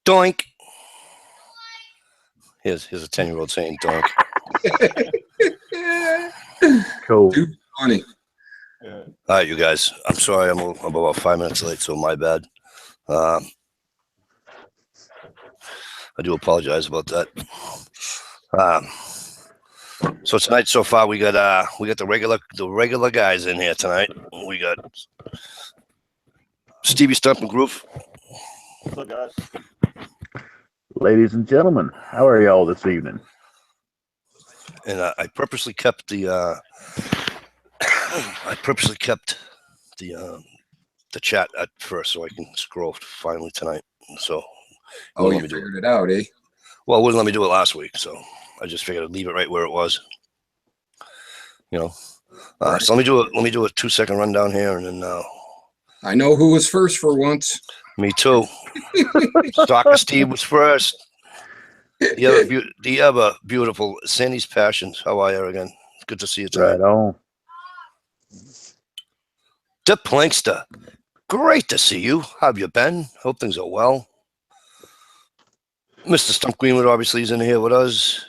Doink. Here's a 10-year-old saying doink. Cool. Too funny. All right, you guys. I'm sorry. I'm about 5 minutes late, so my bad. I do apologize about that. So tonight, so far, we got the regular guys in here tonight. We got Stevie Stump and Groove. What's up, guys? Ladies and gentlemen, how are y'all this evening? And I purposely kept the the chat at first so I can scroll finally tonight. So Oh, you figured it out, eh? Well, it wouldn't let me do it last week, so I just figured I'd leave it right where it was. You know. Right. So let me do a 2-second rundown here, and then I know who was first for once. me too. Soccer Steve was first. The ever beautiful Sandy's Passions. How are you again? Good to see you tonight. Right on. The Plankster. Great to see you. How have you been? Hope things are well. Mr. Stump Greenwood obviously is in here with us.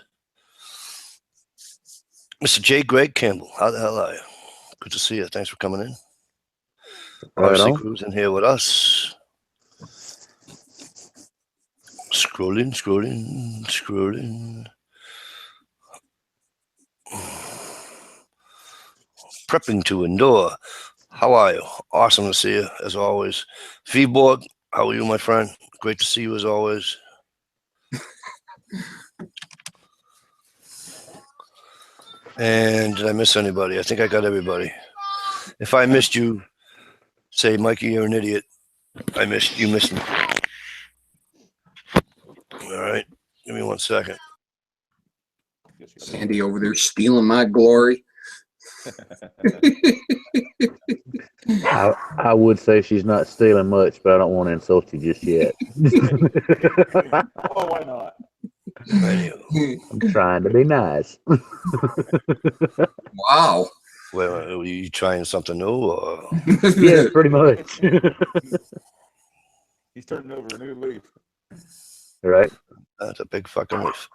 Mr. J. Greg Campbell. How the hell are you? Good to see you. Thanks for coming in. Right Obviously, on. Crew's in here with us. Scrolling. Prepping to endure. How are you? Awesome to see you, as always. V-Borg, how are you, my friend? Great to see you, as always. And did I miss anybody? I think I got everybody. If I missed you, say, Mikey, you're an idiot. You missed me. All right. Give me 1 second. Sandy over there stealing my glory. I would say she's not stealing much, but I don't want to insult you just yet. Oh, why not? I'm trying to be nice. Wow. Well, are you trying something new? Or? Yeah, pretty much. He's turning over a new leaf. Right? That's a big fucking leaf.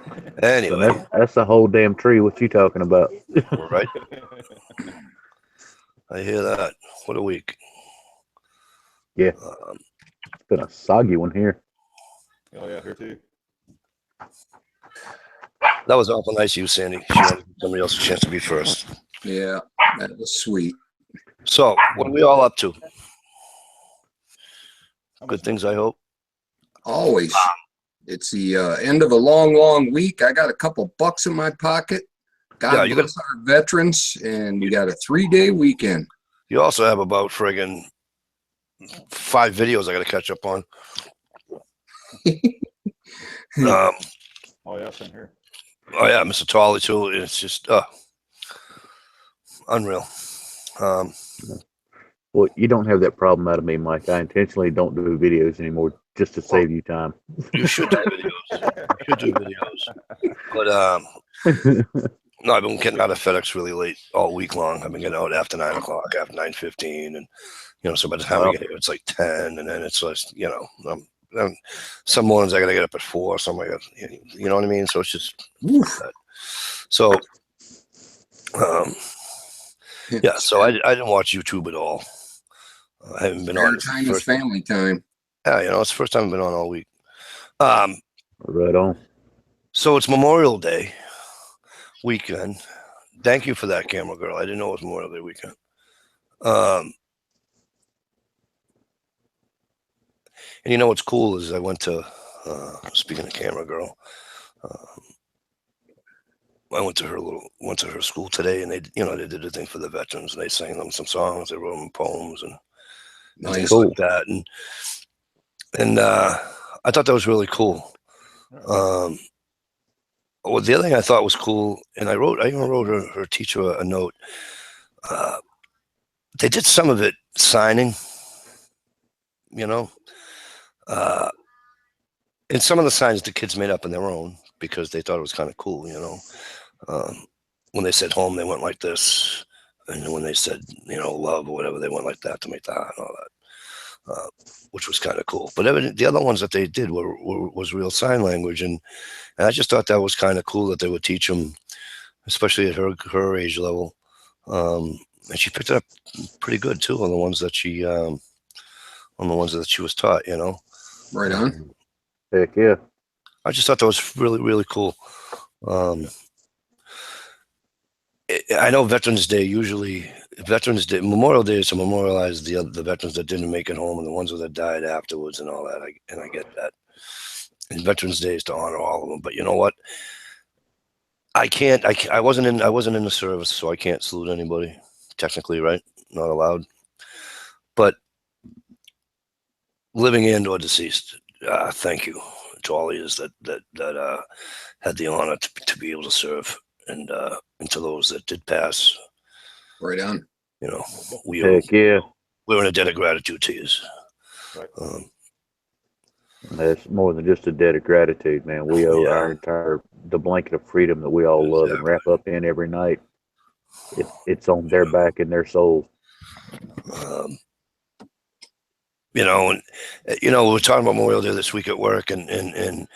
So Anyway. that's a whole damn tree. What you talking about? Right? I hear that. What a week. Yeah. It's been a soggy one here. Oh, yeah, here too. That was awful nice of you, Sandy. She wanted to give somebody else a chance to be first. Yeah, that was sweet. So, what are we all up to? Good things, I hope. Always. It's the end of a long week. I got a couple bucks in my pocket. God bless our veterans, and we got a 3-day weekend. You also have about friggin' 5 videos I got to catch up on. Oh, yeah, same here. Oh, yeah, Mr. Tolley, too. It's just unreal. Well, you don't have that problem out of me, Mike. I intentionally don't do videos anymore just to save you time. You should do videos. But, no, I've been getting out of FedEx really late all week long. I've been getting out after 9 o'clock, after 9:15. And, so by the time I get here, it's like 10. And then it's just, some mornings I got to get up at 4. Some I got, you know what I mean? So it's just, so, yeah, so I didn't watch YouTube at all. I haven't been on. Time is family time. Yeah, it's the first time I've been on all week. Right on. So it's Memorial Day weekend. Thank you for that, camera girl. I didn't know it was Memorial Day weekend. And you know what's cool is I went to, speaking of camera girl, I went to her school today, and they did a thing for the veterans, and they sang them some songs, they wrote them poems and things like that, and I thought that was really cool. Well, the other thing I thought was cool, and I even wrote her teacher a note. They did some of it signing, and some of the signs the kids made up on their own because they thought it was kind of cool, when they said home, they went like this. And when they said, love or whatever, they went like that to make the heart and all which was kind of cool. But the other ones that they did was real sign language, and I just thought that was kind of cool that they would teach them, especially at her age level. And she picked it up pretty good too on the ones that she was taught. You know, Right on. Heck yeah. I just thought that was really, really cool. I know Veterans Day, Memorial Day is to memorialize the veterans that didn't make it home and the ones that died afterwards and all that. I get that. And Veterans Day is to honor all of them. But you know what? I wasn't in the service, so I can't salute anybody. Technically, right? Not allowed. But living and or deceased, thank you to all of you that had the honor to be able to serve, and to those that did pass. Right on. You know, we're in a debt of gratitude to you. Right. That's more than just a debt of gratitude, man. We owe the blanket of freedom that we all love and wrap up in every night. It's on their back and their souls. You know, and we were talking about Memorial Day this week at work, and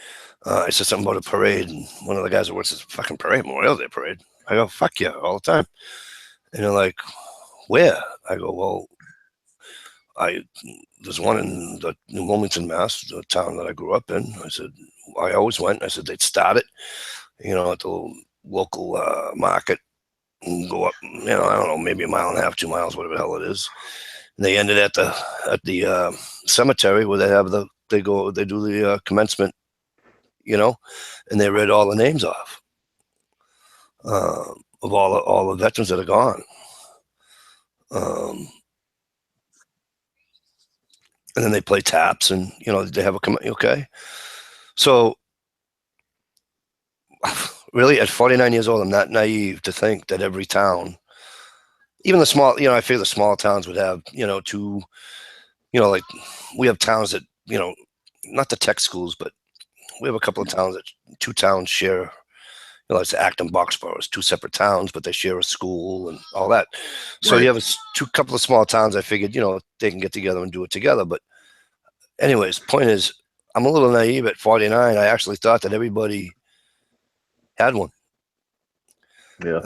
I said something about a parade, and one of the guys at work says, "Fucking parade, Memorial Day parade." I go, "Fuck yeah," all the time. And they're like, "Where?" I go, "Well, there's one in the New Wilmington, Mass, the town that I grew up in." I said, I always went. I said they'd start it, at the local market and go up, I don't know, maybe a mile and a half, 2 miles, whatever the hell it is. And they ended at the cemetery where they do the commencement, and they read all the names off of all the veterans that are gone. And then they play taps, and they have okay. So really, at 49 years old, I'm not naive to think that every town, even the small, I figure the small towns would have, two, like we have towns that, not the tech schools, but we have a couple of towns that two towns share, it's Acton, Boxborough, it's two separate towns, but they share a school and all that. So Right. you have a couple of small towns. I figured, they can get together and do it together. But anyways, point is, I'm a little naive at 49. I actually thought that everybody had one. Yeah.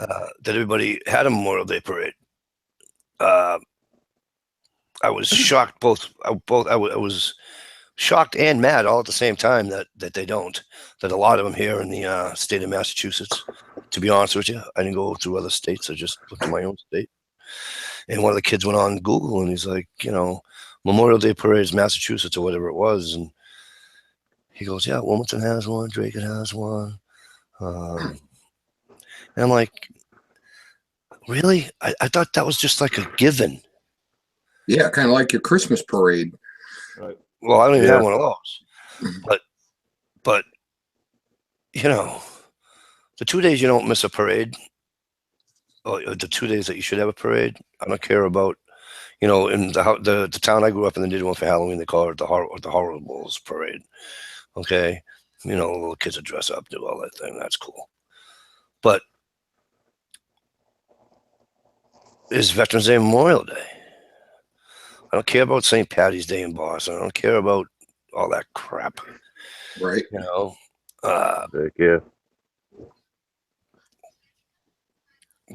That everybody had a Memorial Day parade. I was shocked. I was shocked and mad all at the same time that they don't. That a lot of them here in the state of Massachusetts. To be honest with you, I didn't go through other states. I just looked at my own state. And one of the kids went on Google and he's like, Memorial Day parades, Massachusetts or whatever it was, and he goes, "Yeah, Wilmington has one, Drake has one." And I'm like, really? I thought that was just like a given. Yeah, kind of like your Christmas parade. Right. Well, I don't even have one of those. But the 2 days you don't miss a parade, or the 2 days that you should have a parade, I don't care about. In the town I grew up in, they did one for Halloween. They call it the Horribles Parade. Okay, little kids that dress up, do all that thing. That's cool. But it's Veterans Day, Memorial Day. I don't care about St. Patty's Day in Boston. I don't care about all that crap. Right. Heck yeah.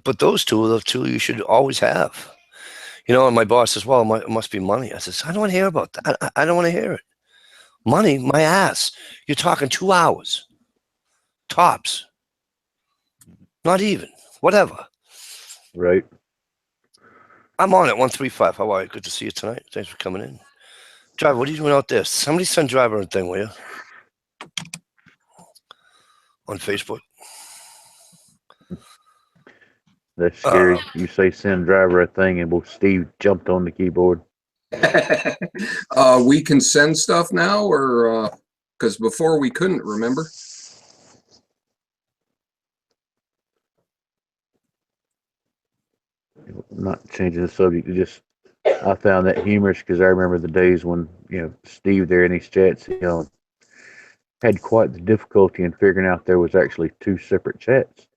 But those two are the two you should always have. And my boss says, "Well, it must be money." I says, "I don't want to hear about that. I don't want to hear it. Money, my ass. You're talking 2 hours. Tops. Not even. Whatever." Right. I'm on it, 135. How are you? Good to see you tonight. Thanks for coming in. Driver, what are you doing out there? Somebody send Driver a thing, will you? On Facebook. That's scary. You say send Driver a thing, and Steve jumped on the keyboard. We can send stuff now, or because before we couldn't, remember? I'm not changing the subject. I found that humorous because I remember the days when Steve there in these chats, had quite the difficulty in figuring out there was actually 2 separate chats.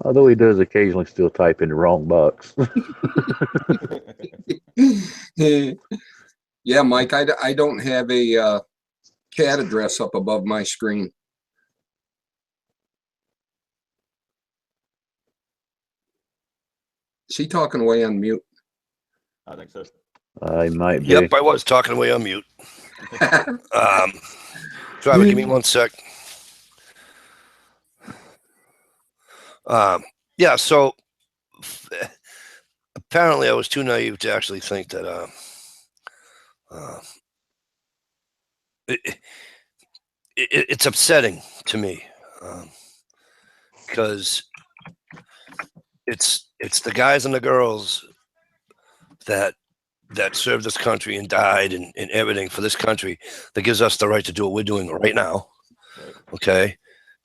Although he does occasionally still type in the wrong box. Yeah, Mike, I don't have a CAD address up above my screen. Is he talking away on mute? I think so. I might be. Yep, I was talking away on mute. Driver, give me 1 sec. Yeah, so apparently I was too naive to actually think that it's upsetting to me because it's the guys and the girls that served this country and died and everything for this country that gives us the right to do what we're doing right now. Okay,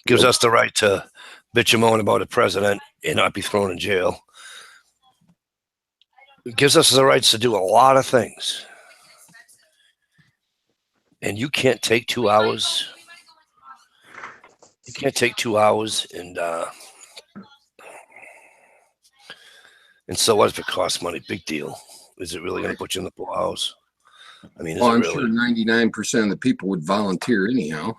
gives us the right to bitch and moan about a president and not be thrown in jail. It gives us the rights to do a lot of things. And you can't take 2 hours. You can't take 2 hours and so what if it costs money? Big deal. Is it really going to put you in the poorhouse? I mean, is it I'm really? sure 99% of the people would volunteer anyhow.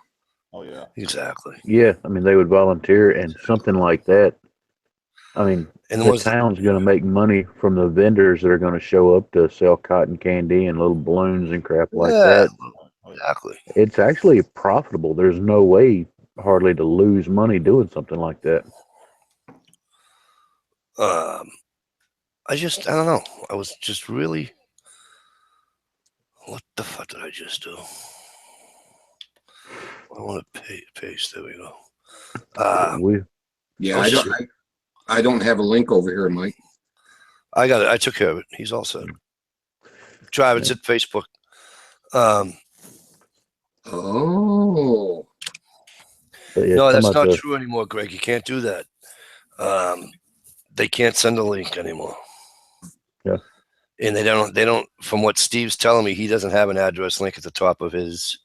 Oh yeah. Exactly. Yeah, I mean, they would volunteer and something like that. I mean, And the town's going to make money from the vendors that are going to show up to sell cotton candy and little balloons and crap like that. Exactly. It's actually profitable. There's no way hardly to lose money doing something like that. I don't know. I was just really, what the fuck did I just do? I want to paste. There we go. I don't have a link over here, Mike. I got it. I took care of it. He's all set. Drive. It's at Facebook. Oh. Yeah, no, that's not true anymore, Greg. You can't do that. They can't send a link anymore. Yeah. And they don't, from what Steve's telling me, he doesn't have an address link at the top of his,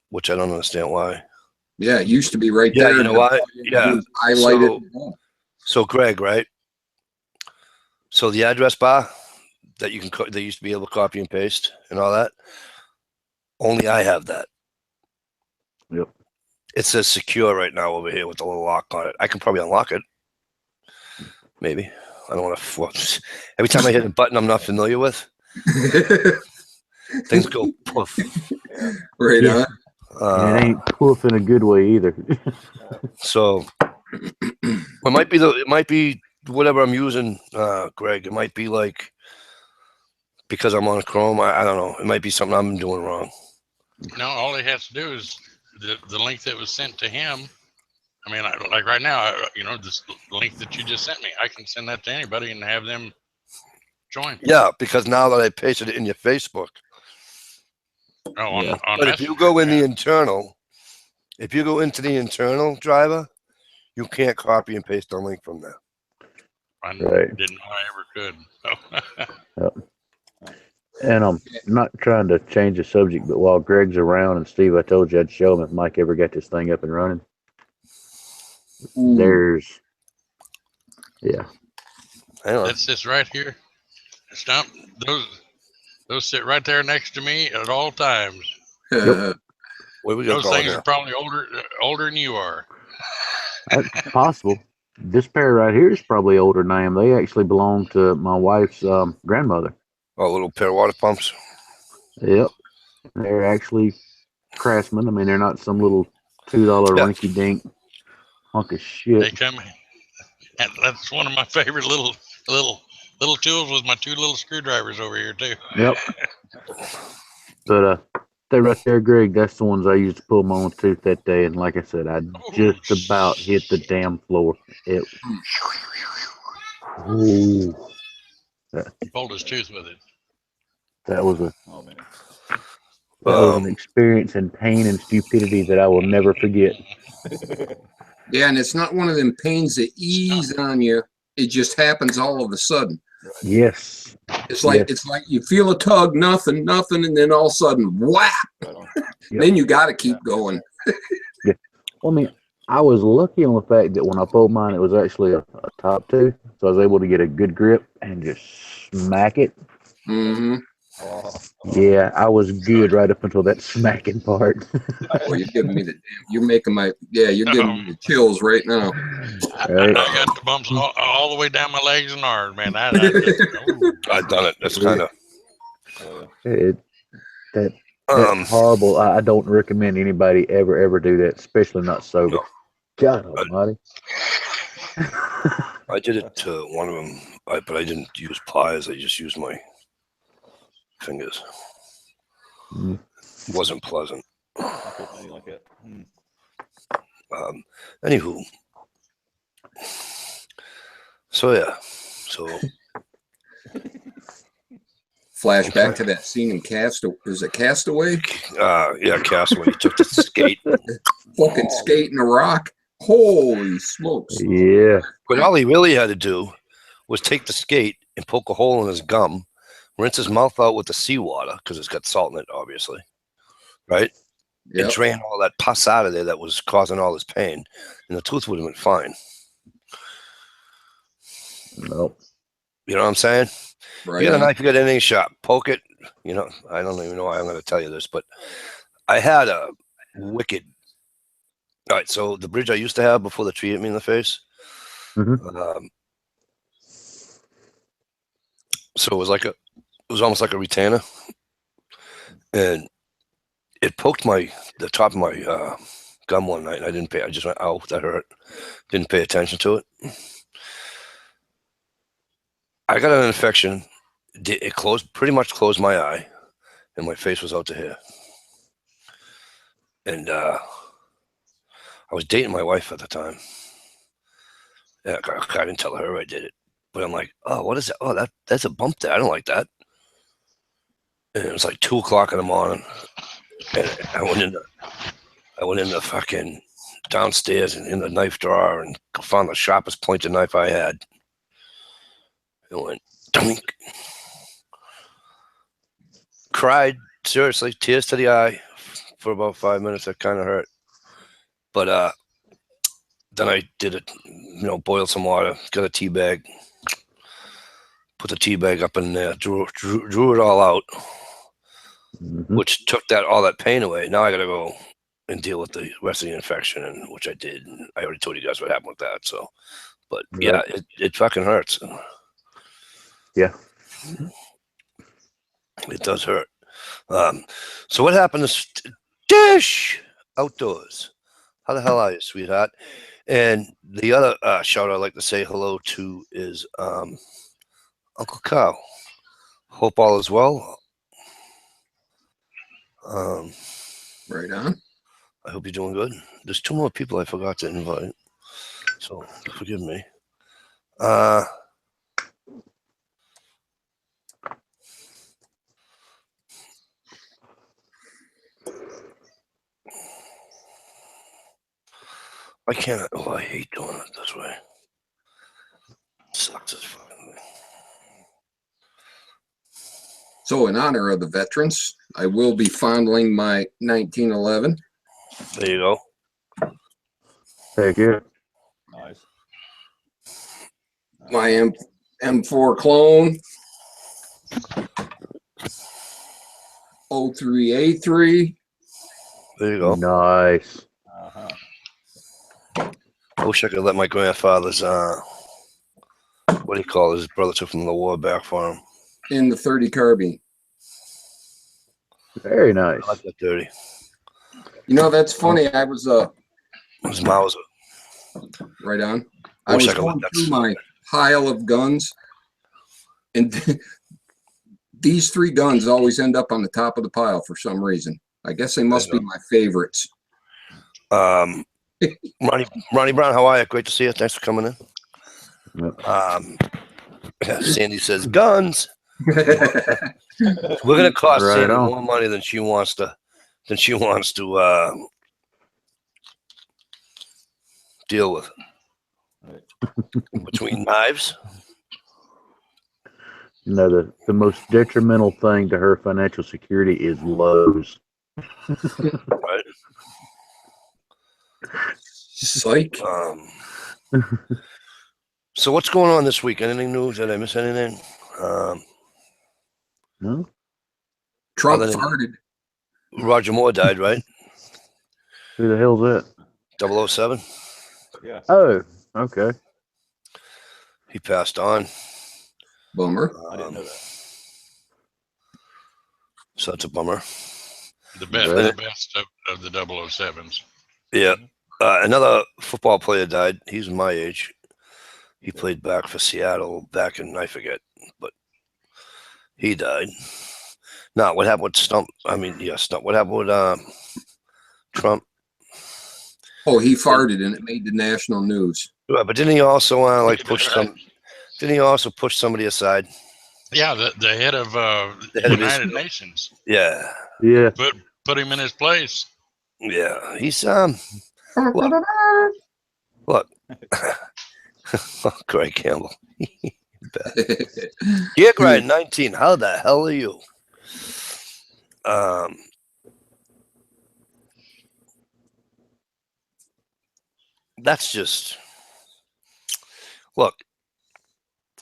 which I don't understand why. Yeah, it used to be right there. Yeah, you know what? Yeah. Highlighted. So Greg, right? So the address bar that you can, they used to be able to copy and paste and all that. Only I have that. Yep. It says secure right now over here with a little lock on it. I can probably unlock it. Maybe. I don't want to. Every time I hit a button I'm not familiar with, things go poof. Right on. It ain't poof in a good way either. So it might be whatever I'm using, Greg. It might be like because I'm on Chrome. I don't know. It might be something I'm doing wrong. No, all he has to do is the link that was sent to him. I mean, like right now, this link that you just sent me, I can send that to anybody and have them join. Yeah, because now that I pasted it in your Facebook. Oh, Yeah. on But if you go in the internal, if you go into the internal driver, you can't copy and paste the link from there. I didn't know I ever could. So. And I'm not trying to change the subject, but while Greg's around, and Steve, I told you I'd show him if Mike ever got this thing up and running. Ooh. There's, yeah. That's this right here. Stop. Those sit right there next to me at all times. Where we Those going things now? are probably older than you are. That's possible. This pair right here is probably older than I am. They actually belong to my wife's grandmother. Oh, little pair of water pumps. Yep. They're actually Craftsman. I mean, they're not some little $2 rinky dink hunk of shit. They come, and that's one of my favorite little tools with my 2 little screwdrivers over here too. Yep. But they right there, Greg, that's the ones I used to pull my own tooth that day. And like I said, I just about hit the damn floor. It. Ooh. He pulled his tooth with it. That was Oh, an experience in pain and stupidity that I will never forget. Yeah, and it's not one of them pains that ease on you. It just happens all of a sudden. Yes. It's like you feel a tug, nothing, and then all of a sudden, whap! Yep. Then you got to keep going. Yeah. Well, I mean, I was lucky on the fact that when I pulled mine, it was actually a top two, so I was able to get a good grip and just smack it. Mm-hmm. Oh, Yeah, I was good right up until that smacking part. Oh, you're giving me the damn. You're making my. Yeah, you're giving me the chills right now. Right? I got the bumps all the way down my legs and arms, man. I just, ooh. I've done it. That's kind of oh, yeah. That's um. horrible. I don't recommend anybody ever do that, especially not sober. No. God Almighty. I did it to one of them, but I didn't use pliers. I just used my fingers. Mm. It wasn't pleasant. I couldn't do like that. Anywho, so yeah, so Flashback to that scene in Castaway. Is it Castaway? yeah, Castle when he took the skate. Fucking skating a rock. Holy smokes! Yeah. But all he really had to do was take the skate and poke a hole in his gum, rinse his mouth out with the seawater because it's got salt in it, obviously, right? Yep. And drain all that pus out of there that was causing all this pain, and the tooth would have been fine. Nope. You know what I'm saying? Right. You got a on. knife, you got any shop, poke it. You know, I don't even know why I'm going to tell you this, but I had a wicked. All right, so the bridge I used to have before the tree hit me in the face. Mhm. So it was almost like a retainer, and it poked the top of my gum one night. And I didn't pay. I just went, "Ow, that hurt." Didn't pay attention to it. I got an infection. It pretty much closed my eye, and my face was out to here. And I was dating my wife at the time. Yeah, I didn't tell her I did it, but I'm like, "Oh, what is that? Oh, that's a bump there. I don't like that." And it was like 2:00 in the morning, and I went in the fucking downstairs and in the knife drawer and found the sharpest pointed knife I had. It went dunk. Cried, seriously, tears to the eye for about 5 minutes. That kind of hurt. But then I did it, boiled some water, got a tea bag, put the tea bag up in there, drew it all out, Mhm. which took all that pain away. Now I got to go and deal with the rest of the infection, and which I did. And I already told you guys what happened with that. So, but yeah, it fucking hurts. Yeah. It does hurt. So what happened to Dish Outdoors? How the hell are you, sweetheart? And the other shout I'd like to say hello to is Uncle Kyle. Hope all is well. Right on. I hope you're doing good. There's 2 more people I forgot to invite, so forgive me. I can't. Oh, I hate doing it this way. Sucks as fucking thing. So, in honor of the veterans, I will be fondling my 1911. There you go. Heck yeah. Nice. My M4 clone. 03A3. There you go. Nice. Uh-huh. I wish I could let my grandfather's what do you call it? His brother took from the war back for him. In the 30 carbine. Very nice. I like that dirty. You know, that's funny. I was His Mauser. right on. I I wish was I could let going that through slide. my pile of guns, and these 3 guns always end up on the top of the pile for some reason. I guess they must be my favorites. Ronnie Brown, how are you? Great to see you. Thanks for coming in. Yep. Sandy says guns. We're gonna cost Right Sandy on. more money than she wants to deal with. Between knives. The most detrimental thing to her financial security is Lowe's. Right. Psych. So what's going on this week? Anything news? Did I miss anything? No. Trump Other than- farted. Roger Moore died, right? Who the hell's that? 007. Yeah. Oh, okay. He passed on. Bummer. I didn't know that. So that's a bummer. The best of the 007s. Yeah. Another football player died. He's my age. He played back for Seattle back in, I forget, but he died. Now, what happened with Stump? Stump. What happened with Trump? Oh, he farted and it made the national news. Right, but didn't he also push some? Didn't he also push somebody aside? Yeah, the head of The head of his- United Nations. Yeah, Yeah. Put him in his place. yeah. He's look. Greg Campbell. Yeah, Greg, 19. How the hell are you? That's just look.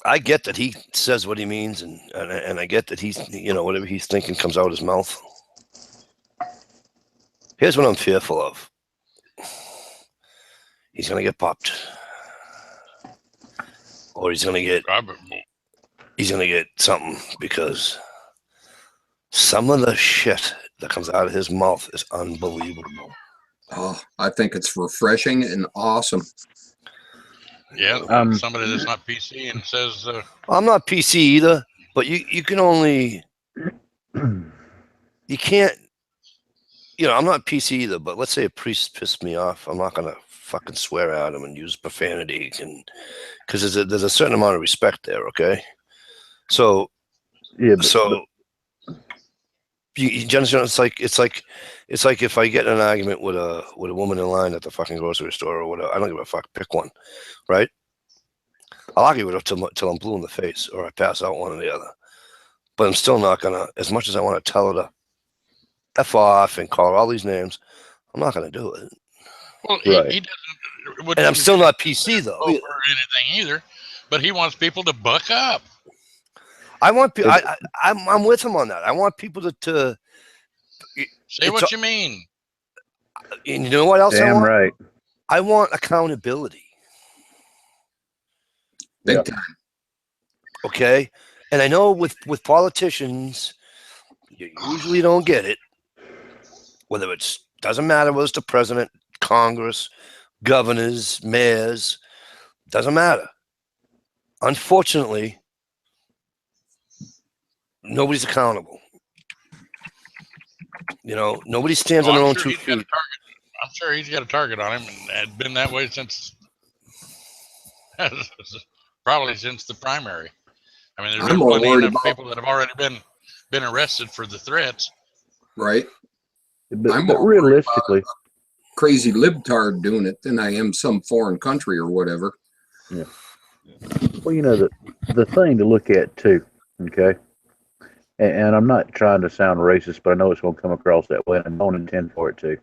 I get that he says what he means, and I get that he's whatever he's thinking comes out his mouth. Here's what I'm fearful of. He's gonna get popped, or he's gonna get something, because some of the shit that comes out of his mouth is unbelievable. Oh, I think it's refreshing and awesome. Yeah, somebody that's not PC and says, I'm not PC either, but you can only, you can't, I'm not PC either, but let's say a priest pissed me off. I'm not going to fucking swear at him and use profanity, because there's a certain amount of respect there, okay? So, Yeah. you understand? It's like if I get in an argument with a woman in line at the fucking grocery store or whatever. I don't give a fuck. Pick one, right? I'll argue with her till I'm blue in the face, or I pass out, one or the other. But I'm still not gonna. As much as I want to tell her to f off and call her all these names, I'm not gonna do it. well, Right. he doesn't. And I'm still not PC though. Or anything either, but he wants people to buck up. I want people. I'm with him on that. I want people to Say what you mean. and you know what else I Damn want? right. I want accountability. Big Yeah. time. Okay, and I know with politicians, you usually don't get it. Whether doesn't matter whether it's the president, Congress, governors, mayors, doesn't matter. Unfortunately, nobody's accountable. Nobody stands on their own 2 feet. I'm sure he's got a target on him, and had been that way since probably since the primary. I mean, there's I'm more plenty worried enough about- people that have already been arrested for the threats. Right? But, I'm but more worried realistically, Crazy libtard doing it than I am some foreign country or whatever. well, the thing to look at too, okay? And I'm not trying to sound racist, but I know it's going to come across that way, and I don't intend for it to.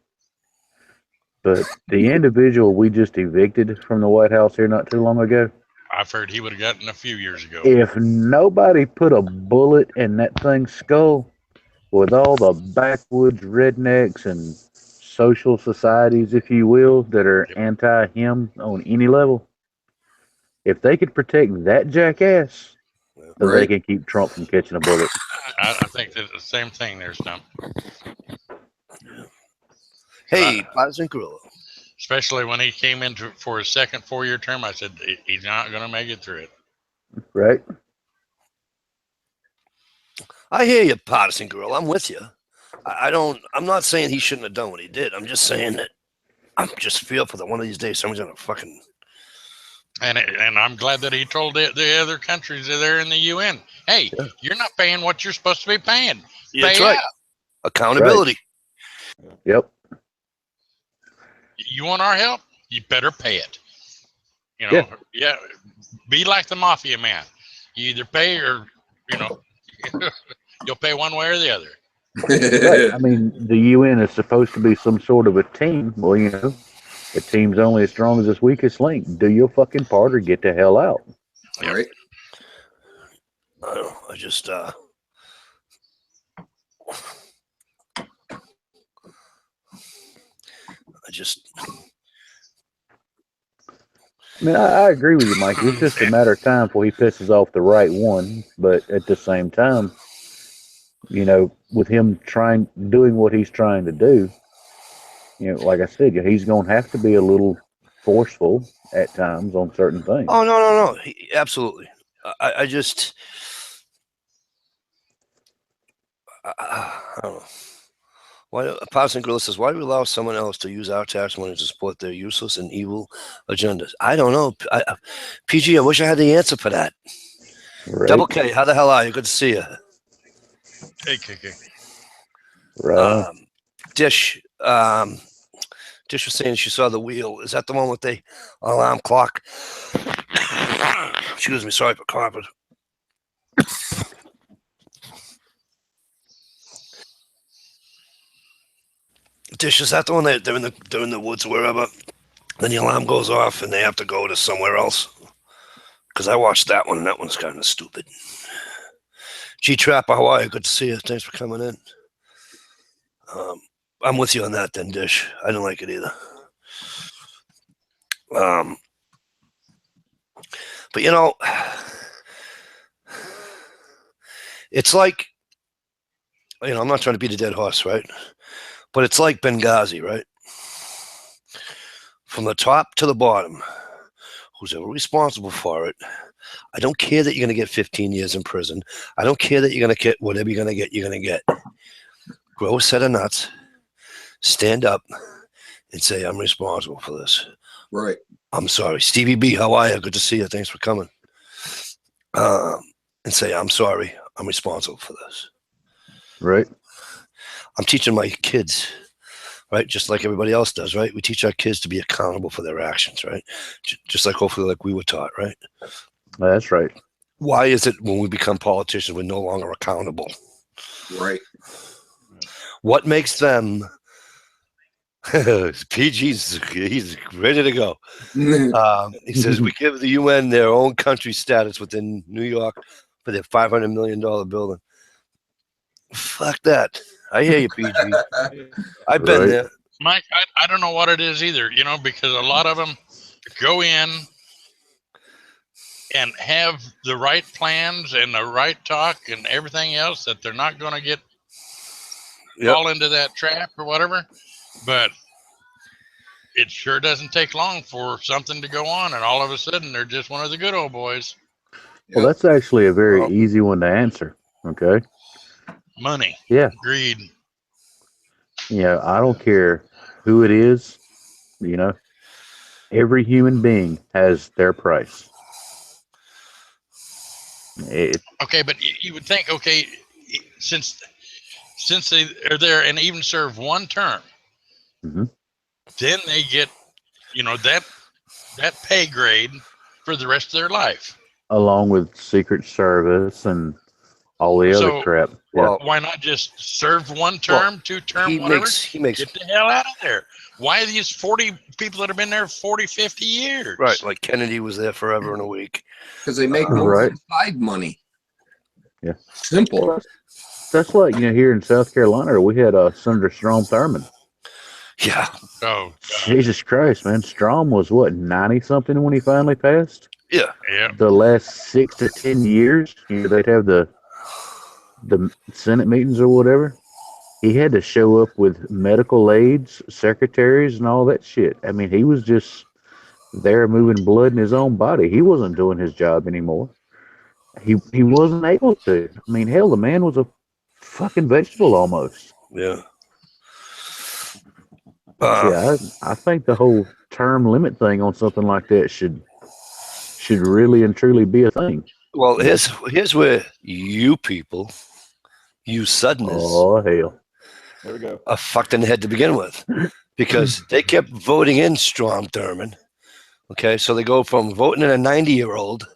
But the individual we just evicted from the White House here not too long ago, I've heard he would have gotten a few years ago. if nobody put a bullet in that thing's skull, with all the backwoods rednecks and social societies, if you will, that are anti-him on any level, if they could protect that jackass, they Right. can keep Trump from catching a bullet. I think that the same thing there, Stump. Hey, Partisan Gorilla. Especially when he came in for his second 4-year term, I said he's not going to make it through it. Right? I hear you, Partisan Gorilla. I'm with you. I'm not saying he shouldn't have done what he did. I'm just saying that I'm just fearful that one of these days somebody's gonna fucking. And I'm glad that he told the other countries that are in the UN, hey, you're not paying what you're supposed to be paying. Yeah, that's Pay right. up. Accountability. Yep. You want our help? You better pay it. Yeah. Be like the mafia man. You either pay or, you'll pay one way or the other. Right. I mean, the UN is supposed to be some sort of a team. Well, The team's only as strong as its weakest link. Do your fucking part or get the hell out. All right. I don't know. I just I mean, I agree with you, Mike. It's just a matter of time before he pisses off the right one. But at the same time, you know, with him doing what he's trying to do, you know, like I said, he's going to have to be a little forceful at times on certain things. Oh, no. Absolutely. I just, I don't know. Why, Passing Gorilla says, why do we allow someone else to use our tax money to support their useless and evil agendas? I don't know. PG, I wish I had the answer for that. Right. Double K, how the hell are you? Good to see you. Hey, KK. Right. Dish was saying she saw the wheel. Is that the one with the alarm clock? Excuse me, sorry for coughing. Dish, is that the one that they're in the woods or wherever? Then the alarm goes off and they have to go to somewhere else. Because I watched that one and that one's kind of stupid. G Trapper, how are you? Good to see you. Thanks for coming in. I'm with you on that then, Dish. I didn't like it either. But you know, it's like, you know, I'm not trying to beat a dead horse, right? But it's like Benghazi, right? From the top to the bottom, who's ever responsible for it, I don't care that you're going to get 15 years in prison. I don't care that you're going to get whatever you're going to get. Grow a set of nuts, stand up, and say, I'm responsible for this. Right. I'm sorry. Stevie B, how are you? Good to see you. Thanks for coming. And say, I'm sorry. I'm responsible for this. Right. I'm teaching my kids, right? Just like everybody else does, right? We teach our kids to be accountable for their actions, right? Just like hopefully like we were taught, right? That's right. Why is it when we become politicians, we're no longer accountable? Right. What makes them PG's he's ready to go. He says we give the UN their own country status within New York for their $500 million building. Fuck that. I hear you, PG. I've been there. Mike, I don't know what it is either, you know, because a lot of them go in and have the right plans and the right talk and everything else that they're not going to get fall into that trap or whatever. But it sure doesn't take long for something to go on, and all of a sudden they're just one of the good old boys. Well, that's actually a very easy one to answer. Okay. Money. Yeah. Greed. Yeah, I don't care who it is. You know, every human being has their price. Okay, but you would think, okay, since they are there and even serve one term, then they get, you know, that pay grade for the rest of their life, along with Secret Service and all the other crap. Well, why not just serve one term, 2 term, whatever? He makes get the hell out of there. Why are these 40 people that have been there 40, 50 years? Right, like Kennedy was there forever in a week. Because they make more side money. Yeah. Simple. Well, that's like, you know, here in South Carolina, we had Senator Strom Thurmond. Yeah. Oh, God. Jesus Christ, man. Strom was what, 90-something when he finally passed? Yeah. Yeah. The last 6 to 10 years, you know, they'd have the Senate meetings or whatever. He had to show up with medical aides, secretaries, and all that shit. I mean, he was just there moving blood in his own body. He wasn't doing his job anymore. He wasn't able to. I mean, hell, the man was a fucking vegetable almost. Yeah. Yeah, I think the whole term limit thing on something like that should really and truly be a thing. Well, here's where you people, you Southerners, oh hell, there we go, are fucked in the head to begin with, because they kept voting in Strom Thurmond. Okay, so they go from voting in a 90-year-old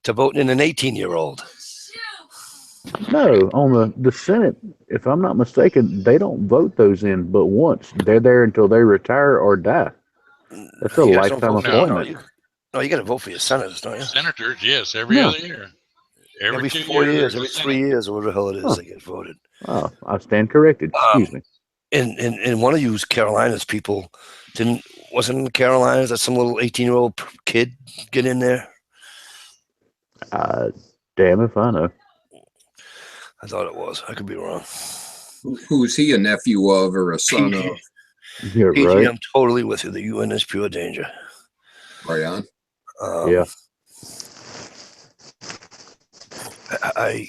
to voting in an 18-year-old. No, on the Senate, if I'm not mistaken, they don't vote those in but once. They're there until they retire or die. That's a You guys don't lifetime vote for- appointment. No, you got to vote for your senators, don't you? Senators, yes, every No. other year. Every 2 4 years, there's a every Senate. 3 years, or whatever the hell it is, Huh. they get voted. Oh, I stand corrected. Excuse me. In one of you Carolinas people wasn't in the Carolinas that some little 18-year-old kid get in there? Damn if I know. I thought it was. I could be wrong. Who's he a nephew of or a son of? You're PG, right. I'm totally with you. The UN is pure danger. Right on. Yeah. I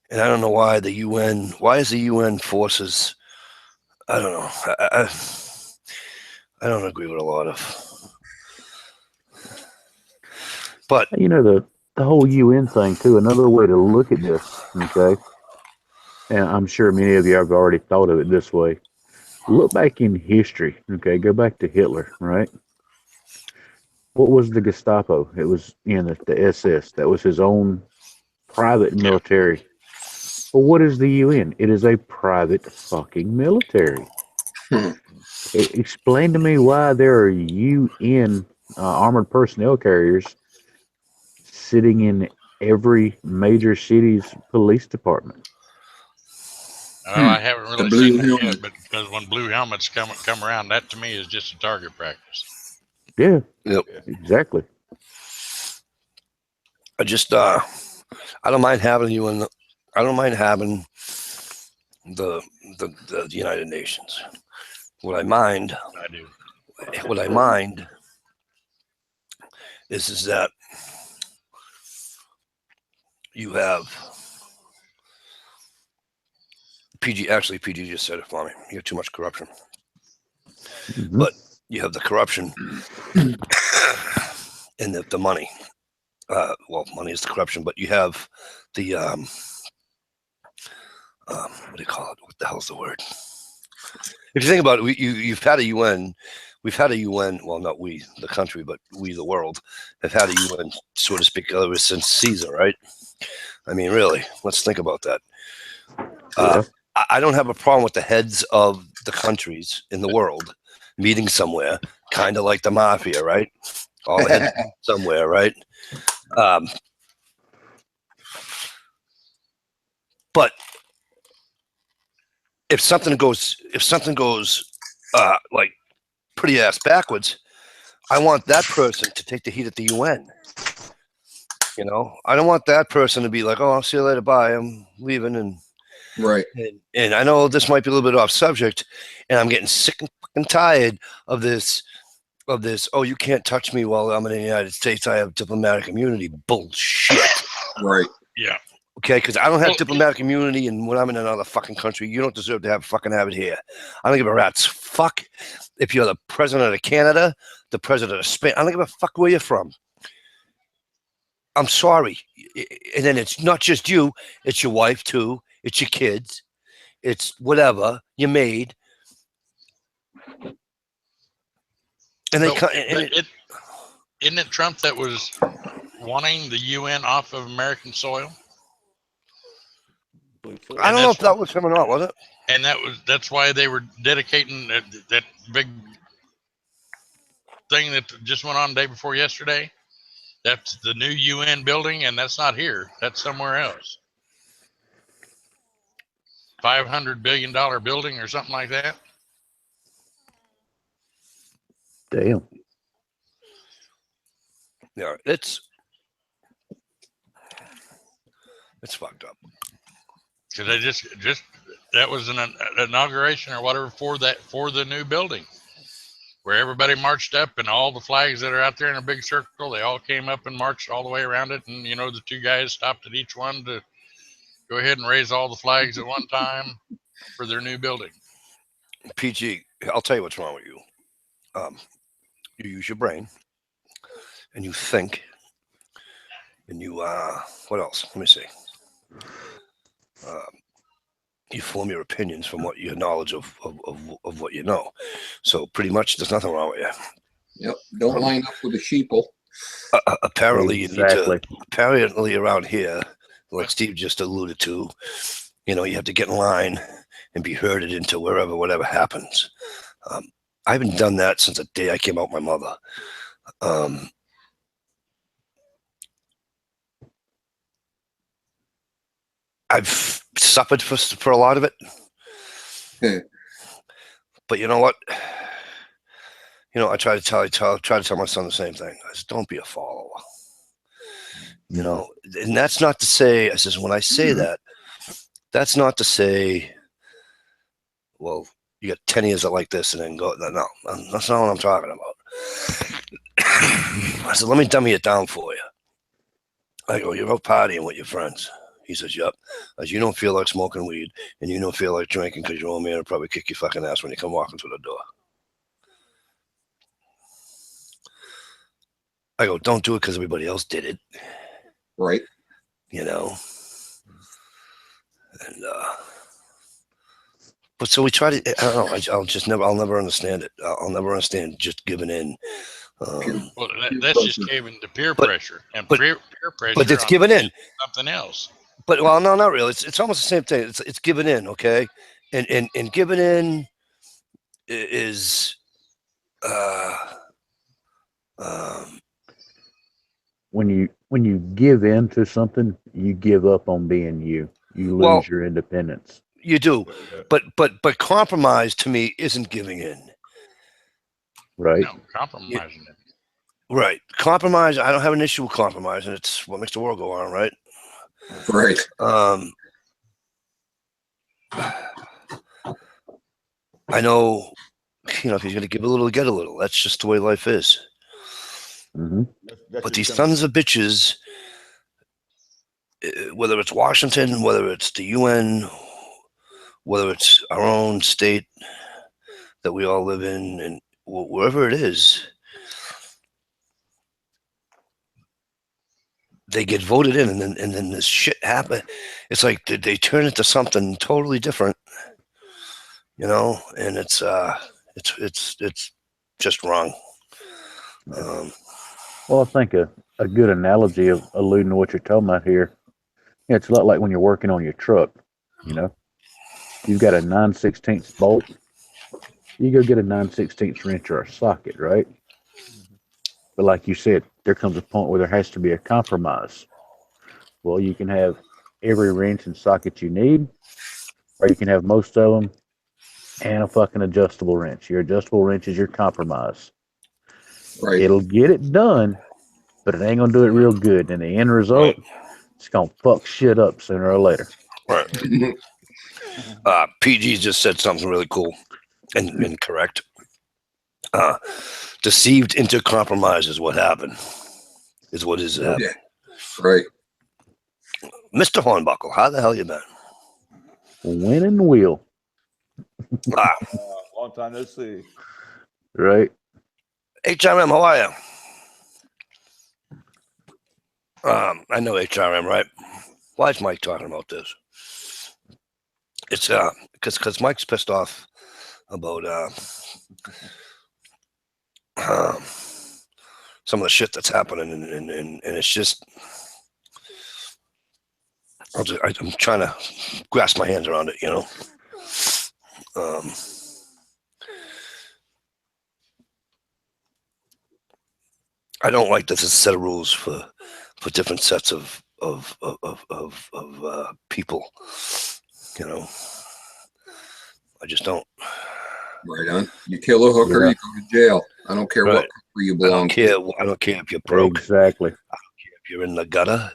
don't know why the UN. Why is the UN forces? I don't know. I don't agree with a lot of. But You know, the whole UN thing too. Another way to look at this, okay, and I'm sure many of you have already thought of it this way. Look back in history, okay. Go back to Hitler, right? What was the Gestapo? It was the SS. That was his own private military. Well, what is the UN? It is a private fucking military. Explain to me why there are UN armored personnel carriers sitting in every major city's police department. I haven't really The blue seen that yet, helmet. but because when blue helmets come around, that to me is just a target practice. Yeah. Yep. Exactly. I just I don't mind having you in. I don't mind having the United Nations. What I mind I do. is that you have PG. Actually, PG just said it for me. You have too much corruption. Mhm. But you have the corruption and the money. Well, money is the corruption, but you have the what do you call it? What the hell's the word? If you think about it, you've had a UN. We've had a UN. Well, not we, the country, but we, the world, have had a UN, so to speak, ever since Caesar, right? I mean, really, let's think about that. Yeah. I don't have a problem with the heads of the countries in the world meeting somewhere, kind of like the mafia, right? All the heads somewhere, right? But if something goes like pretty ass backwards, I want that person to take the heat at the UN. You know, I don't want that person to be like, "Oh, I'll see you later, bye, I'm leaving," and Right. And I know this might be a little bit off subject, and I'm getting sick and fucking tired of this. Oh, you can't touch me while I'm in the United States. I have diplomatic immunity. Bullshit. Right. Yeah. Okay, because I don't have diplomatic immunity, and when I'm in another fucking country, you don't deserve to have it here. I don't give a rat's fuck if you're the president of Canada, the president of Spain. I don't give a fuck where you're from. I'm sorry. And then it's not just you; it's your wife too. It's your kids. It's whatever your maid. And they isn't it Trump that was wanting the UN off of American soil? I don't know if that was him or not, was it? And that's why they were dedicating that big thing that just went on the day before yesterday. That's the new UN building, and that's not here. That's somewhere else. $500 billion building or something like that. Damn. Yeah, it's fucked up. Because they just that was an inauguration or whatever for the new building, where everybody marched up and all the flags that are out there in a big circle, they all came up and marched all the way around it, and the two guys stopped at each one to go ahead and raise all the flags at one time for their new building. PG, I'll tell you what's wrong with you. You use your brain, and you think, and you what else? Let me see. You form your opinions from what your knowledge of what you know. So pretty much, there's nothing wrong with you. Yep. Don't line up with the sheeple. Apparently, Exactly. you need to. Apparently, around here, like Steve just alluded to, you have to get in line and be herded into whatever happens. I haven't done that since the day I came out with my mother. I've suffered for a lot of it. But you know what? You know, I try to tell my son the same thing. I said, don't be a follower. You know, and that's not to say, I says, when I say that, that's not to say, well, you got 10 years of like this and then go, no, that's not what I'm talking about. I said, let me dummy it down for you. I go, you're out partying with your friends. He says, yep. As you don't feel like smoking weed and you don't feel like drinking because your old man will probably kick your fucking ass when you come walking through the door. I go, don't do it because everybody else did it. Right. You know? And, but so we try to, I don't know, I'll never understand it. I'll never understand just giving in. Well, that's just giving to peer pressure. And peer pressure. But it's giving in. Something else. But, well, no, not really. It's almost the same thing. It's giving in, okay? And giving in is, when you give in to something, you give up on being you. You lose your independence. You do, but compromise to me isn't giving in. Right. No, compromising it. Right. Compromise. I don't have an issue with compromise, and it's what makes the world go on, right? Right. I know, you know, if he's going to give a little, get a little. That's just the way life is. Mm-hmm. But these sons of bitches, whether it's Washington, whether it's the UN, whether it's our own state that we all live in, and wherever it is, they get voted in, and then this shit happen. It's like they turn it to something totally different, you know, and it's just wrong. Well, I think a good analogy of alluding to what you're talking about here, it's a lot like when you're working on your truck, you know. You've got a 9/16 bolt. You go get a 9/16 wrench or a socket, right? But like you said, there comes a point where there has to be a compromise. Well, you can have every wrench and socket you need, or you can have most of them and a fucking adjustable wrench. Your adjustable wrench is your compromise. Right. It'll get it done, but it ain't gonna do it real good. And the end result, it's gonna fuck shit up sooner or later. Right. PG just said something really cool and correct. Deceived into compromise is what happened. Is what is happening. Yeah. Right. Mr. Hornbuckle, how the hell you been? Winning the wheel. Long time no see. Right. HRM, how are you? I know HRM, right? Why is Mike talking about this? It's because Mike's pissed off about some of the shit that's happening, and it's just I'm trying to grasp my hands around it, you know. I don't like that there's a set of rules for different sets of people, you know. I just don't. Right on. You kill a hooker, you go to jail. I don't care what country you belong to. I don't care if you're broke. Exactly. I don't care if you're in the gutter.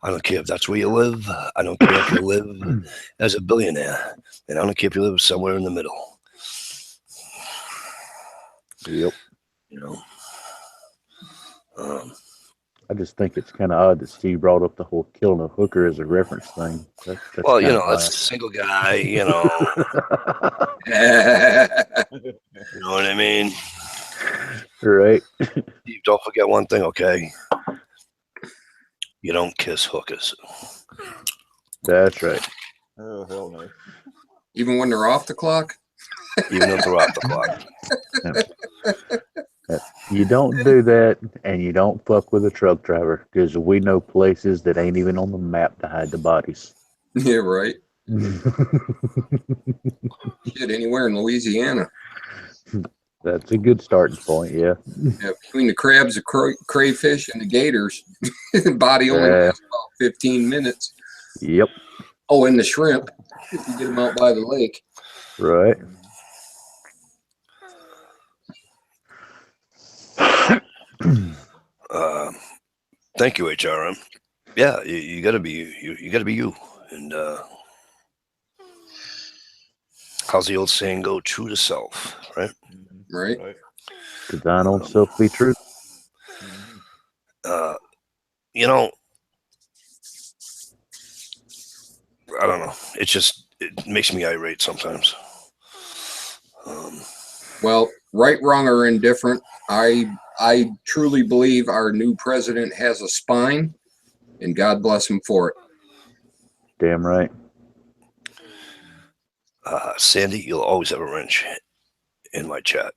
I don't care if that's where you live. I don't care if you live as a billionaire. And I don't care if you live somewhere in the middle. Yep. You know. I just think it's kind of odd that Steve brought up the whole killing a hooker as a reference thing. That's well, you know, that's a single guy, you know. You know what I mean? Right. Steve, don't forget one thing, okay? You don't kiss hookers. That's right. Oh, hell no. Even when they're off the clock? Even if they're off the clock. You don't do that, and you don't fuck with a truck driver, because we know places that ain't even on the map to hide the bodies. Yeah, right. Shit, anywhere in Louisiana. That's a good starting point. Yeah. Yeah, between the crabs, the crayfish, and the gators, the body only lasts about 15 minutes. Yep. Oh, and the shrimp, if you get them out by the lake. Right. Thank you, HRM. Yeah, you gotta be you gotta be you. And how's the old saying go? True to self, right? Right. To thine own self be true. You know, I don't know. It makes me irate sometimes. Well, right, wrong, or indifferent, I truly believe our new president has a spine, and God bless him for it. Damn right. Sandy, you'll always have a wrench in my chat.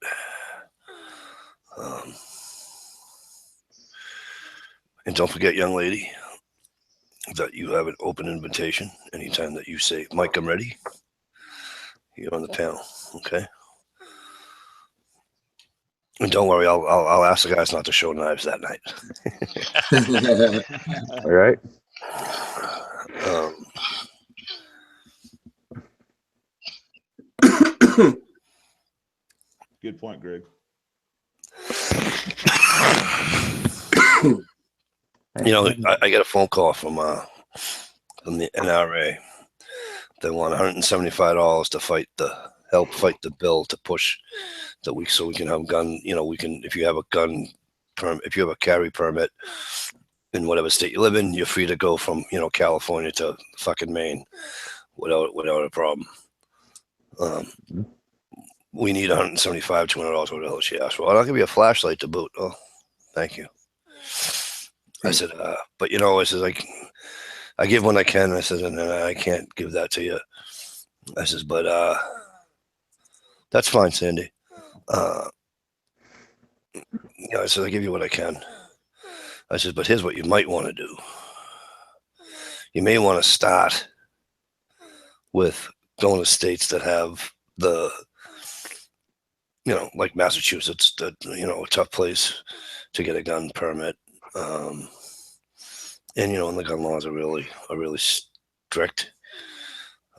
And don't forget, young lady, that you have an open invitation anytime that you say, Mike, I'm ready. You're on the panel, okay? And don't worry, I'll ask the guys not to show knives that night. All right. Good point, Greg. You know, I get a phone call from the NRA. They want $175 to help fight the bill to push that so we can have a gun. You know, we can, if you have a gun permit, if you have a carry permit in whatever state you live in, you're free to go from, you know, California to fucking Maine without a problem. We need $175, $200, whatever the hell she asked for. And I'll give you a flashlight to boot. Oh, thank you. I said, but you know, I said, I give when I can. I said, and I can't give that to you. I says, but that's fine, Sandy. You know, I said, I give you what I can. I said, but here's what you might want to do. You may want to start with going to states that have the, you know, like Massachusetts, that, you know, a tough place to get a gun permit. And, you know, and the gun laws are really strict.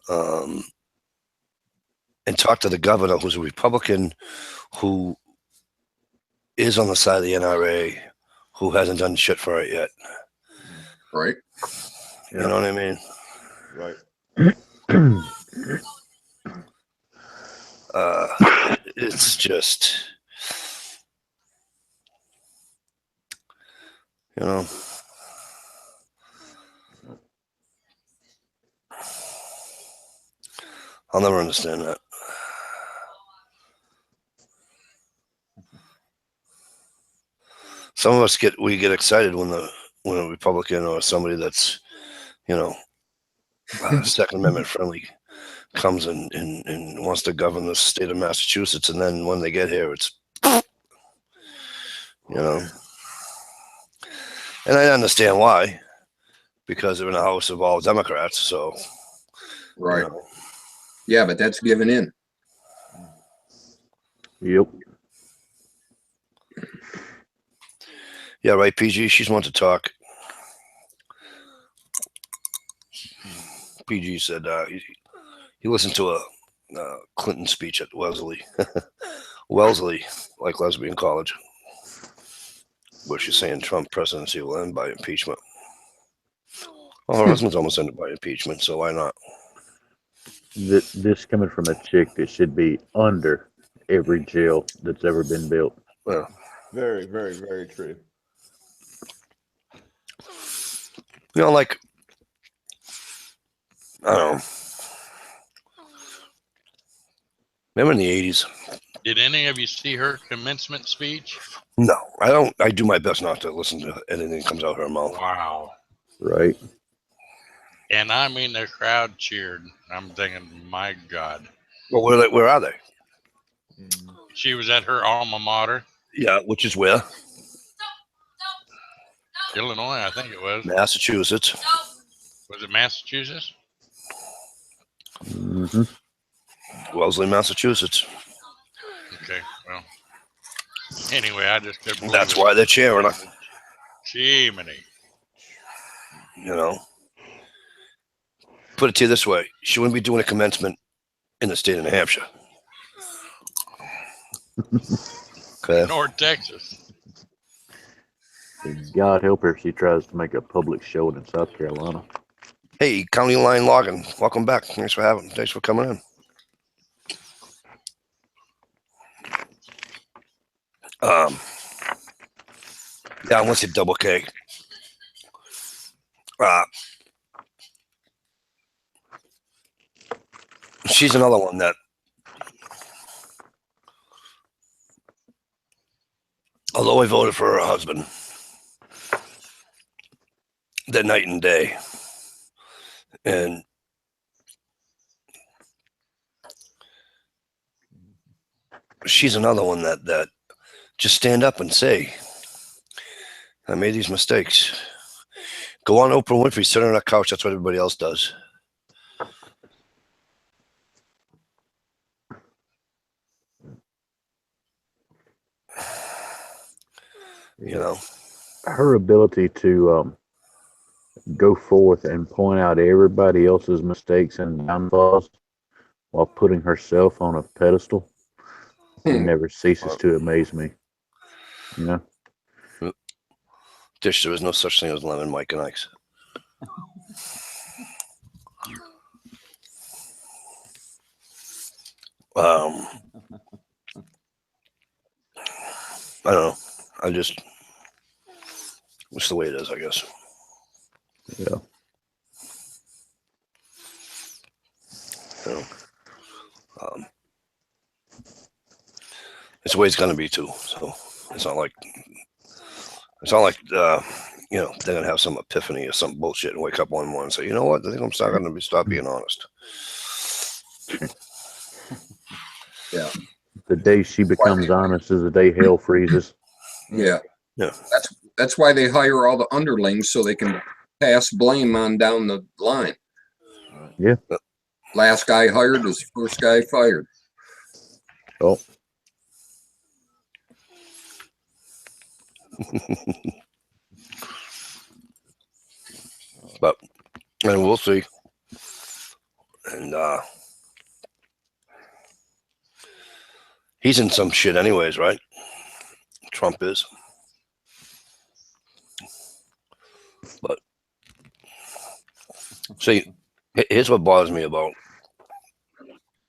And talk to the governor, who's a Republican, who is on the side of the NRA, who hasn't done shit for it yet. Right. You know what I mean? Right. It's just, you know. I'll never understand that. Some of us get excited when a Republican or somebody that's, you know, Second Amendment friendly comes and wants to govern the state of Massachusetts, and then when they get here, it's, you know, and I understand why, because they're in a house of all Democrats. So, Right. You know. Yeah, but that's giving in. Yep. Yeah, right, PG. She's one to talk. PG said he listened to a Clinton speech at Wellesley, like lesbian college, where she's saying Trump presidency will end by impeachment. Well, her husband's almost ended by impeachment, so why not? This coming from a chick that should be under every jail that's ever been built. Well, Very, very, very true. you know, like, I don't know. Remember in the 80s? Did any of you see her commencement speech? No, I don't. I do my best not to listen to anything that comes out of her mouth. Wow. Right. And I mean, the crowd cheered. I'm thinking, my God. Well, where are they? She was at her alma mater. Yeah, which is where? Illinois, I think it was. Massachusetts. Was it Massachusetts? Mm-hmm. Wellesley, Massachusetts. Okay, well, Anyway, I just couldn't believe That's it. why they're cheering her. Jiminy. You know, put it to you this way: she wouldn't be doing a commencement in the state of New Hampshire. Okay. North Texas. God help her if she tries to make a public showing in South Carolina. Hey, County Line Logging, welcome back. Thanks for coming in. Yeah, I want to say double K. She's another one that, although I voted for her husband that night and day, and she's another one that just stand up and say, I made these mistakes. Go on Oprah Winfrey, sit on a couch. That's what everybody else does. You know, her ability to go forth and point out everybody else's mistakes and downfalls while putting herself on a pedestal, it never ceases to amaze me. You know, Dish, there is no such thing as lemon, Mike and Ike's. I don't know. I just, it's the way it is, I guess. yeah. You know, it's the way it's gonna be too. So it's not like you know, they're gonna have some epiphany or some bullshit and wake up one morning and say, you know what, I think I'm stop being honest. Yeah. The day she becomes honest is the day hell freezes. Yeah. Yeah. That's why they hire all the underlings so they can pass blame on down the line. Yeah. Last guy hired is first guy fired. Oh. But and we'll see. And he's in some shit anyways, right? Trump is. But see, here's what bothers me about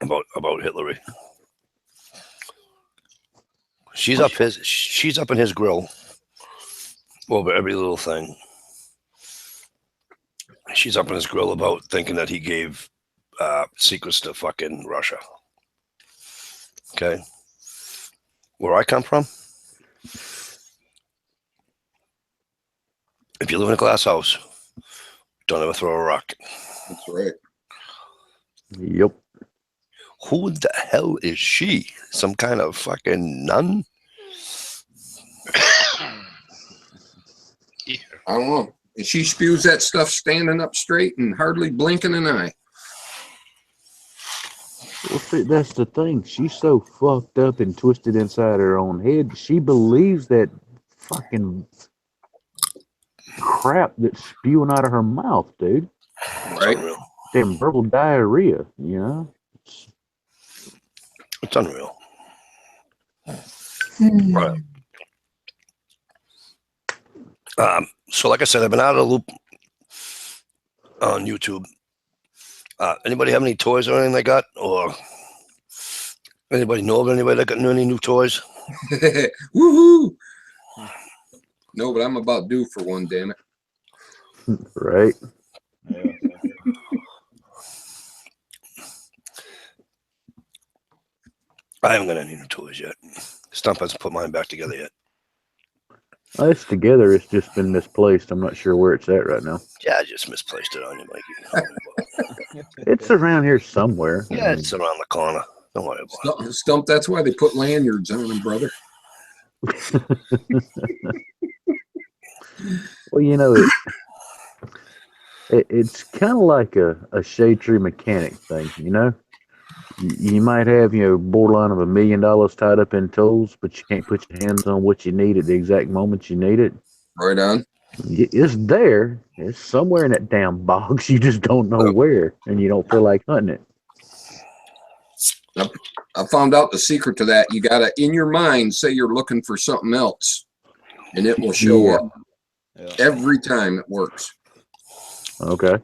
Hillary. She's up in his grill over every little thing. She's up in his grill about thinking that he gave secrets to fucking Russia. Okay. Where I come from, if you live in a glass house, don't ever throw a rock. That's right. Yep. Who the hell is she? Some kind of fucking nun? Yeah. I don't know. And she spews that stuff standing up straight and hardly blinking an eye. Well, see, that's the thing. She's so fucked up and twisted inside her own head. She believes that fucking crap that's spewing out of her mouth, dude. Right? Damn verbal diarrhea, you know? It's unreal. Right. So like I said, I've been out of the loop on YouTube. Anybody have any toys or anything they got? Or anybody know of anybody that got any new toys? Woohoo! No, but I'm about due for one, damn it. Right? Yeah. I haven't got any new toys yet. Stump hasn't put mine back together yet. It's together. It's just been misplaced. I'm not sure where it's at right now. Yeah, I just misplaced it on you, Mikey. It's around here somewhere. Yeah, it's around the corner. Don't worry about it. Stump, that's why they put lanyards on them, brother. Well, you know, it's kind of like a shade tree mechanic thing, you know? You might have, borderline of $1 million tied up in tools, but you can't put your hands on what you need at the exact moment you need it. Right on. It's there. It's somewhere in that damn box. You just don't know where, and you don't feel like hunting it. I found out the secret to that. You gotta, in your mind, say you're looking for something else, and it will show up. Yeah. Every time. It works. Okay.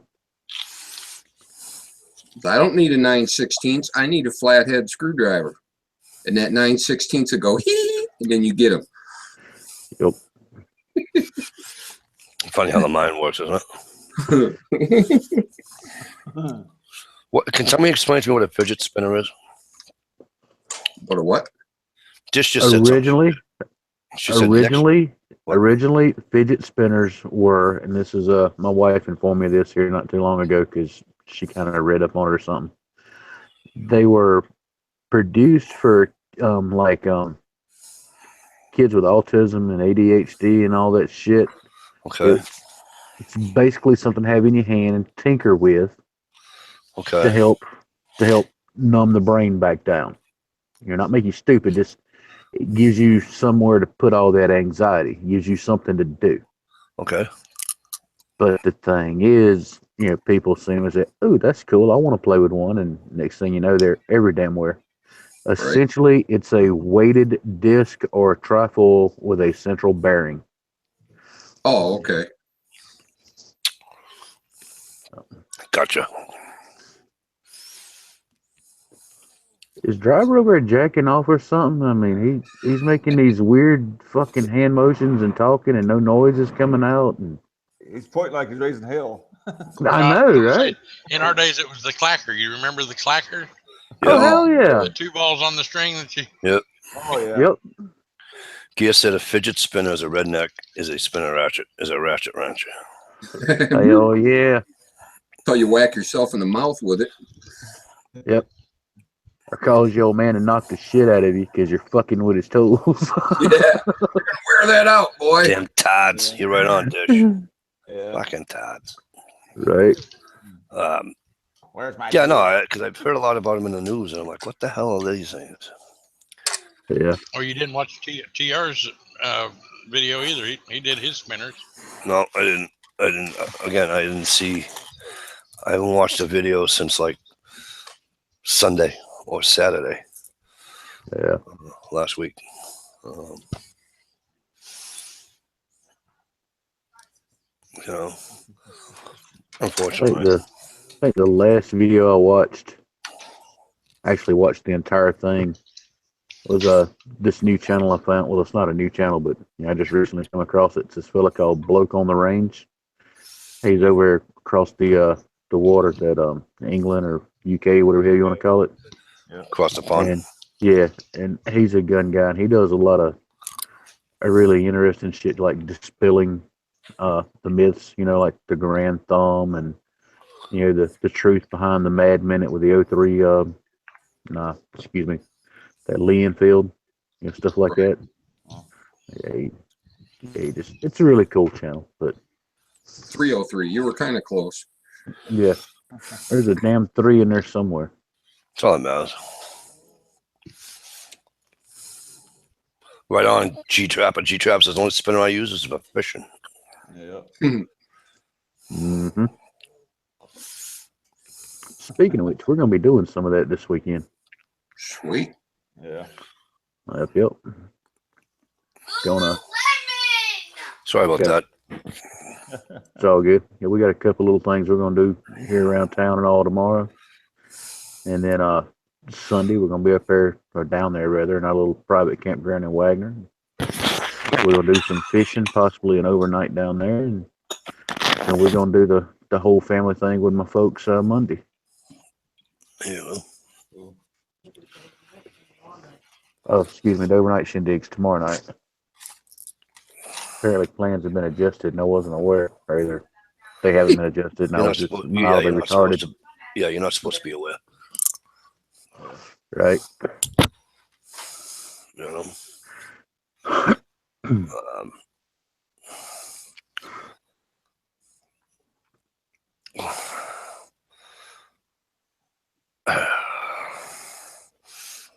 I don't need a 9/16. I need a flathead screwdriver, and that 9/16 will go hee, and then you get them. Yep. Funny how the mind works, isn't it? What? Can somebody explain to me what a fidget spinner is? What a what? Just said something. Originally, fidget spinners were, and this is my wife informed me of this here not too long ago because she kind of read up on it or something. They were produced for kids with autism and ADHD and all that shit. Okay. It's basically something to have in your hand and tinker with. Okay. To help numb the brain back down. You're not making you stupid. It gives you somewhere to put all that anxiety. It gives you something to do. Okay. But the thing is, people see them and say, "Oh, that's cool. I want to play with one." And next thing you know, they're every damn where. Essentially, It's a weighted disc or a trifoil with a central bearing. Oh, okay. Gotcha. Is driver over there jacking off or something? I mean, he's making these weird fucking hand motions and talking, and no noise is coming out. And He's pointing like he's raising hell. I know, right? In our days, it was the clacker. You remember the clacker? Oh, hell yeah. The two balls on the string that you. Yep. Oh yeah. Yep. Gia said a fidget spinner is a redneck, is a spinner ratchet, is a ratchet wrench. Hell yeah. Until you whack yourself in the mouth with it. Yep. Or calls your old man and knock the shit out of you because you're fucking with his tools. Yeah. Wear that out, boy. Damn Tods. You're right on, Dish. Yeah. Fucking Tods. Right. Where's my? Yeah, no, because I've heard a lot about them in the news, and I'm like, what the hell are these things? Yeah. Oh, you didn't watch TR's video either. He did his spinners. No, I didn't. Again, I didn't see. I haven't watched a video since like Sunday or Saturday. Yeah. Last week. Unfortunately. I think the last video I watched, actually watched the entire thing, was this new channel I found. Well, it's not a new channel, but I just recently come across it. It's this fella called Bloke on the Range. He's over across the water that England or UK, whatever hell you want to call it. Yeah. Across the pond. And he's a gun guy, and he does a lot of really interesting shit like dispelling the myths, like the Grand Thumb and the truth behind the Mad Minute with the 03 that Lee Enfield, stuff like that. Yeah, it's a really cool channel, but 303, you were kind of close. Yeah, there's a damn 3 in there somewhere. That's all that matters. Right on, G-Trap. A G-Trap is the only spinner I use is for fishing. Yeah. Mm-hmm. Speaking of which, we're going to be doing some of that this weekend. Sweet. Yeah. Yep. Gonna. Sorry about that. It's all good. Yeah, we got a couple little things we're going to do here around town and all tomorrow. And then Sunday, we're going to be up there, or down there rather, in our little private campground in Wagner. We're going to do some fishing, possibly an overnight down there. And we're going to do the whole family thing with my folks Monday. Yeah. Oh, excuse me, the overnight shindigs tomorrow night. Apparently plans have been adjusted and I wasn't aware. Or either they haven't been adjusted and I was just mildly retarded. You're not supposed to be aware. Right.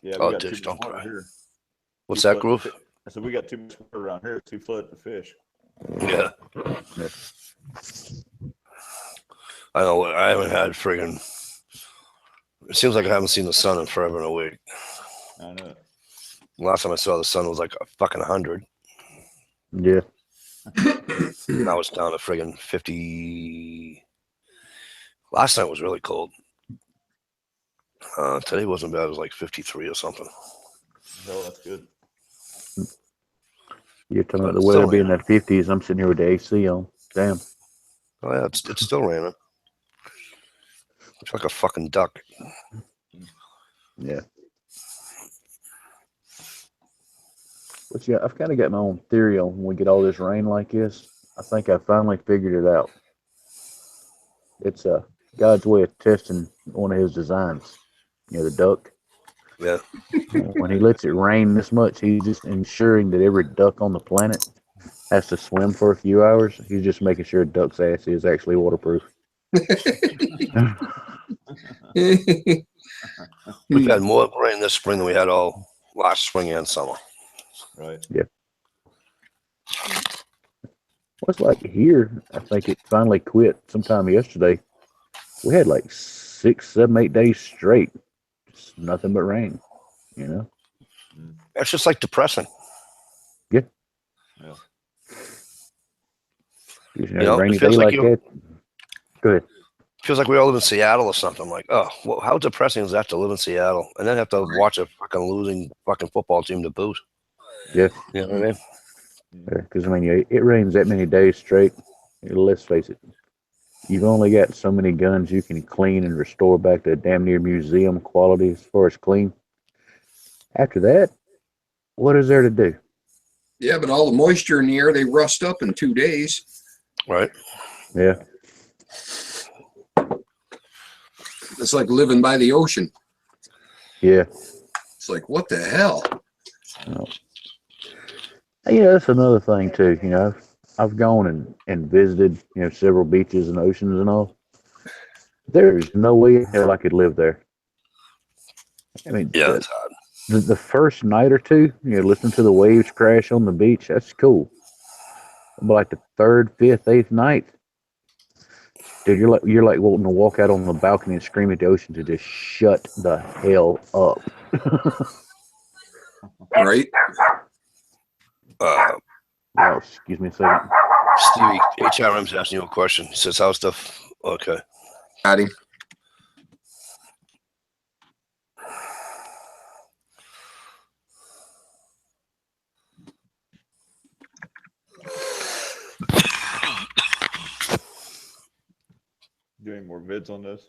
Yeah, we Oh, got ditch too much dump. water here. What's Too that, flooded Groove? to fi- I said we got too much water around here. It's too flooded to fish. Yeah. I know. I haven't had friggin'. It seems like I haven't seen the sun in forever in a week. I know. Last time I saw the sun was like a fucking 100. Yeah. Now it's down to friggin' 50. Last night was really cold. Today wasn't bad. It was like 53 or something. Oh, that's good. You're talking But about the it's weather still being in raining. the 50s. I'm sitting here with the AC on. Damn. Oh yeah, it's still raining. It's like a fucking duck. Yeah. But yeah, I've kind of got my own theory on when we get all this rain like this. I think I finally figured it out. It's God's way of testing one of his designs. You know, the duck. Yeah. When he lets it rain this much, he's just ensuring that every duck on the planet has to swim for a few hours. He's just making sure a duck's ass is actually waterproof. We've had more rain this spring than we had all last spring and summer. Right. Yeah. What's like here? I think it finally quit sometime yesterday. We had like 6, 7, 8 days straight, just nothing but rain. You know. It's just like depressing. Yeah. Yeah. You You know, rainy it feels day like like that. Go ahead. Feels like we all live in Seattle or something. I'm like, oh, well, how depressing is that to live in Seattle and then have to watch a fucking losing fucking football team to boot? Yeah. You know what I mean? Because I mean, it rains that many days straight. Let's face it, you've only got so many guns you can clean and restore back to damn near museum quality as far as clean. After that, what is there to do? Yeah, but all the moisture in the air, they rust up in 2 days. Right? Yeah. It's like living by the ocean. Yeah. It's like, what the hell? Yeah, that's another thing too. You know, I've gone and visited, several beaches and oceans and all. There's no way in hell I could live there. I mean, Yeah, it's hard. the first night or two, listening to the waves crash on the beach, that's cool. But like the third, fifth, eighth night, dude, you're like wanting to walk out on the balcony and scream at the ocean to just shut the hell up. Right? Oh, excuse me a second. Stevie, HRM's asking you a question. He says, how's stuff? Okay. Got him. Do any more vids on this?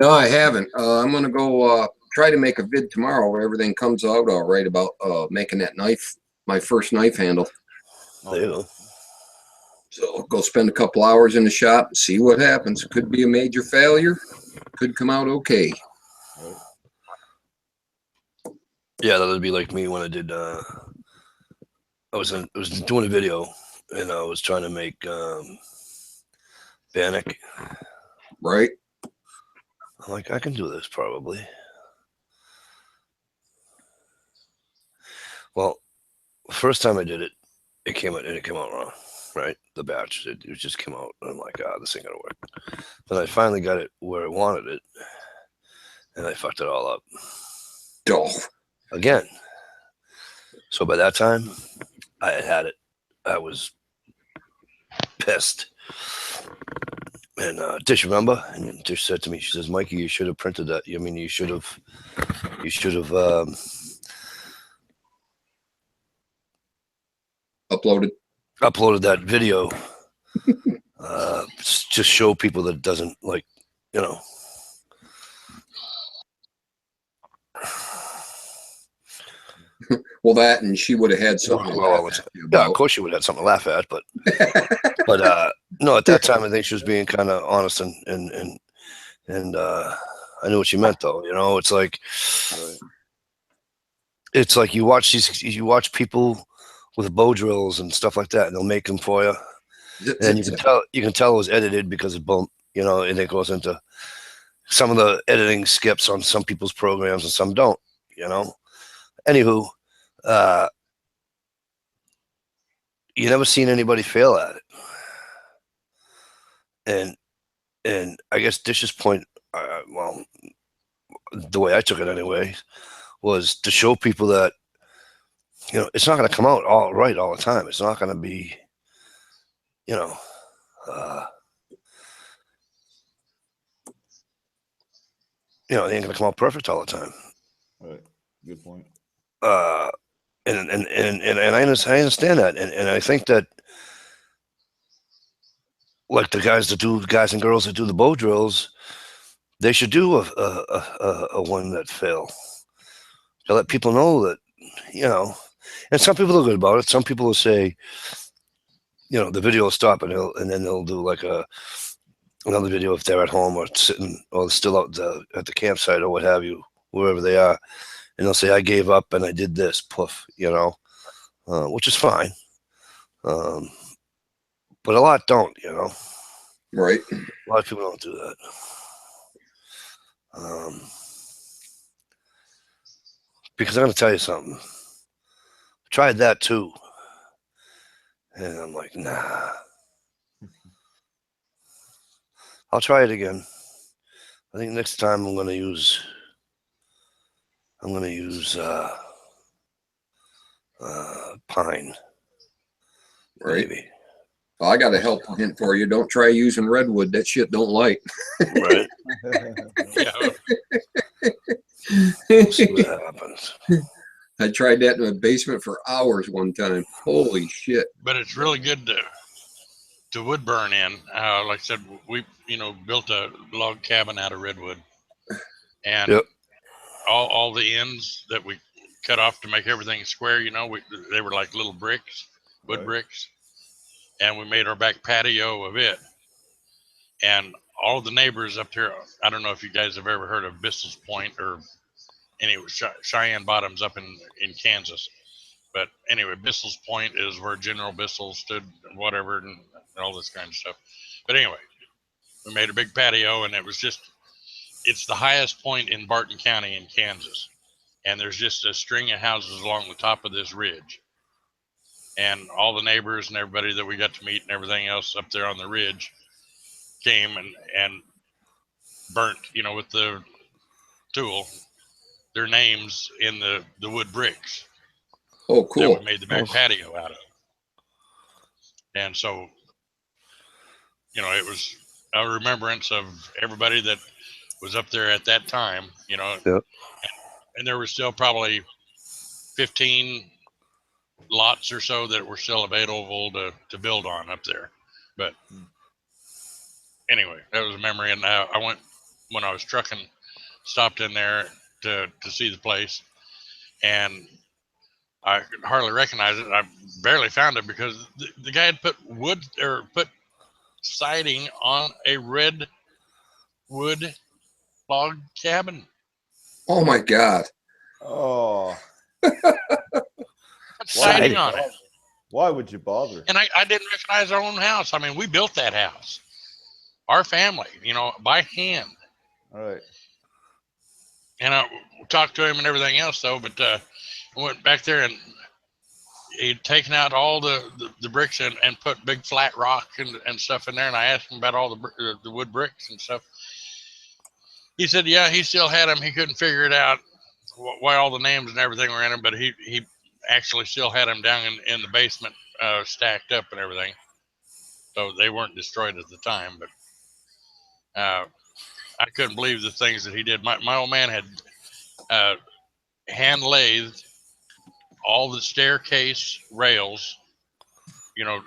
No, I haven't. I'm gonna go try to make a vid tomorrow where everything comes out all right about making that knife, my first knife handle. There you go. So I'll go spend a couple hours in the shop and see what happens. Could be a major failure. Could come out okay. Right. Yeah, that would be like me when I did. I was doing a video and I was trying to make Bannock. Right? I'm like, I can do this probably. Well, first time I did it, it came out wrong, right? The batch, it just came out. And I'm like, this ain't gonna work. Then I finally got it where I wanted it, and I fucked it all up. Oh. Again. So by that time, I had it. I was pissed. And Tish, remember? And Tish said to me, she says, Mikey, you should have printed that. I mean, you should have uploaded that video. Just show people that it doesn't, like, you know. Well, that, and she would have had something to laugh at you about. Yeah, of course she would have had something to laugh at, but no, at that time I think she was being kind of honest and I knew what she meant though. You know, it's like you watch people with bow drills and stuff like that, and they'll make them for you, and you can tell it was edited because it bumped, you know, and it goes into, some of the editing skips on some people's programs and some don't, you know. Anywho, you never seen anybody fail at it. And I guess Dish's point, well, the way I took it anyway, was to show people that, you know, it's not going to come out all right all the time. It's not going to be, you know, it ain't going to come out perfect all the time. Right. Good point. And I understand that, and I think that, like the guys and girls that do the bow drills, they should do a one that fail to let people know that, you know. And some people are good about it. Some people will say, you know, the video will stop and then they'll do like another video if they're at home or sitting or still out at the campsite or what have you, wherever they are, and they'll say, I gave up and I did this, poof, you know, which is fine. But a lot don't, you know. Right. A lot of people don't do that. Because I'm going to tell you something. I tried that too. And I'm like, nah. I'll try it again. I think next time I'm going to use pine. Right. Maybe. Well, I got a helpful hint for you. Don't try using redwood. That shit don't light. Right. Yeah. We'll see what happens. I tried that in my basement for hours one time. Holy shit. But it's really good to wood burn in. Like I said, we built a log cabin out of redwood, and Yep. all the ends that we cut off to make everything square, they were like little bricks, wood Right. bricks, and we made our back patio of it. And all of the neighbors up here, I don't know if you guys have ever heard of Bissell's Point or any Cheyenne Bottoms up in Kansas. But anyway, Bissell's Point is where General Bissell stood, whatever, and all this kind of stuff. But anyway, we made a big patio, and it's the highest point in Barton County in Kansas. And there's just a string of houses along the top of this ridge. And all the neighbors and everybody that we got to meet and everything else up there on the ridge came and burnt, with the tool, their names in the wood bricks. Oh, cool. That we made the back patio out of. And so, it was a remembrance of everybody that was up there at that time, Yep. And there were still probably 15 lots or so that were still available to build on up there. But anyway, that was a memory. And I went, when I was trucking, stopped in there to see the place, and I could hardly recognize it. I barely found it because the guy had put put siding on a red wood log cabin. Oh my God. Oh, Siding on it. why would you bother? And I didn't recognize our own house. I mean, we built that house, our family, by hand. All right. And I talked to him and everything else, though. But I went back there, and he'd taken out all the bricks and put big flat rock and stuff in there. And I asked him about all the wood bricks and stuff. He said, yeah, he still had them. He couldn't figure it out why all the names and everything were in them, but he actually still had them down in the basement, stacked up and everything. So they weren't destroyed at the time. But I couldn't believe the things that he did. My old man had hand lathed all the staircase rails, Yep.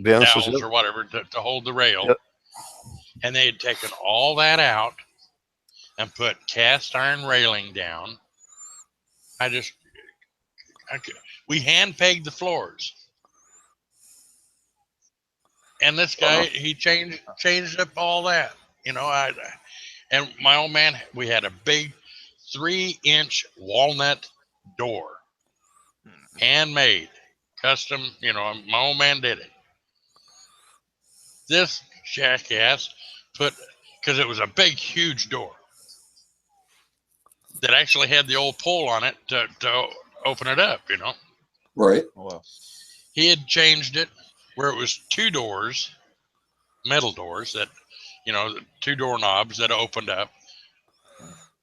dowels or whatever to hold the rail. Yep. And they had taken all that out and put cast iron railing down. We hand pegged the floors. And this guy, he changed up all that, and my old man, we had a big 3-inch walnut door, handmade, custom, my old man did it. This jackass put because it was a big, huge door that actually had the old pole on it to open it up, you know. Right. Oh, wow. He had changed it where it was 2 doors, metal doors that, you know, 2 doorknobs that opened up.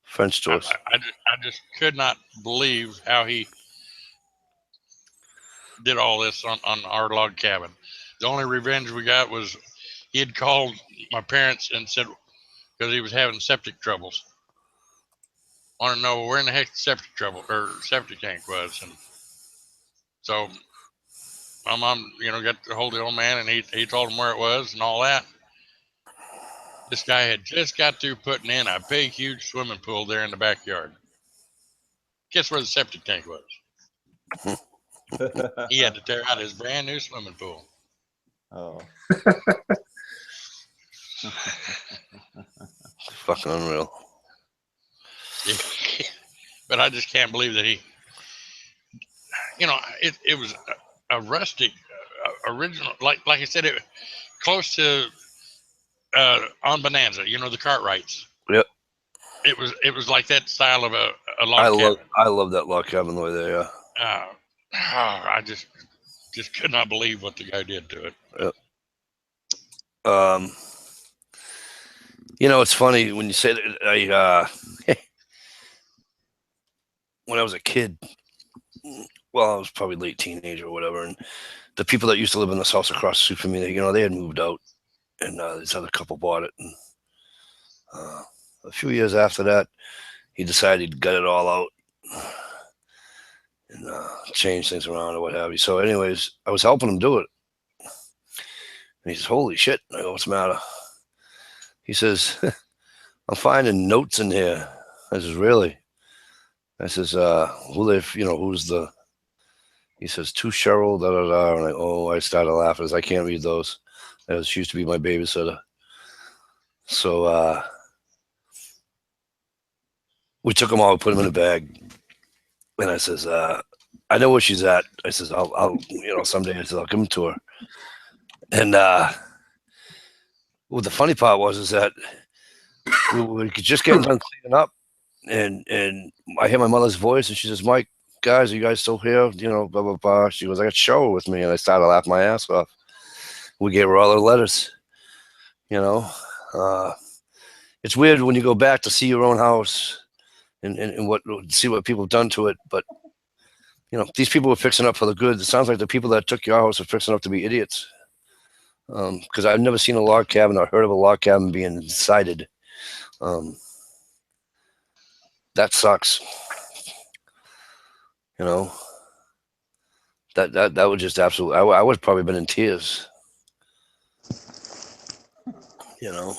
French doors. I just could not believe how he did all this on our log cabin. The only revenge we got was he had called my parents and said, because he was having septic troubles, want to know where in the heck the septic tank was. And so my mom, you know, got to hold the old man, and he told him where it was and all that. This guy had just got through putting in a big, huge swimming pool there in the backyard. Guess where the septic tank was? He had to tear out his brand new swimming pool. Oh. Fucking unreal. But I just can't believe that he, you know, it was a rustic original, like I said, it close to on Bonanza, you know, the Cartwrights. Yep. It was like that style of a log cabin. I love that log cabin the way they are. I just could not believe what the guy did to it. Yep. You know, it's funny when you say that. When I was a kid, well, I was probably late teenager or whatever, and the people that used to live in this house across the street from me, they had moved out, and this other couple bought it. And a few years after that, he decided he'd gut it all out and change things around or what have you. So, anyways, I was helping him do it, and he says, "Holy shit!" I go, "What's the matter?" He says, "I'm finding notes in here." I says, "Really?" I says, who's the, he says, "To Cheryl, da, da, da." And I started laughing. I can't read those. She used to be my babysitter. So we took them all, put them in a bag. And I says, "I know where she's at." I says, I'll someday I said, "I'll give them to her." And well, the funny part was that we could just get done cleaning up. And I hear my mother's voice, and she says, "Mike, guys, are you guys still here?" You know, blah, blah, blah. She goes, "I got Cheryl with me." And I started laughing my ass off. We gave her all her letters, you know. It's weird when you go back to see your own house and see what people have done to it. But, you know, these people were fixing up for the good. It sounds like the people that took your house are fixing up to be idiots. Because I've never seen a log cabin or heard of a log cabin being cited. That sucks. You know, that would just absolutely, I would have probably been in tears. You know,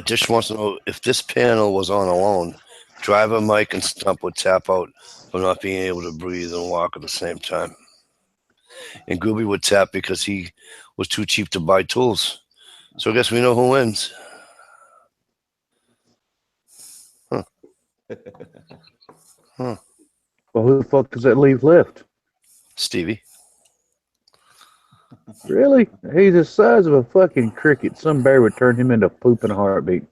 Dish wants to know if this panel was on alone, driver, Mike, and Stump would tap out from not being able to breathe and walk at the same time. And Gooby would tap because he was too cheap to buy tools. So I guess we know who wins. Huh. Huh. Well, who the fuck does that leave left? Stevie. Really? He's the size of a fucking cricket. Some bear would turn him into poop in a heartbeat.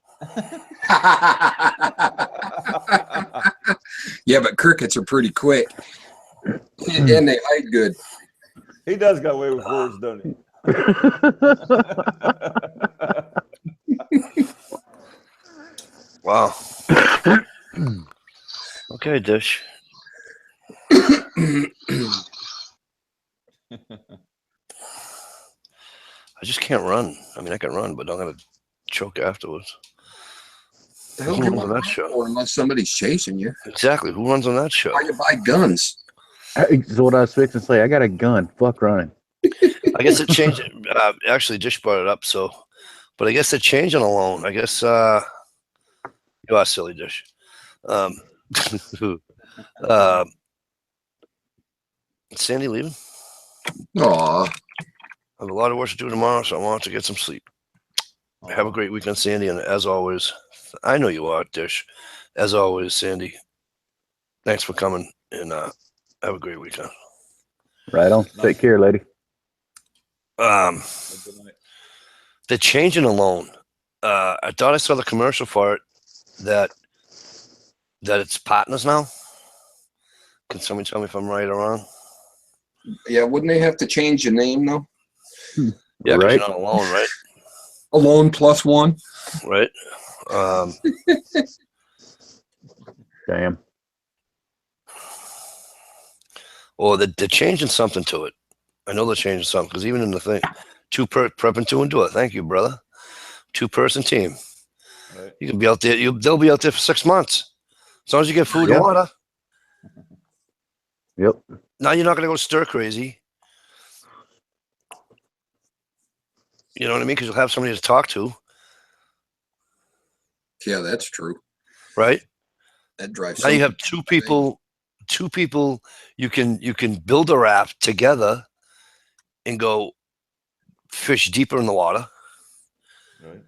Yeah, but crickets are pretty quick. And they hide good. He does got away with words, don't he? Wow. Okay, Dish. I just can't run. I mean, I can run, but I'm going to choke afterwards. The hell Who do you runs on want that to show? for unless somebody's chasing you? Exactly. Who runs on that show? Why you buy guns? That's what I was fixing to say. I got a gun. Fuck running. I guess it changed. Actually, Dish brought it up, so. But I guess they're changing a loan. I guess you are silly, Dish. Sandy leaving? Aw. I have a lot of work to do tomorrow, so I want to get some sleep. Have a great weekend, Sandy. And as always, I know you are, Dish. As always, Sandy, thanks for coming, and have a great weekend. Right on. Take care, lady. They're changing a loan. I thought I saw the commercial for it that it's partners now. Can somebody tell me if I'm right or wrong? Yeah, wouldn't they have to change the name though? Yeah, because Right. you're not alone, right? Alone plus one. Right. Damn. Or they're changing something to it. I know they're changing something because even in the thing, prep and two and do it. Thank you, brother. 2-person team. Right. You can be out there. They'll be out there for 6 months, as long as you get food Yeah. and water. Yep. Now you're not going to go stir crazy. You know what I mean? Because you'll have somebody to talk to, Yeah, that's true. right? That drives. Now you have two people. You can build a raft together and go fish deeper in the water. Right.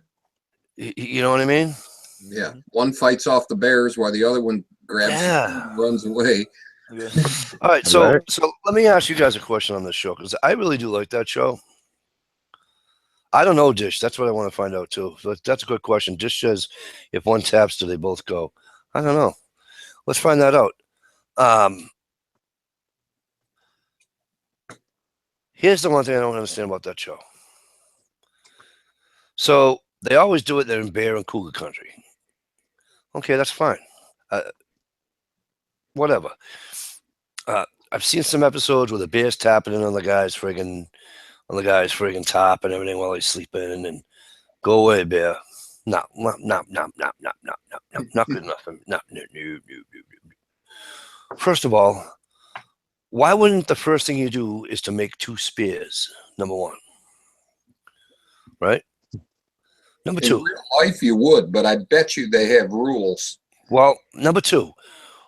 You know what I mean? Yeah, one fights off the bears while the other one grabs and runs away. Yeah. All right, so Right. let me ask you guys a question on this show because I really do like that show. I don't know, Dish. That's what I want to find out too. So that's a good question. Dish says, if one taps, do they both go? I don't know. Let's find that out. Here's the one thing I don't understand about that show. So they always do it there in bear and cougar country. Okay, that's fine. Whatever. I've seen some episodes where the bear's tapping in on the guy's friggin' top and everything while he's sleeping, and go away, bear. No, not good enough. No. First of all, why wouldn't the first thing you do is to make 2 spears? Number 1, right? Number 2. In real life, you would, but I bet you they have rules. Well, number 2,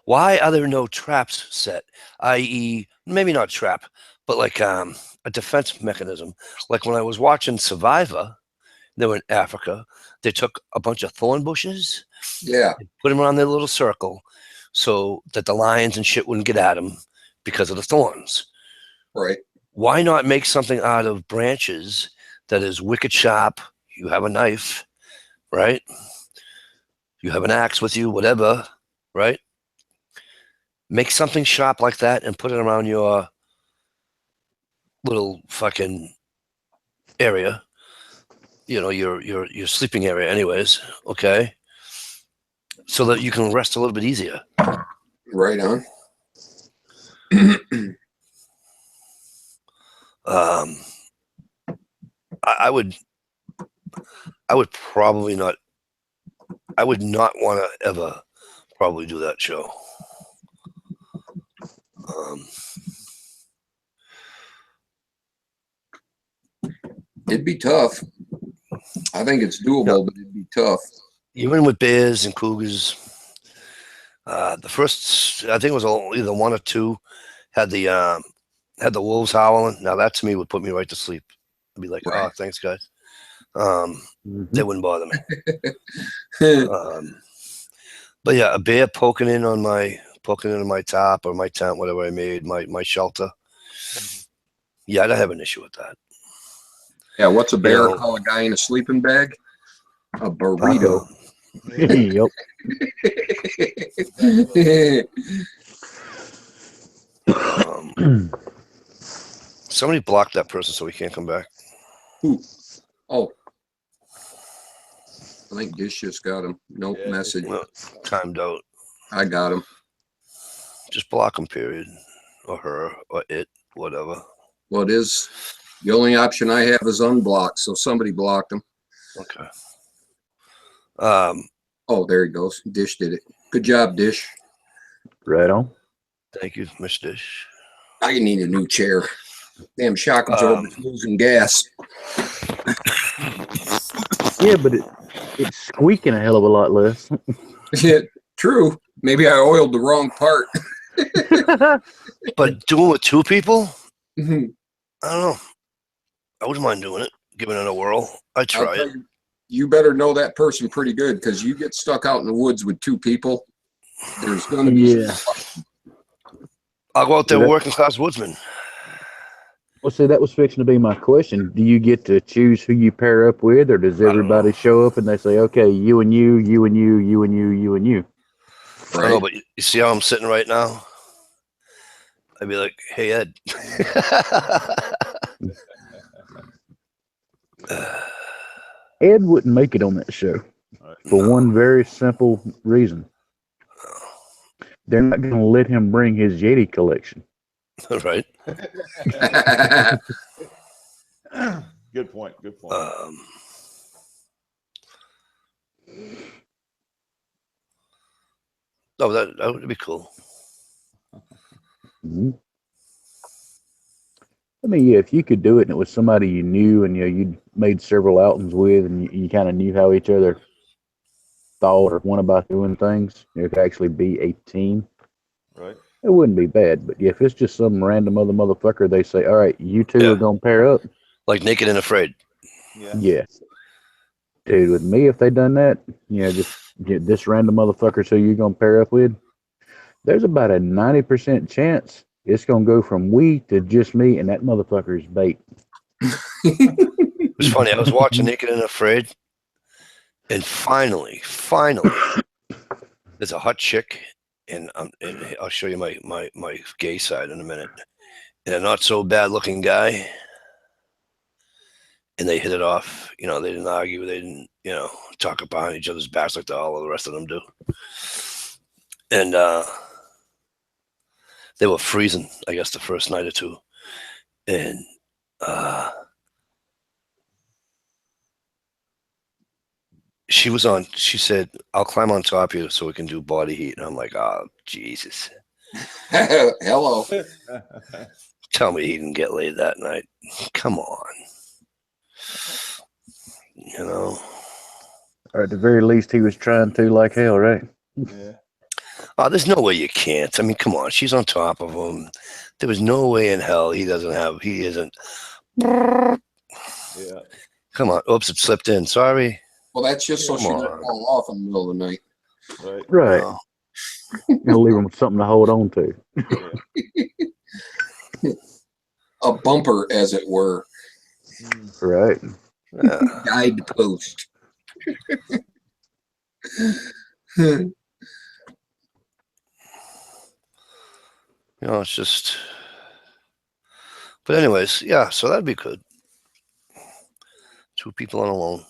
why are there no traps set? I.e., maybe not trap, but like a defense mechanism. Like when I was watching Survivor, they were in Africa. They took a bunch of thorn bushes, Yeah, put them around their little circle, so that the lions and shit wouldn't get at them because of the thorns. right. Why not make something out of branches that is wicked sharp? You have a knife, right? You have an axe with you, whatever, right? Make something sharp like that and put it around your little fucking area. You know, your sleeping area anyways, okay? So that you can rest a little bit easier. Right on. I would probably not. I would not want to ever probably do that show. It'd be tough. I think it's doable, but it'd be tough. Even with bears and cougars, the first, I think it was either 1 or 2, had the wolves howling. Now that to me would put me right to sleep. I'd be like, Right. oh, thanks, guys. They wouldn't bother me. But yeah, a bear poking into my top or my tent, whatever I made, my shelter. Yeah, I'd have an issue with that. Yeah, what's a bear know, call a guy in a sleeping bag? A burrito. Yep. Somebody blocked that person so he can't come back. Who? Oh. I think Dish just got him. Nope, Yeah. message. No, timed out. I got him. Just block him, period. Or her, or it, whatever. Well, it is. The only option I have is unblock, so somebody blocked him. Okay. Oh, there he goes. Dish did it. Good job, Dish. Right on. Thank you, Miss Dish. I need a new chair. Damn shock absorber's losing gas. Yeah, but it's squeaking a hell of a lot less. Yeah, true. Maybe I oiled the wrong part. But doing it with 2 people, Mhm. I don't know. I wouldn't mind doing it, giving it a whirl. I'd I'll try tell it. you better know that person pretty good, because you get stuck out in the woods with 2 people. There's going to be Yeah. I'll go out there Yeah. working class woodsman. Well, see, that was fixing to be my question. Do you get to choose who you pair up with, or does everybody show up and they say, okay, you and you, you and you, you and you, you and you? I don't know, but you see how I'm sitting right now? I'd be like, hey, Ed. Ed wouldn't make it on that show for one very simple reason. They're not going to let him bring his Yeti collection. Right. Good point. Good point. Oh, that would be cool. Mm-hmm. I mean, yeah, if you could do it and it was somebody you knew and you'd made several outings with and you kind of knew how each other thought or went about doing things, it could actually be a team. Right. It wouldn't be bad, but if it's just some random other motherfucker, they say, all right, you two are going to pair up. Like Naked and Afraid. Yeah. Dude, with me, if they done that, just get this random motherfucker so you're going to pair up with, there's about a 90% chance it's going to go from we to just me, and that motherfucker's bait. It was funny. I was watching Naked and Afraid, and finally, there's a hot chick, and I'll show you my gay side in a minute, and a not so bad looking guy, and they hit it off. They didn't argue. They didn't, talk behind each other's backs like all of the rest of them do. And they were freezing, I guess, the first night or two. And she said, I'll climb on top of you so we can do body heat. And I'm like, oh, Jesus. Hello. Tell me he didn't get laid that night. Come on. Or at the very least, he was trying to like hell, right? Yeah. Oh, there's no way you can't. I mean, come on. She's on top of him. There was no way in hell he isn't. Yeah. Come on. Oops, it slipped in. Sorry. Well, that's just so she doesn't fall off in the middle of the night. Right. No. You'll leave him with something to hold on to. A bumper, as it were. Right. Guidepost. It's just. But anyways, yeah. So that'd be good. 2 people on a loan.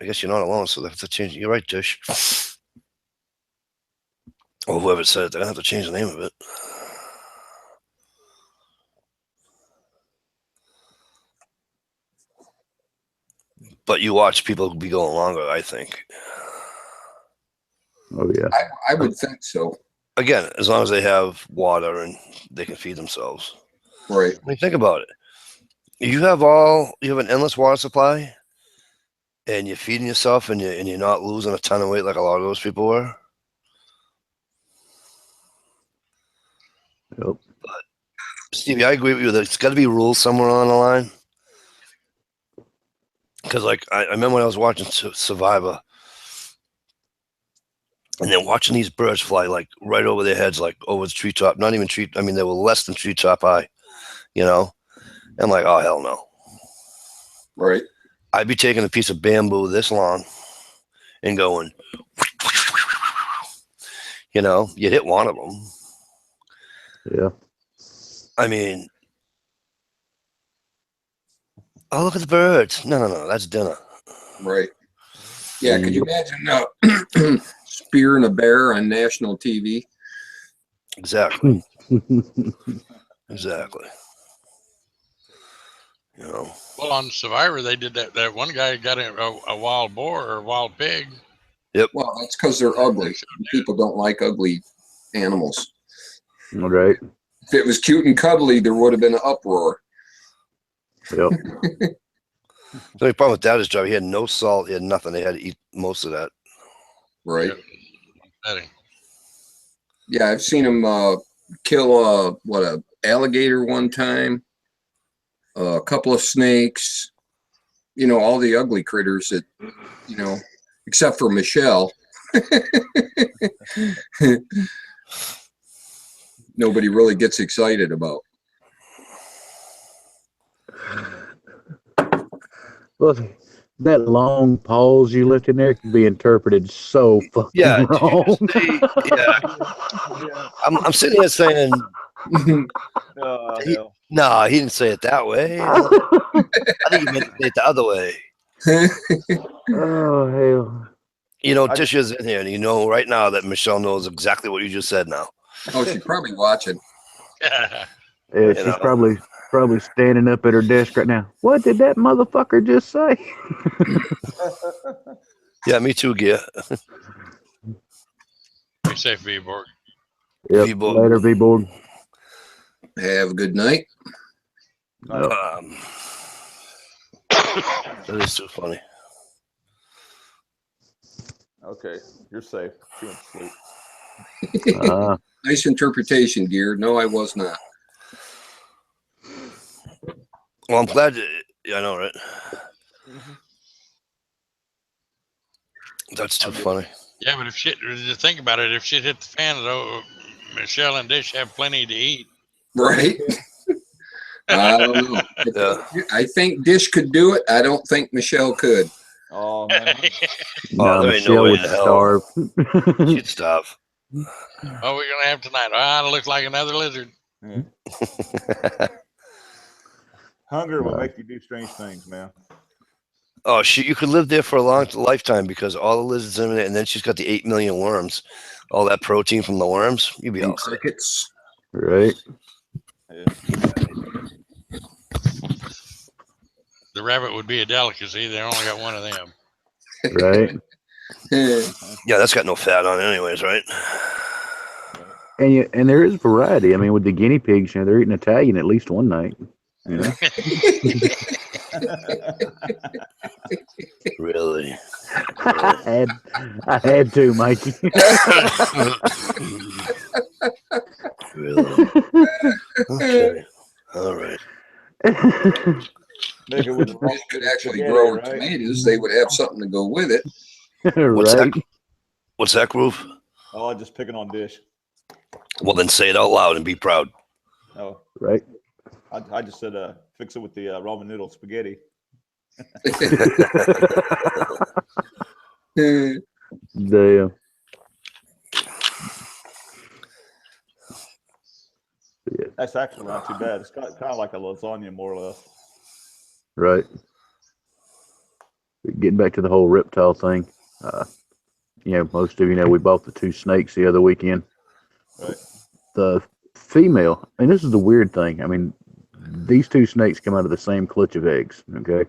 I guess you're not alone, so they have to change. You're right, Dish. Or whoever said it, they're gonna have to change the name of it. But you watch people be going longer, I think. Oh yeah. I would think so. Again, as long as they have water and they can feed themselves. Right. I mean, think about it. You have an endless water supply, and you're feeding yourself, and you're not losing a ton of weight like a lot of those people were. Yep. But Stevie, I agree with you. There's got to be rules somewhere on the line. Because, I remember when I was watching Survivor, and then watching these birds fly, right over their heads, over the treetop. Not even tree. I mean, they were less than treetop high, I'm like, oh, hell no. Right. I'd be taking a piece of bamboo this long and going, you'd hit one of them. Yeah. I mean, oh, look at the birds. No, that's dinner. Right. Yeah, could you imagine spearing a bear on national TV? Exactly. Exactly. Well, on Survivor, they did that. That one guy got a wild boar or a wild pig. Yep. Well, that's because they're ugly. People don't like ugly animals. All right. If it was cute and cuddly, there would have been an uproar. Yep. The only problem with that is, Joe, he had no salt. He had nothing. They had to eat most of that. Right. Yeah. Yeah, I've seen him kill a alligator one time, a couple of snakes, all the ugly critters that, except for Michelle. Nobody really gets excited about. Well, that long pause you left in there can be interpreted so fucking Yeah, did you wrong. just say? Yeah, Yeah. I'm sitting here saying, Oh, he, hell. no, he didn't say it that way. I think he meant to say it the other way. Oh hell! You know, I- Tisha's in here, and you know right now that Michelle knows exactly what you just said. Now, Oh, she's probably watching. Yeah, You she's know. probably standing up at her desk right now. What did that motherfucker just say? Yeah, me too, Gear. Be safe, V-Borg. Yep. V-Borg. Later, V board. Have a good night. Yep. That is too funny. Okay, you're safe. She went to sleep. Nice interpretation, Gear. No, I was not. Well, I'm glad. Yeah, I know, right? That's too funny. Yeah, but if shit, just think about it. If shit hit the fan, though, Michelle and Dish have plenty to eat. Right? I don't know. Yeah. I think Dish could do it. I don't think Michelle could. Oh man. No, there ain't no Michelle way would in hell. starve. She'd starve. Oh, we're gonna have tonight. Ah, it looks like another lizard. Yeah. Hunger will make you do strange things, man. Oh, you could live there for a long lifetime because all the lizards in it, and then she's got the 8 million worms. All that protein from the worms, you'd be And all set. crickets. Right. Yeah. The rabbit would be a delicacy. They only got one of them. Right. Yeah, that's got no fat on it anyways, right? And there is variety. I mean, with the guinea pigs, they're eating Italian at least one night. You know. Really? I had to, Mikey. Really? Okay. All right. Make it with If Dish could actually spaghetti, grow right? tomatoes, they would have something to go with it. What's right. that? What's that, Groove? Oh, just picking on Dish. Well, then say it out loud and be proud. Oh, Right. I just said fix it with the ramen noodle spaghetti. Damn. That's actually not too bad. It's kind of like a lasagna, more or less. Right. Getting back to the whole reptile thing. Most of you know we bought the 2 snakes the other weekend. Right. The female, and this is the weird thing. I mean, these 2 snakes come out of the same clutch of eggs. Okay.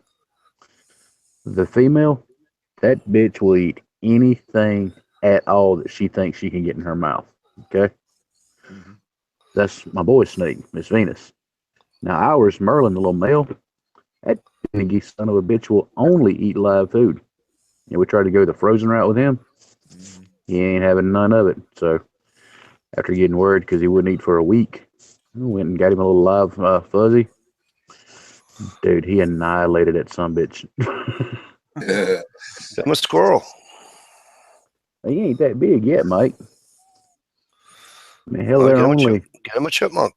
The female, that bitch will eat anything at all that she thinks she can get in her mouth. Okay. Mm-hmm. That's my boy's snake, Miss Venus. Now ours, Merlin, the little male, that dingy son of a bitch will only eat live food. We tried to go the frozen route with him. Mm-hmm. He ain't having none of it. So after getting word because he wouldn't eat for a week, I went and got him a little live fuzzy. Dude, he annihilated that sumbitch. I'm a squirrel. He ain't that big yet, Mike. I mean, hell, Oh, they're get only him a chipmunk.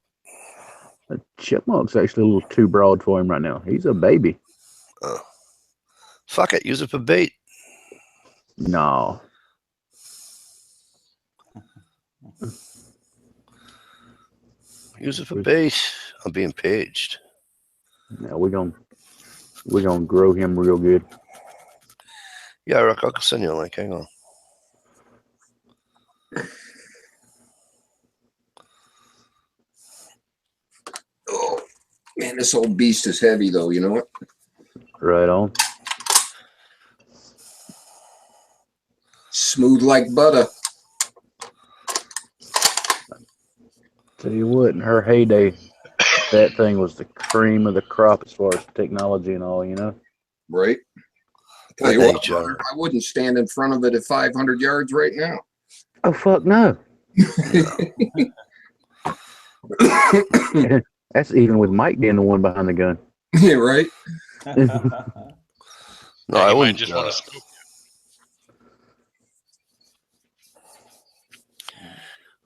a chipmunk's actually a little too broad for him right now. He's a baby. Fuck it. Use it for bait. No. Use it for bait. I'm being paged. No, we're gonna grow him real good. Yeah, Rick, I'll send you a link. Hang on. Oh, man, this old beast is heavy, though. You know what? Right on. Smooth like butter. Tell you what, in her heyday, that thing was the cream of the crop as far as technology and all, Right? Tell I you hate what, you. brother, I wouldn't stand in front of it at 500 yards right now. Oh, fuck no. That's even with Mike being the one behind the gun. Yeah, right? No, I you might wouldn't. just want to scoop.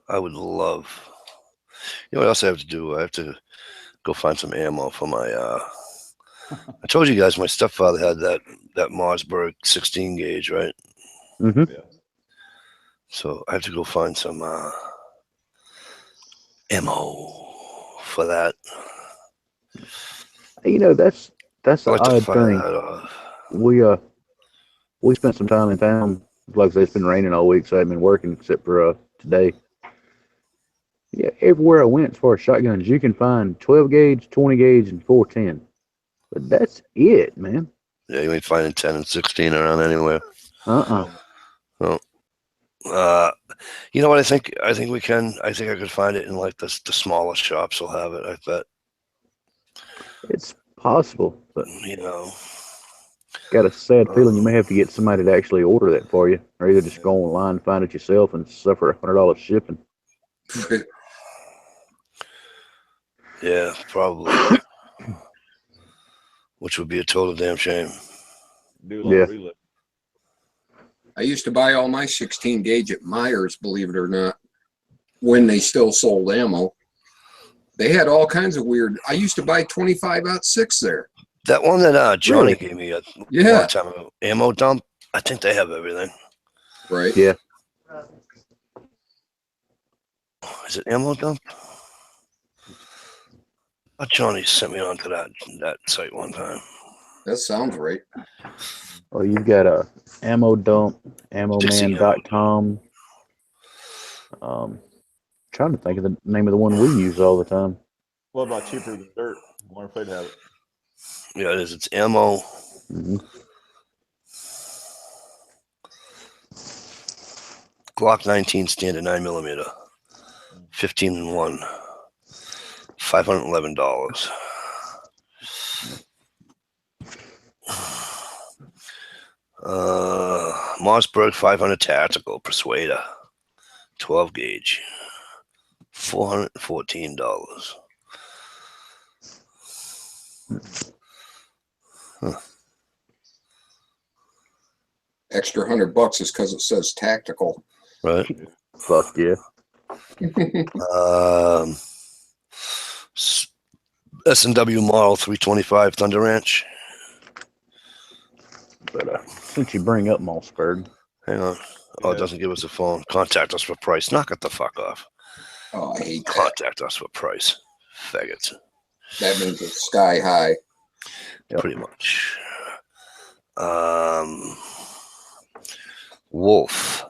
I would love. You know what else I have to do? I have to go find some ammo for my I told you guys my stepfather had that Mossberg 16 gauge, right? Mm-hmm. Yeah. So I have to go find some ammo for that. You know, that's I the like to odd fire thing. that off. We spent some time in town. Like I said, it's been raining all week, so I haven't been working except for today. Yeah, everywhere I went as far as shotguns, you can find 12 gauge, 20 gauge, and 410. But that's it, man. Yeah, you ain't finding 10 and 16 around anywhere. Uh-uh. You know what I think? I think we can. I think I could find it in like the smallest shops will have it. I bet. It's possible, but You know. got a sad feeling you may have to get somebody to actually order that for you, or either just go online and find it yourself and suffer $100 shipping. Yeah, probably. Which would be a total damn shame. Do a lot of reload. I used to buy all my 16 gauge at Myers, believe it or not, when they still sold ammo. They had all kinds of weird. I used to buy 25-06 there. That one that Johnny Really? gave me a Yeah. long time ago, ammo dump. I think they have everything. Right. Yeah. Is it ammo dump? Oh, Johnny sent me onto that site one time. That sounds right. Oh, you've got a ammo dump, ammoman.com. Trying to think of the name of the one we use all the time. What about cheaper than dirt? I wonder if they'd have it. Yeah, it is. It's ammo. Mm-hmm. Glock 19 standard 9mm. 15 and 1. $511. Mossberg 500 tactical Persuader. 12 gauge. $414. Huh. Extra $100 is because it says tactical. Right. Fuck yeah. S&W model 325 Thunder Ranch. But since you bring up Mossberg, Hang on. Oh, it doesn't give us a phone. Contact us for price. Knock it the fuck off. Oh, I hate that. Contact us for price. Faggots. That means it's sky high. Yep. Pretty much. Wolf.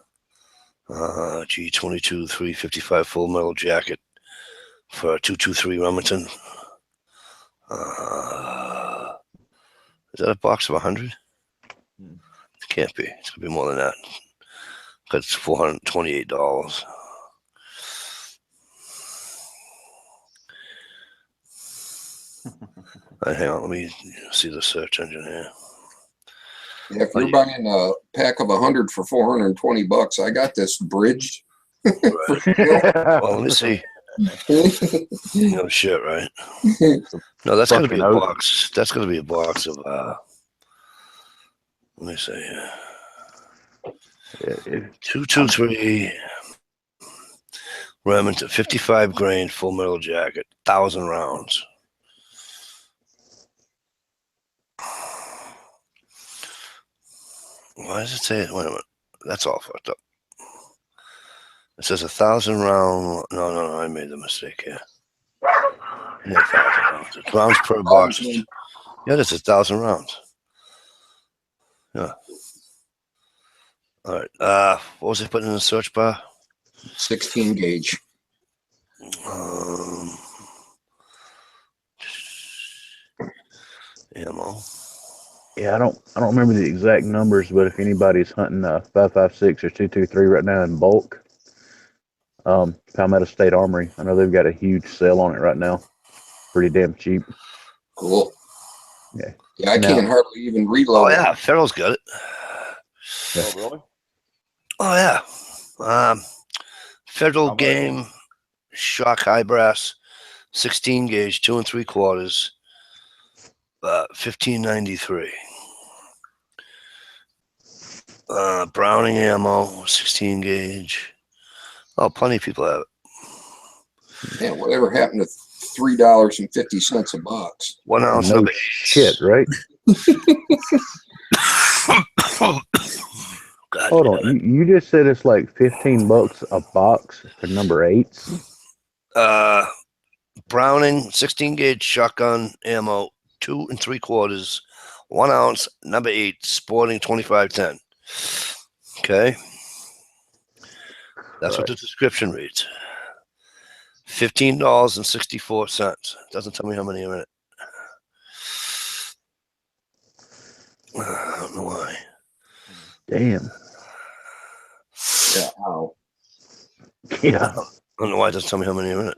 G22 355 full metal jacket for 223 Remington. Is that a box of 100? Can't be. It's gonna be more than that. Because it's $428. Hang on, let me see the search engine here. Yeah, if you're buying a pack of 100 for $420, I got this bridge. Well, let me see. No shit, right? No, that's gonna be a box. That's gonna be a box of let me see. 223 Remington 55 grain full metal jacket, 1,000 rounds. Why does it say it? Wait a minute. That's all fucked up. It says 1,000 round. No, I made the mistake here. Yeah, 1,000 rounds. It's rounds per box. Yeah, this is 1,000 rounds. Yeah. All right. What was I putting in the search bar? 16 gauge. Ammo. Yeah, I don't remember the exact numbers, but if anybody's hunting 5.56 or 2.23 right now in bulk, Palmetto State Armory, I know they've got a huge sale on it right now. Pretty damn cheap. Cool. Yeah. Yeah, I can't hardly even reload. Oh yeah, Farrell's got it. Oh really? Oh yeah. Federal Game Shock High Brass 16 gauge 2 3/4 $15.93. Browning ammo 16 gauge. Oh, plenty of people have it. Man, whatever happened to $3.50 a box. 1 ounce. No number shit, right? God, Hold on. You just said it's like $15 a box for number 8s. Browning 16 gauge shotgun ammo, 2 3/4, 1 ounce, number 8, sporting 2510. Okay, that's what the description reads. $15.64. Doesn't tell me how many are in it. I don't know why. Damn. Yeah, wow. Yeah. I don't know why it doesn't tell me how many are in it.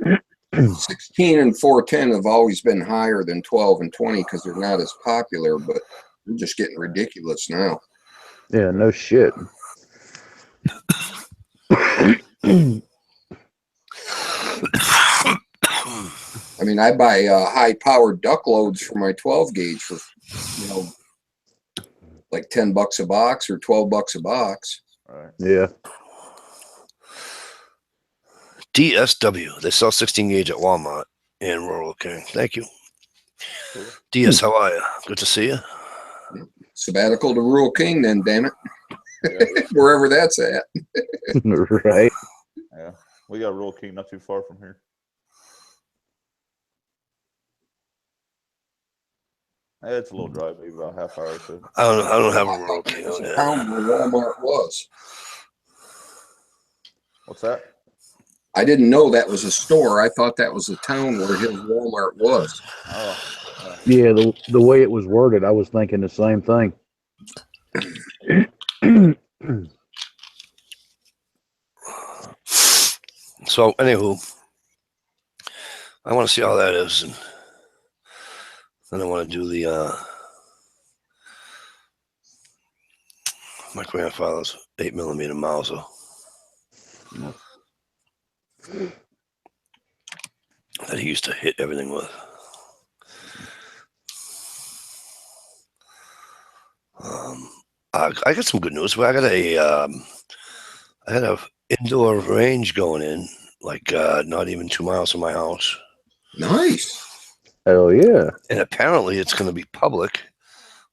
16 and 410 have always been higher than 12 and 20 because they're not as popular, but they're just getting ridiculous now. Yeah, no shit. I mean, I buy high-powered duck loads for my 12 gauge for, you know, like $10 a box or $12 a box. Right. Yeah. DSW. They sell 16 gauge at Walmart in Rural King. Thank you. Cool. DS, how are you? Good to see you. Sabbatical to Rural King, then, damn it. Yeah. Wherever that's at. Right. Yeah. We got Rural King not too far from here. It's a little drive, maybe about a half hour or so. I don't have a Rural It King. was a Yeah. town where Walmart was. What's that? I didn't know that was a store. I thought that was a town where his Walmart was. Oh, Yeah, the way it was worded, I was thinking the same thing. So, anywho, I want to see how that is, and then I want to do the my grandfather's 8mm Mauser. That he used to hit everything with. I got some good news. I got I had a indoor range going in, like not even 2 miles from my house. Nice. Hell yeah. And apparently it's going to be public,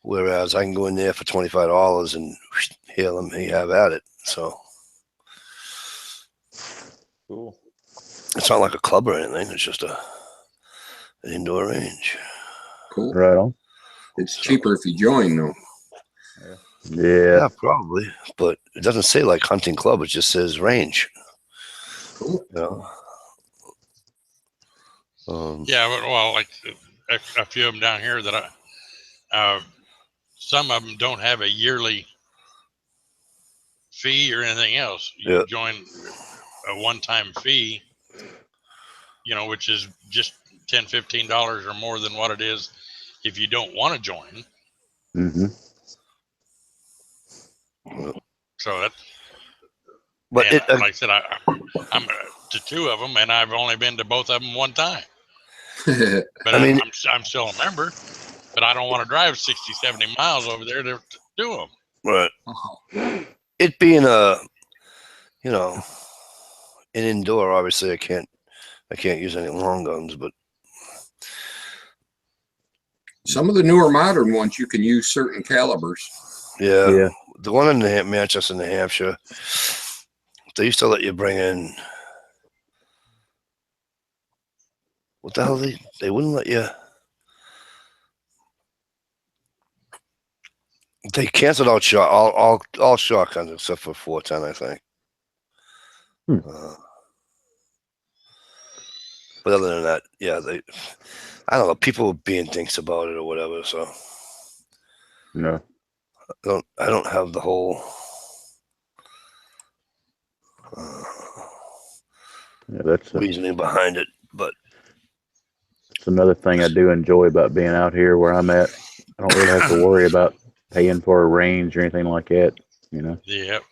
whereas I can go in there for $25 and hail them, hey, have at it. So cool. it's not like a club or anything. It's just an indoor range. Cool. Right on. It's cheaper if you join, though. Yeah. Yeah, probably. But it doesn't say like hunting club. It just says range. Cool. You know? Yeah, but, well, like a few of them down here that some of them don't have a yearly fee or anything else. You join a one-time fee, you know, which is just $10, $15 or more than what it is if you don't want to join. Mm-hmm. So that, but like I said, I'm to 2 of them, and I've only been to both of them one time. But I mean, I'm still a member, but I don't want to drive 60, 70 miles over there to do them. right. Oh. It being an indoor, obviously I can't use any long guns, but Some of the newer modern ones, you can use certain calibers. yeah. The one in Manchester, New Hampshire, they used to let you bring in. What the hell? They wouldn't let you. They canceled out all shotguns except for 410, I think. But other than that, yeah, I don't know. People were being dinks about it or whatever. So No. I don't have the whole. That's reasoning behind it, but it's another thing I do enjoy about being out here where I'm at. I don't really have to worry about paying for a range or anything like that, you know. Yep.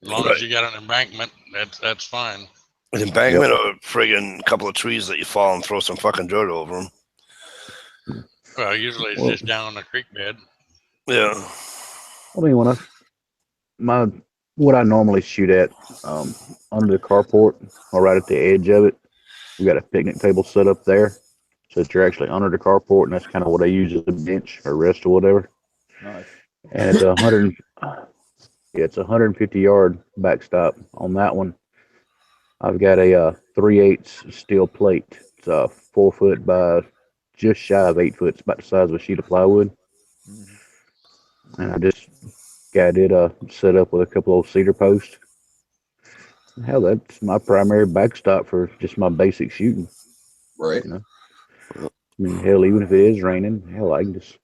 As long as you got an embankment, that's fine. An embankment or friggin' couple of trees that you fall and throw some fucking dirt over them. Well, usually it's just down on the creek bed. Yeah. I mean, what I normally shoot at under the carport or right at the edge of it We got a picnic table set up there, so that you're actually under the carport, and that's kind of what I use as a bench or rest or whatever. Nice. And it's 150-yard backstop on that one. I've got a 3/8 steel plate. It's 4 foot by just shy of 8 foot. It's about the size of a sheet of plywood. Mm-hmm. And I just got it set up with a couple old cedar posts. Hell, that's my primary backstop for just my basic shooting. Right. You know? I mean, hell, even if it is raining, hell, I can just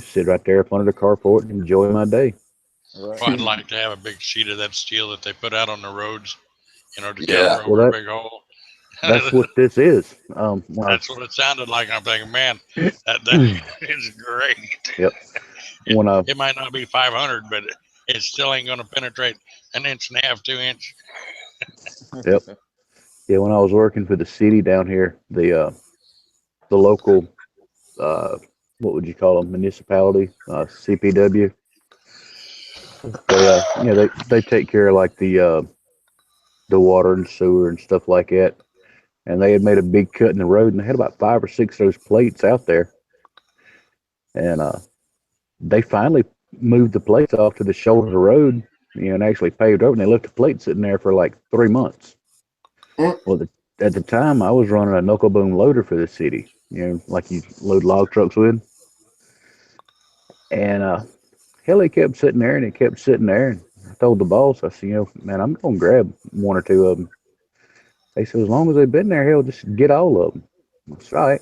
sit right there up under the carport and enjoy my day. Right. Well, I'd like to have a big sheet of that steel that they put out on the roads, to Yeah. cover over a big hole. That's what this is. That's what it sounded like. I'm thinking, man, that is great. Yep. It might not be 500, but it still ain't going to penetrate 1.5 inches, 2 inch. Yep. Yeah, when I was working for the city down here, the local, what would you call them, municipality, CPW. They take care of like the water and sewer and stuff like that. And they had made a big cut in the road, and they had about 5 or 6 of those plates out there. And they finally moved the plates off to the shoulder of the road, and actually paved over. And they left the plate sitting there for like 3 months. Well, at the time, I was running a knuckle boom loader for the city, like you load log trucks with. And hell, he kept sitting there, and it kept sitting there. And I told the boss, I said, man, I'm going to grab 1 or 2 of them. They said, as long as they've been there, hell, just get all of them. That's right.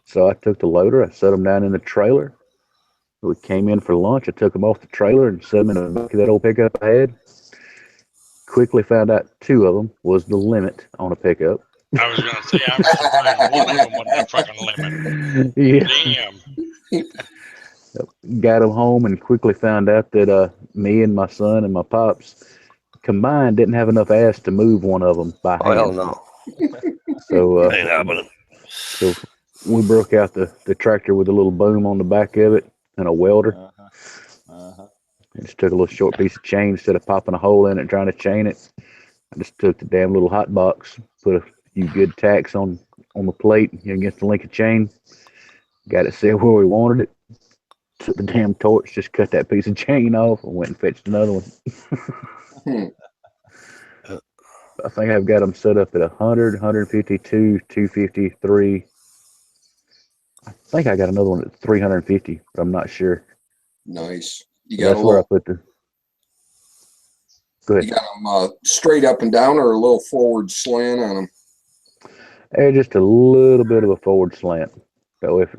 So I took the loader, I set them down in the trailer. We came in for lunch. I took them off the trailer and set them in the back of that old pickup I had. Quickly found out 2 of them was the limit on a pickup. I was going to say, I'm surprised one of them wasn't a fucking limit. Yeah. Damn. Got them home and quickly found out that me and my son and my pops combined didn't have enough ass to move one of them by hand. Oh, hell no. So, Ain't happening. So we broke out the tractor with a little boom on the back of it and a welder. I just took a little short piece of chain instead of popping a hole in it trying to chain it. I just took the damn little hot box, put a few good tacks on the plate against the link of chain, got it set where we wanted it. Took the damn torch, just cut that piece of chain off, and went and fetched another one. I think I've got them set up at 100, 152, 253. I think I got another one at 350, but I'm not sure. Nice. That's where I put the. Go ahead. You got them straight up and down, or a little forward slant on them? Just a little bit of a forward slant. So if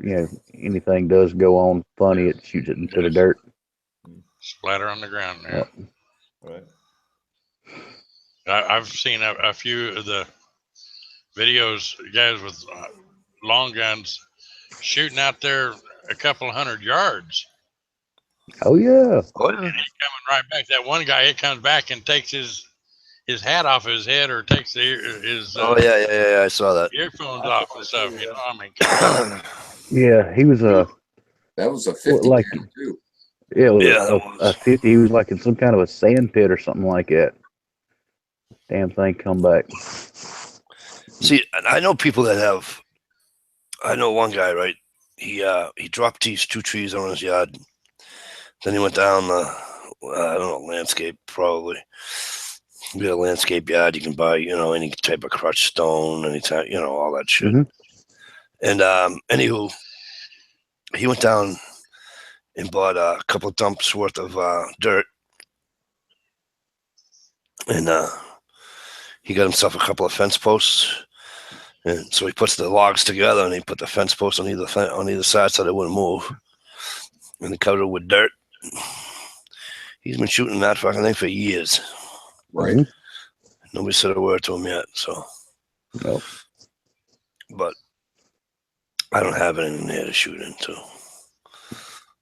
anything does go on funny, it shoots it into the dirt. Splatter on the ground there. Yep. Right. I've seen a few of the videos, guys with long guns shooting out there a couple 100 yards. Oh yeah. Oh, yeah. And he's coming right back. That one guy, he comes back and takes his hat off his head, or takes his yeah, I saw that. earphones off and stuff. I mean, come on. Yeah, he was That was a 50 like too. yeah, it was Yeah, a 50. He was like in some kind of a sand pit or something like that. Damn thing come back. See, I know people that have. I know one guy, right? He dropped these 2 trees on his yard. Then he went down the, I don't know, landscape probably. You got a landscape yard, you can buy, any type of crushed stone, any type, all that shit. Mhm. And anywho, he went down and bought a couple dumps worth of dirt, and he got himself a couple of fence posts. And so he puts the logs together, and he put the fence posts on either side so they wouldn't move, and he covered it with dirt. He's been shooting that fucking thing for years. Right. Mhm. Nobody said a word to him yet. So, Nope. but I don't have anything there to shoot into.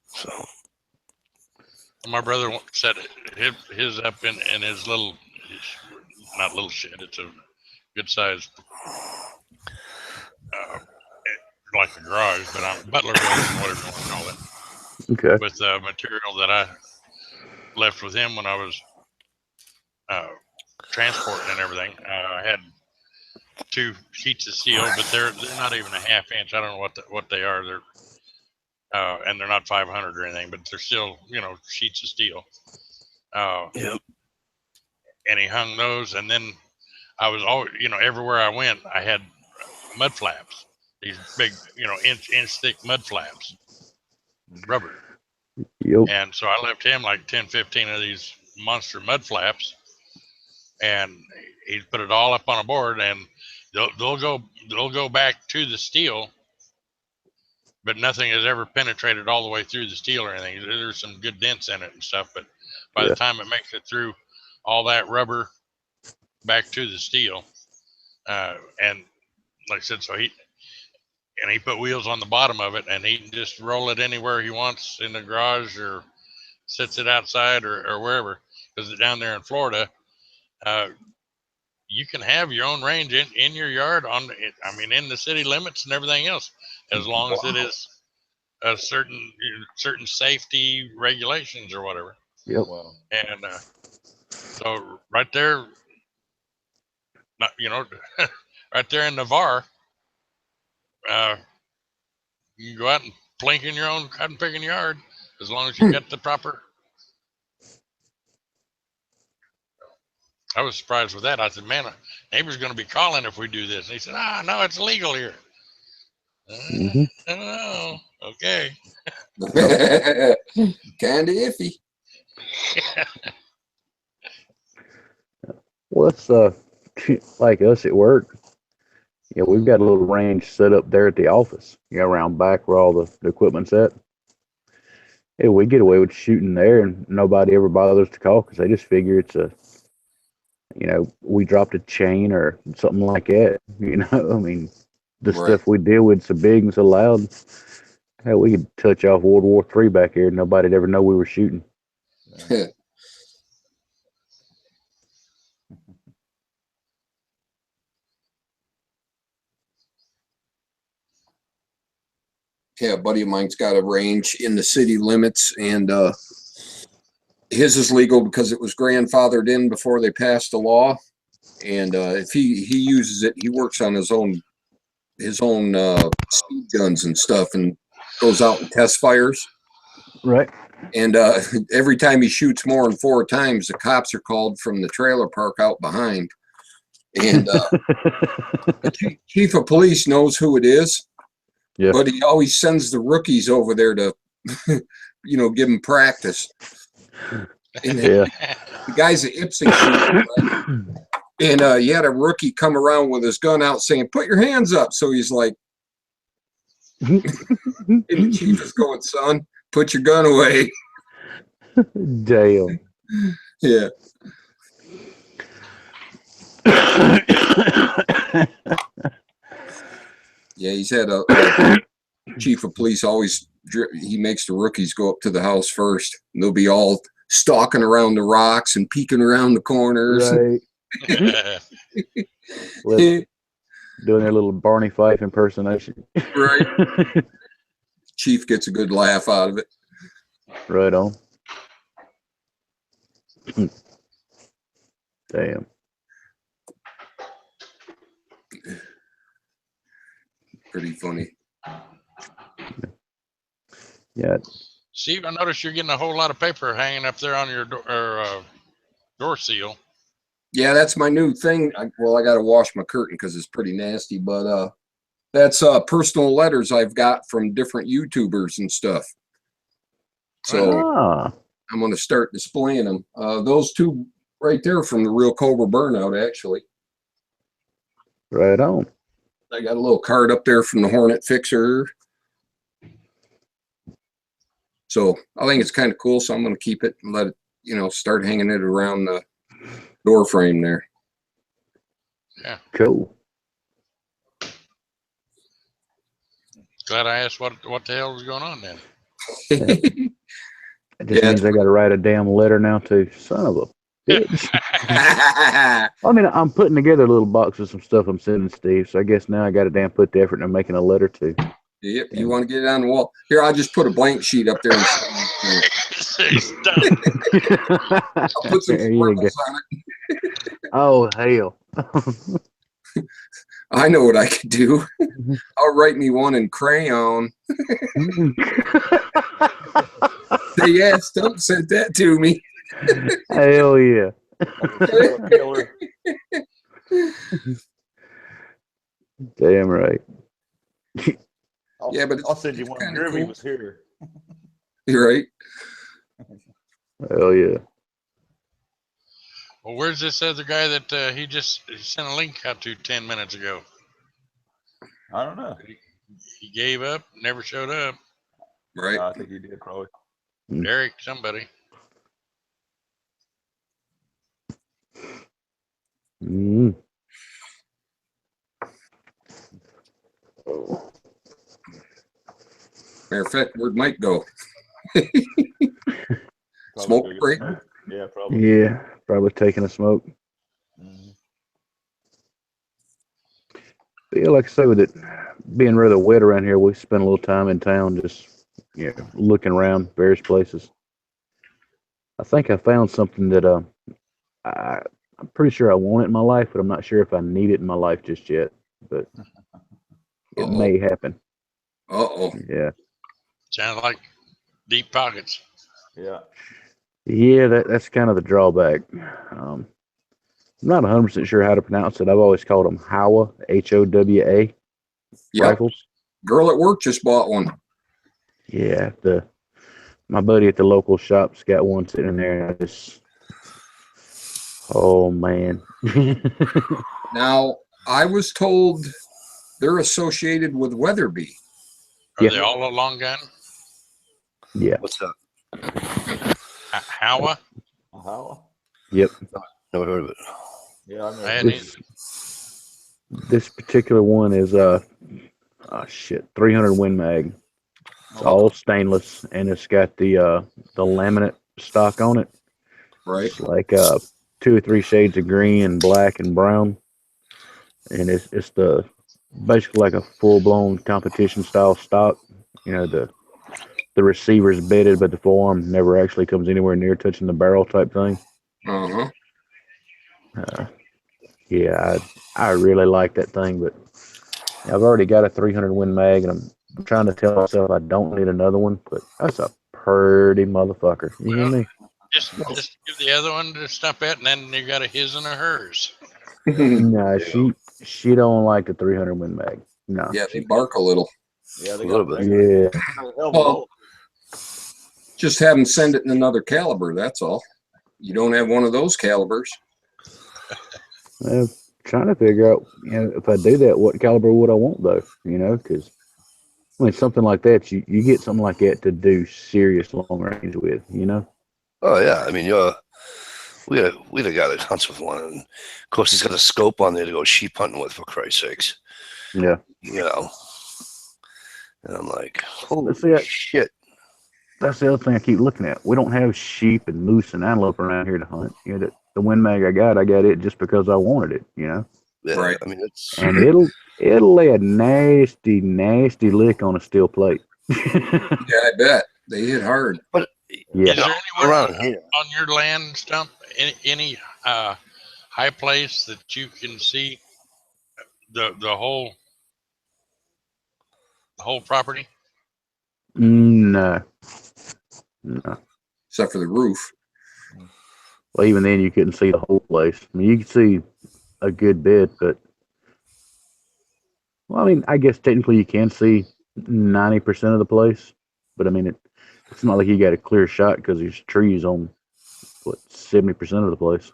So My brother said his up in his little, not little shed. It's a good size, like a garage, but butler building, whatever you want to call it. Okay. With the material that I left with him when I was transporting and everything. I had 2 sheets of steel, but they're not even a half inch. I don't know what they are. They're and they're not 500 or anything, but they're still, you know, sheets of steel. Yep. And he hung those, and then I was always, you know, everywhere I went, I had mud flaps. These big, you know, inch thick mud flaps, rubber. Yep. And so I left him like 10, 15 of these monster mud flaps, and he put it all up on a board, and they'll go back to the steel, but nothing has ever penetrated all the way through the steel or anything. There's some good dents in it and stuff, but by the time it makes it through all that rubber back to the steel, and like I said, so he put wheels on the bottom of it, and he can just roll it anywhere he wants in the garage or sits it outside or wherever. Because down there in Florida, you can have your own range in your yard in the city limits and everything else, as long as it is a certain safety regulations or whatever. Yep. Wow. And so right there, not, you know, right there in Navarre, you can go out and plink in your own cotton picking yard as long as you get the proper. I was surprised with that. I said, man, a neighbor's going to be calling if we do this. And he said, no, it's illegal here. I don't know. Okay. Kind of iffy. Well, it's like us at work. Yeah, we've got a little range set up there at the office. You know, around back where all the equipment's at. Yeah, we get away with shooting there, and nobody ever bothers to call because they just figure it's a, you know, we dropped a chain or something like that. You know, I mean, the stuff we deal with so big and so loud. Hell, we could touch off World War III back here, and nobody'd ever know we were shooting. Yeah, a buddy of mine's got a range in the city limits, and his is legal because it was grandfathered in before they passed the law. And if he uses it, he works on his own speed guns and stuff, and goes out and test fires. Right. And every time he shoots more than 4 times, the cops are called from the trailer park out behind. And the chief of police knows who it is. Yeah. But he always sends the rookies over there to, you know, give them practice. And the guy's at Ipsing, right? And he had a rookie come around with his gun out saying, "Put your hands up." So he's like, and the chief is going, "Son, put your gun away." Damn. Yeah. Yeah, he's had a chief of police always, he makes the rookies go up to the house first. And they'll be all stalking around the rocks and peeking around the corners. Right. Doing their little Barney Fife impersonation. Right. Chief gets a good laugh out of it. Right on. Damn. Pretty funny. Yeah. Steve, I noticed you're getting a whole lot of paper hanging up there on your door seal. Yeah, that's my new thing. I got to wash my curtain because it's pretty nasty, but that's personal letters I've got from different YouTubers and stuff. So I'm going to start displaying them. Those 2 right there from the Real Cobra Burnout, actually. Right on. I got a little card up there from the Hornet Fixer. So I think it's kind of cool. So I'm going to keep it and let it, you know, start hanging it around the door frame there. Yeah. Cool. Glad I asked what the hell was going on then. It just means I got to write a damn letter now too. Son of a bitch. I mean, I'm putting together a little box of some stuff I'm sending Steve, so I guess now I got to damn put the effort into making a letter too. Yep, you want to get it on the wall. Here, I'll just put a blank sheet up there. And I'll put some scribbles on it. Oh, hell. I know what I could do. I'll write me one in crayon. Say, yeah, Stump sent that to me. Hell yeah. Killer. Damn right. Yeah, but I'll send you one. kinda Groovy cool. was here. You're right. Hell yeah. Well, where's this other guy that he sent a link out to 10 minutes ago? I don't know. He gave up, never showed up. Right. I think he did probably. Derek, somebody. Mm. Matter of fact, where'd Mike go? Probably Smoke go get break? smoke. Yeah, probably. Yeah, probably taking a smoke. Mhm. But yeah, like I say, with it being rather wet around here, we spend a little time in town just looking around various places. I think I found something that I'm pretty sure I want it in my life, but I'm not sure if I need it in my life just yet. But it Uh-oh. may happen. Uh-oh. Yeah. Sounds like deep pockets. Yeah. Yeah, that's kind of the drawback. I'm not 100% sure how to pronounce it. I've always called them HOWA, HOWA Yep. rifles. Girl at work just bought one. Yeah, my buddy at the local shop's got one sitting in there, and I just, oh man. Now, I was told they're associated with Weatherby. Are Yeah. they all a long gun? Yeah. What's that? Howa? How? Yep. Never heard of it. Yeah, I know. I hadn't either. This particular one is 300 Win Mag. It's all stainless, and it's got the laminate stock on it. Right. It's like 2 or 3 shades of green and black and brown, and it's basically like a full blown competition style stock. You know, the receiver's bedded, but the forearm never actually comes anywhere near touching the barrel type thing. Uh-huh. Yeah, I really like that thing, but I've already got a 300 Win Mag, and I'm trying to tell myself I don't need another one, but that's a pretty motherfucker. You hear me? Just give the other one to Stump at, and then you got a his and a hers. Nah, she don't like the 300 Win Mag. No. Yeah, they bark a little. Yeah, they A got little bit. Yeah. hell of a Well, bolt. just have them send it in another caliber, that's all. You don't have one of those calibers. I'm trying to figure out, if I do that, what caliber would I want though? Because I mean, something like that, you get something like that to do serious long range with. Oh yeah, I mean we had a guy that hunts with one, and of course he's got a scope on there to go sheep hunting with, for Christ's sakes. Yeah. And I'm like, holy That's it. shit. That's the other thing I keep looking at. We don't have sheep and moose and antelope around here to hunt. The Win Mag I got it just because I wanted it. Yeah, Right. I mean it's And it'll lay a nasty, nasty lick on a steel plate. Yeah, I bet. They hit hard. but Yeah. Is there anywhere around here. on your land, Stump, any high place that you can see the whole property? No. Except for the roof. Well, even then, you couldn't see the whole place. I mean, you could see a good bit, but well, I mean, I guess technically you can see 90% of the place, but I mean, it's not like you got a clear shot because there's trees on 70% of the place.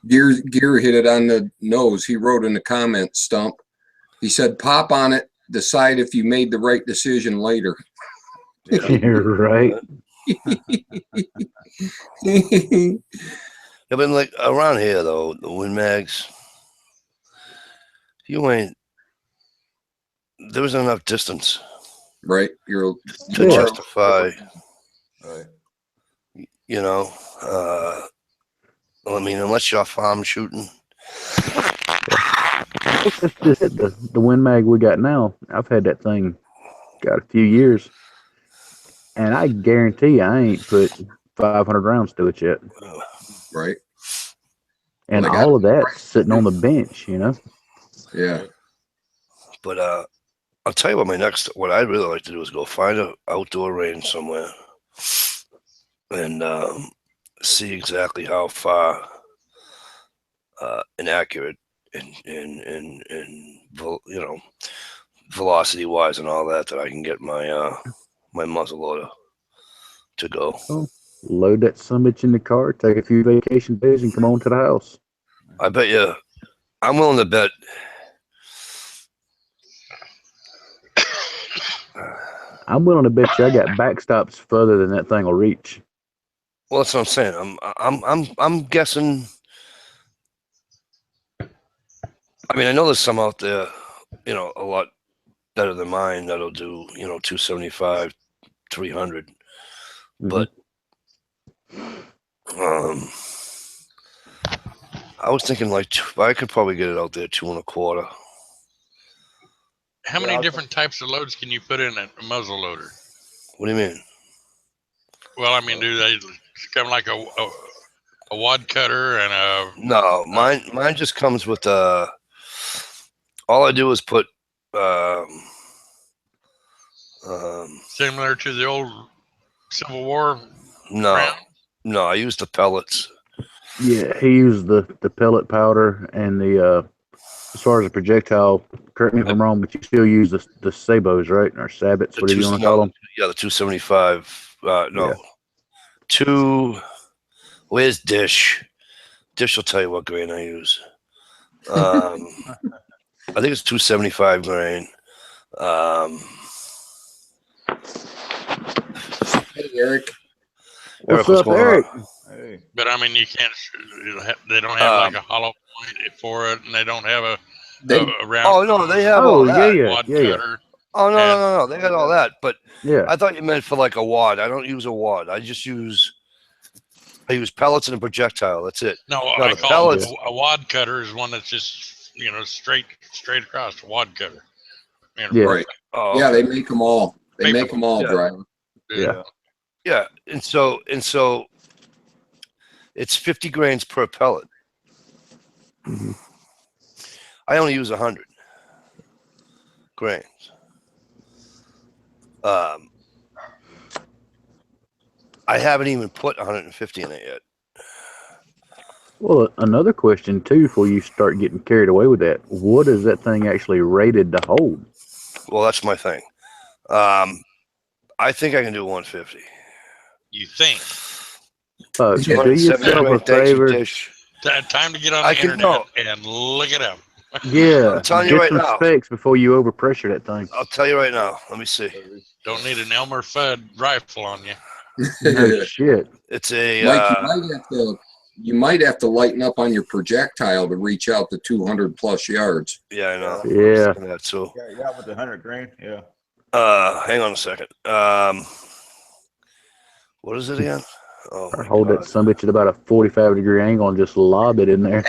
Gear hit it on the nose. He wrote in the comments, Stump. He said, pop on it, decide if you made the right decision later. Right. Yeah, but like around here though, the Win Mags, there wasn't enough distance Right. to Yeah. justify, Right. I mean, unless you're farm shooting. That's just it. The Win Mag we got now, I've had that thing got a few years, and I guarantee I ain't put 500 rounds to it yet. Right. And Well, they got- all of that sitting on the bench, you know. Yeah. But I'll tell you what I'd really like to do is go find an outdoor range somewhere and see exactly how far inaccurate and velocity wise and all that I can get my my muzzle loader to go. Oh, load that summit in the car, take a few vacation days, and come on to the house. I bet you, I'm willing to bet. I'm willing to bet you I got backstops further than that thing will reach. Well, that's what I'm saying. I'm guessing. I mean, I know there's some out there, a lot better than mine that'll do, 275, 300. But I was thinking I could probably get it out there 2.25. How many different types of loads can you put in a muzzle loader? What do you mean? Well, I mean, do they come like a wad cutter and a? No, mine just comes with all I do is put Similar to the old Civil War no, round? no, I use the pellets. Yeah, he used the pellet powder and the as far as a projectile. Correct me if I'm wrong, but you still use the sabots, right? Or sabots, whatever you want to call them. Yeah, the 275. No, Yeah. Where's Dish? Dish will tell you what grain I use. I think it's 275 grain. Hey, Eric. What's Eric, up, Eric? Hey. But I mean, you can't. They don't have like a hollow point for it, and they don't have a round. Oh no, they have all that. Wad cutter. Oh no, they got all that. But Yeah. I thought you meant for like a wad. I don't use a wad. I use pellets and a projectile. That's it. No, No, I the call pellets. it a wad cutter is one that's just straight across a wad cutter. Yeah. Right. Oh, Yeah, okay. they make them all. They Paper. make them all, Yeah. Brian. Yeah. Yeah, and so it's 50 grains per pellet. Mhm. I only use 100 grains. I haven't even put 150 in it yet. Well, another question too, before you start getting carried away with that, what is that thing actually rated to hold? Well, that's my thing. I think I can do 150. You think? Do 270 yourself grain, a thanks you, favor. Dish. Time to get on I the can internet and look it up. Yeah, I'm telling you get right some now. specs before you overpressure that thing. I'll tell you right now. Let me see. Don't need an Elmer Fudd rifle on you. No shit. It's a Mike, you might have to lighten up on your projectile to reach out to 200 plus yards. yeah, I know. Yeah. That too. Yeah, with the 100 grain. Yeah. Hang on a second. What is it again? Oh Or my hold God. that summit at about a 45-degree angle and just lob it in there.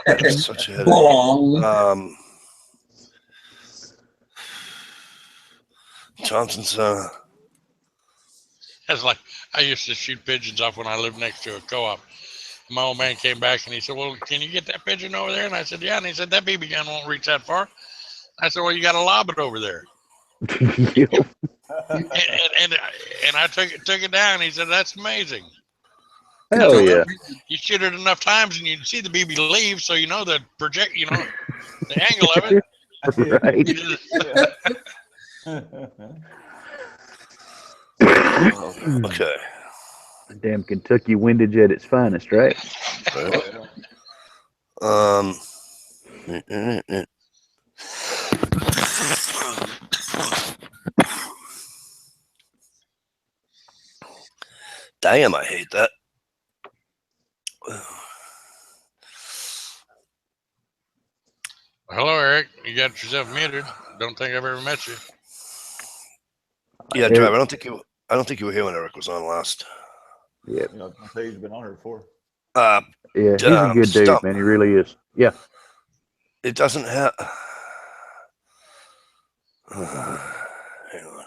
It's such a headache. Bong. Thompson's That's like I used to shoot pigeons off when I lived next to a co-op. My old man came back and he said, "Well, can you get that pigeon over there?" And I said, "Yeah." And he said, "That BB gun won't reach that far." I said, "Well, you got to lob it over there." Yep. And I took it down. He said, "That's amazing. Hell yeah. You shoot it enough times and you see the BB leave, so you know the the angle of it." Right. okay. Damn Kentucky windage at its finest, right? Damn, I hate that. Hello, Eric. You got yourself muted. Don't think I've ever met you. Yeah, Eric- Drive. I don't think you were here when Eric was on last. Yeah. You know, I say he's been on here before. Yeah, he's a good dude, Stump. man. He really is. Yeah. It doesn't have. Hang on.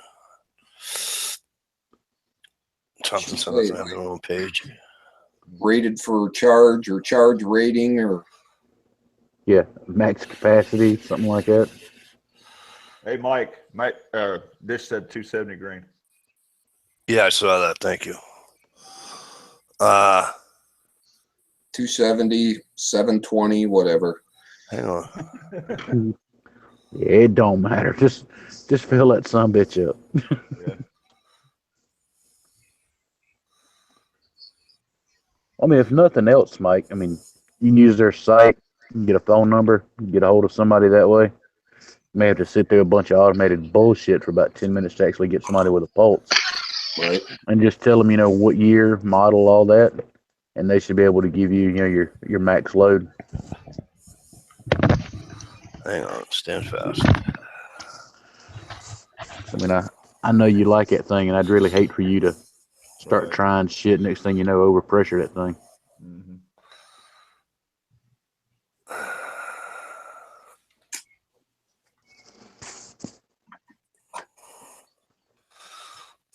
Thompson doesn't have their own page. rated for charge or charge rating or. Yeah, max capacity, something like that. Hey, Mike, Dish said 270 grain. Yeah, I saw that. Thank you. 270, 720, whatever. Hang on. Yeah, it don't matter. Just fill that son bitch up. Yeah. I mean, if nothing else, Mike, I mean, you can use their site, you can get a phone number, get a hold of somebody that way. You may have to sit through a bunch of automated bullshit for about 10 minutes to actually get somebody with a pulse. Right. And just tell them, what year, model, all that, and they should be able to give you, your max load. Hang on. Stand fast. I mean, I know you like that thing, and I'd really hate for you to start trying shit. Next thing you know, overpressure that thing. Mm-hmm.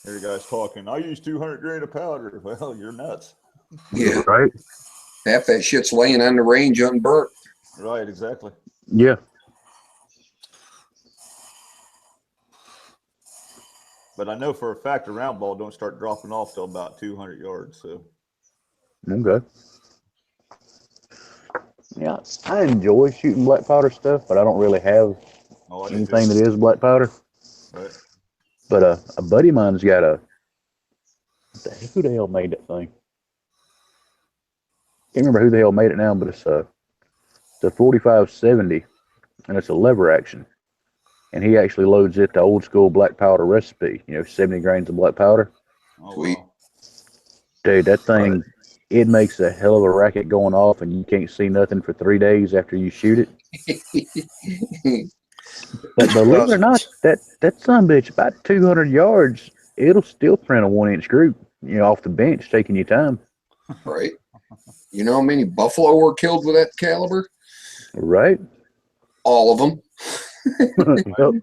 Here you guys talking. I use 200 grain of powder. Well, you're nuts. Yeah. Right? Half that shit's laying on the range unburnt. Right, exactly. Yeah. But I know for a fact a round ball don't start dropping off till about 200 yards. So. Okay. Yeah, I enjoy shooting black powder stuff, but I don't really have anything that is black powder. Right. But a buddy of mine's got who the hell made that thing? Can't remember who the hell made it now, but it's a 4570, and it's a lever action. And he actually loads it the old school black powder recipe, 70 grains of black powder. Oh, Sweet. wow. Dude, that thing, it makes a hell of a racket going off, and you can't see nothing for 3 days after you shoot it. But believe it or not, that son bitch, about 200 yards, it'll still print a 1-inch group, off the bench, taking your time. Right. You know how many buffalo were killed with that caliber? Right? All of them. Yep.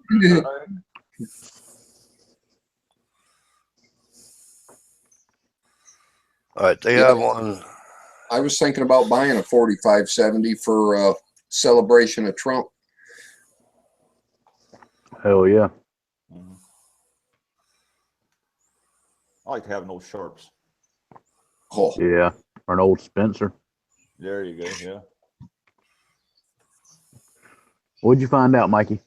All right, they have one. I was thinking about buying a 4570 for celebration of Trump. Hell yeah. Mm-hmm. I like to have an old Sharps. Oh, Yeah. Or an old Spencer. There you go. Yeah. What'd you find out, Mikey?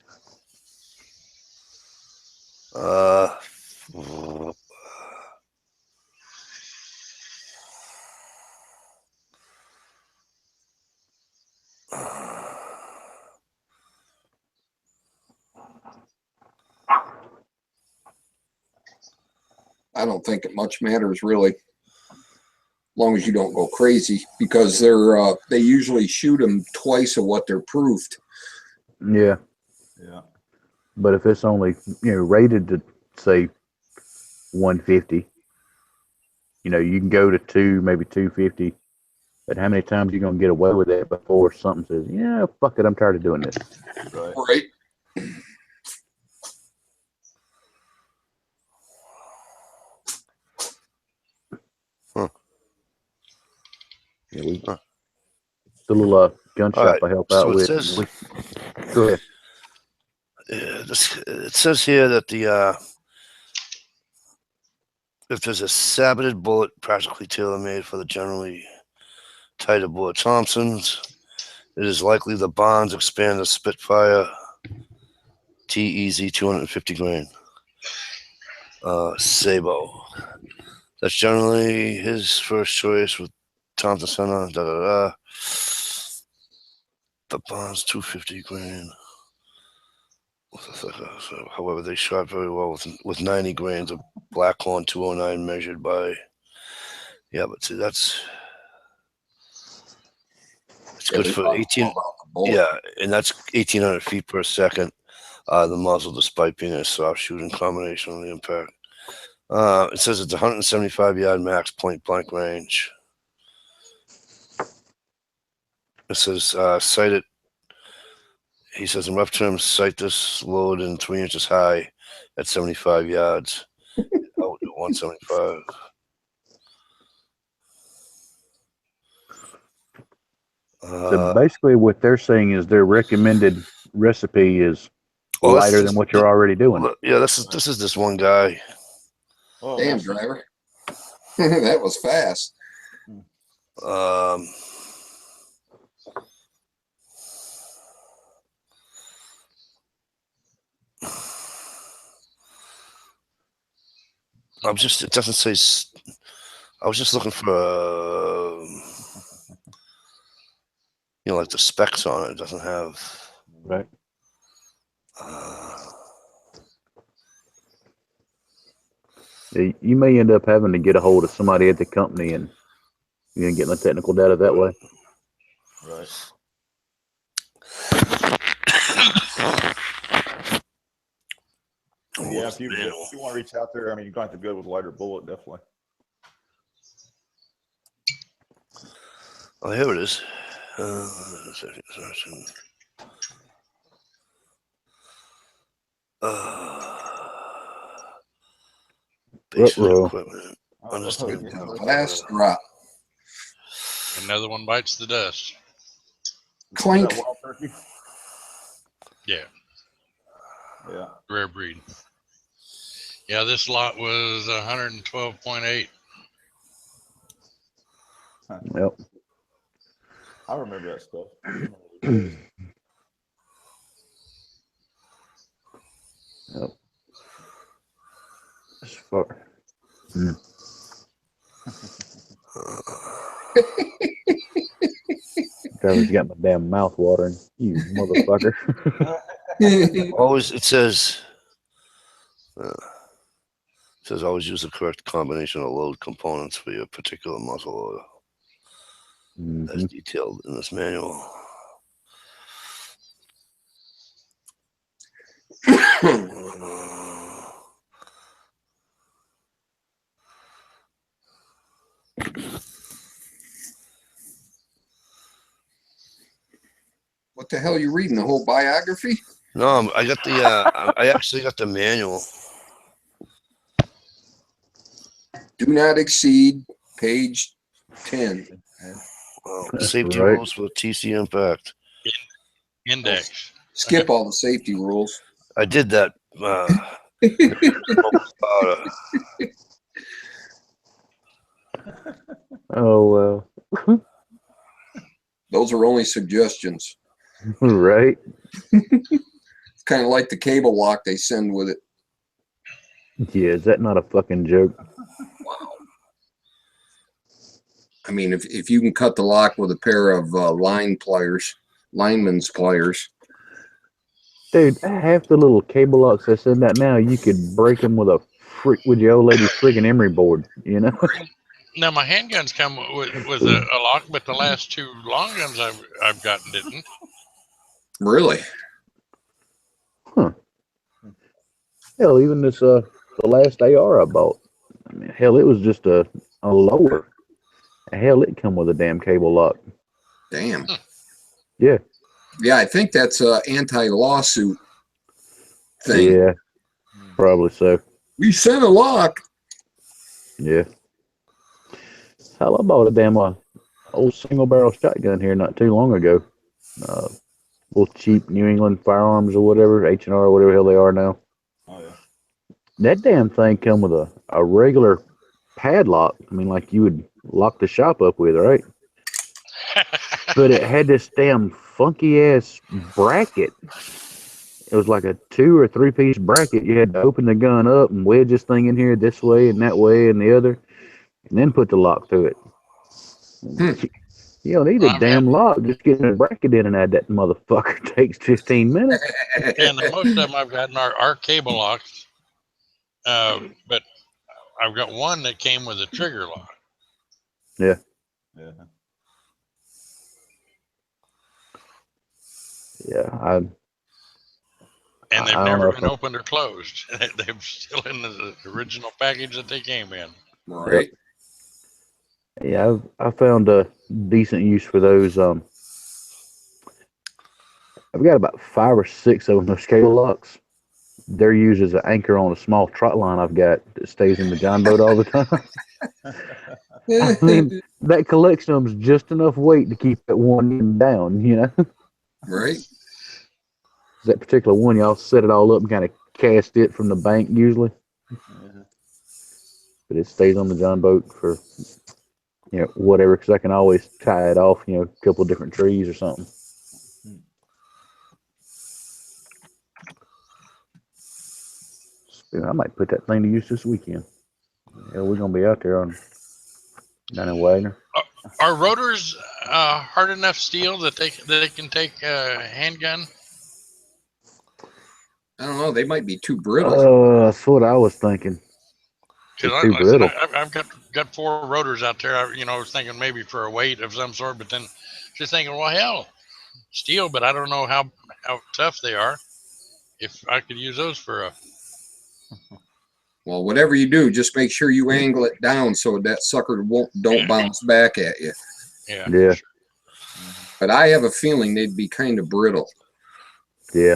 I don't think it much matters really, as long as you don't go crazy, because they usually shoot them twice of what they're proofed. Yeah. Yeah. But if it's only, rated to say 150, you can go to 2, maybe 250. But how many times are you gonna get away with that before something says, yeah, fuck it, I'm tired of doing this. Right. Right. Yeah, the little gun shop right, I help so out it with. says- Go ahead. It says here that if there's a saboted bullet practically tailor-made for the generally tighter bullet Thompsons, it is likely the Bonds expand the Spitfire TEZ 250 grain Sabo. That's generally his first choice with Thompson Center. The Bonds 250 grain. However, they shot very well with 90 grains of Blackhorn 209 measured by. Yeah, but see, it's good for 18. Yeah, and that's 1,800 feet per second. The muzzle, despite being a soft shooting combination on the impact. It says it's 175-yard max point blank range. It says sight it. He says in rough terms, sight this load in 3 inches high at 75 yards. Out at 175. So basically, what they're saying is their recommended recipe is lighter than what you're already doing. Yeah, this is this one guy. Oh, Damn, that's- driver. That was fast. It doesn't say. I was just looking for, like the specs on it. It doesn't have. Right. You may end up having to get a hold of somebody at the company and get the technical data that way. Right. Yeah, if you want to reach out there, I mean, you're going to have to go with lighter bullet, definitely. Oh, here it is. Basic equipment. Understand. Last drop. Another one bites the dust. Clink. Wild turkey? Yeah, Yeah. rare breed. Yeah, this lot was 112.8. Yep. I remember that stuff. Yep. As far. Trevor's got my damn mouth watering. You motherfucker. Always, it says always use the correct combination of load components for your particular muzzle loader. As detailed in this manual. What the hell are you reading? The whole biography? No, I got the. I actually got the manual. Do not exceed page 10. Safety right. rules for TC impact. Index. Skip all the safety rules. I did that. Oh, well. Those are only suggestions. Right. It's kind of like the cable lock they send with it. Yeah, is that not a fucking joke? Wow. I mean, if you can cut the lock with a pair of lineman's pliers. Dude, half the little cable locks they send out now, you could break them with with your old lady's friggin' emery board, you know? Now my handguns come with a lock, but the last two long guns I've gotten didn't. Really? Huh. Hell, even this the last AR I bought. I mean, hell, it was just a lower. Hell, it come with a damn cable lock. Damn. Yeah. Yeah, I think that's a anti-lawsuit thing. Yeah, probably so. We sent a lock. Yeah. Hell, I bought a damn old single barrel shotgun here not too long ago. Little cheap New England firearms or whatever, H&R or whatever the hell they are now. Oh, yeah. That damn thing come with a regular padlock. I mean, like you would lock the shop up with, right? But it had this damn funky ass bracket. It was like a 2 or 3 piece bracket. You had to open the gun up and wedge this thing in here this way and that way and the other, and then put the lock through it. You don't need a damn lock. Just getting a bracket in and add that motherfucker takes 15 minutes. And most of them I've gotten are cable locks. But I've got one that came with a trigger lock. Yeah. Yeah. Yeah. And they've I don't never know been opened or closed. They're still in the original package that they came in. Right. Yeah, I found a decent use for those. I've got about 5 or 6 of them, those cable locks. they're used as an anchor on a small trot line I've got that stays in the John boat all the time. I mean, that collection of them is just enough weight to keep that one end down, you know. Right. That particular one, y'all set it all up and kind of cast it from the bank usually, but it stays on the John boat for whatever, because I can always tie it off, a couple of different trees or something. I might put that thing to use this weekend. Yeah, we're gonna be out there down in Wagner. Are rotors hard enough steel that they can take a handgun? I don't know. They might be too brittle. That's what I was thinking. Because Too brittle. I've got 4 rotors out there. I was thinking maybe for a weight of some sort, but then just thinking, well, hell, steel, but I don't know how tough they are. If I could use those for a. Well, whatever you do, just make sure you angle it down so that sucker don't bounce back at you. Yeah. Yeah. But I have a feeling they'd be kind of brittle. Yeah.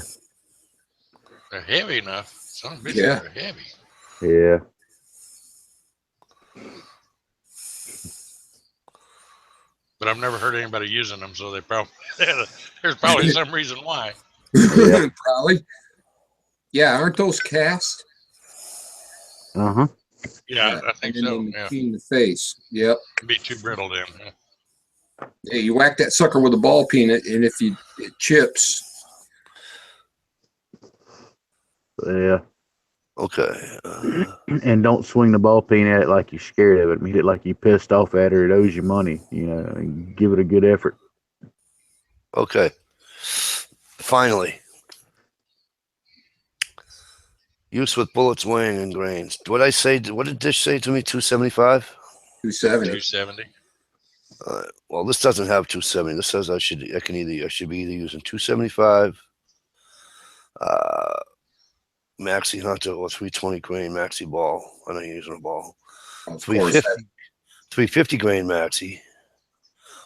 They're heavy enough. Some bitches Yeah. are heavy. Yeah. But I've never heard anybody using them, so they probably there's probably some reason why. Yeah. Probably. Yeah, aren't those cast? Uh-huh. Yeah, I think so. Yeah, In the face. Yep. it'd be too brittle then. Yeah. Yeah, you whack that sucker with a ball peen, and if it chips. Yeah. Okay. And don't swing the ball peen at it like you're scared of it. Hit it like you pissed off at her. It owes you money. And give it a good effort. Okay. Finally. Use with bullets, weighing, and grains. What did Dish say to me? 275? 270. 270. Well, this doesn't have 270. This says I should be either using 275 maxi hunter or 320 grain maxi ball. I know you're using a ball. Of course. 350 grain maxi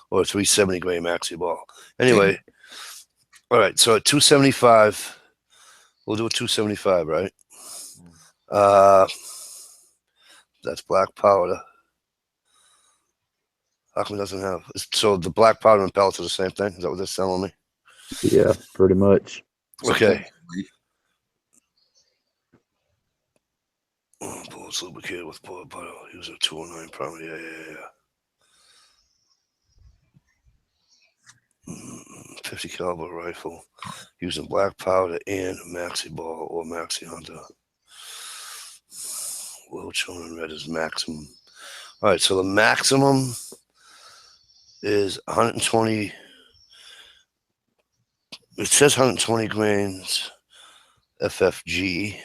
or 370 grain maxi ball. Anyway, all right. So at 275, we'll do a 275, right? That's black powder. How come it doesn't have? So the black powder and pellets are the same thing? Is that what they're telling me? Yeah, pretty much. Okay. Bullets lubricated with bullet butter. Use a 209 pound. Yeah. 50 caliber rifle using black powder and maxi ball or maxi hunter. Well shown in red is maximum. All right, so the maximum is 120. It says 120 grains FFG,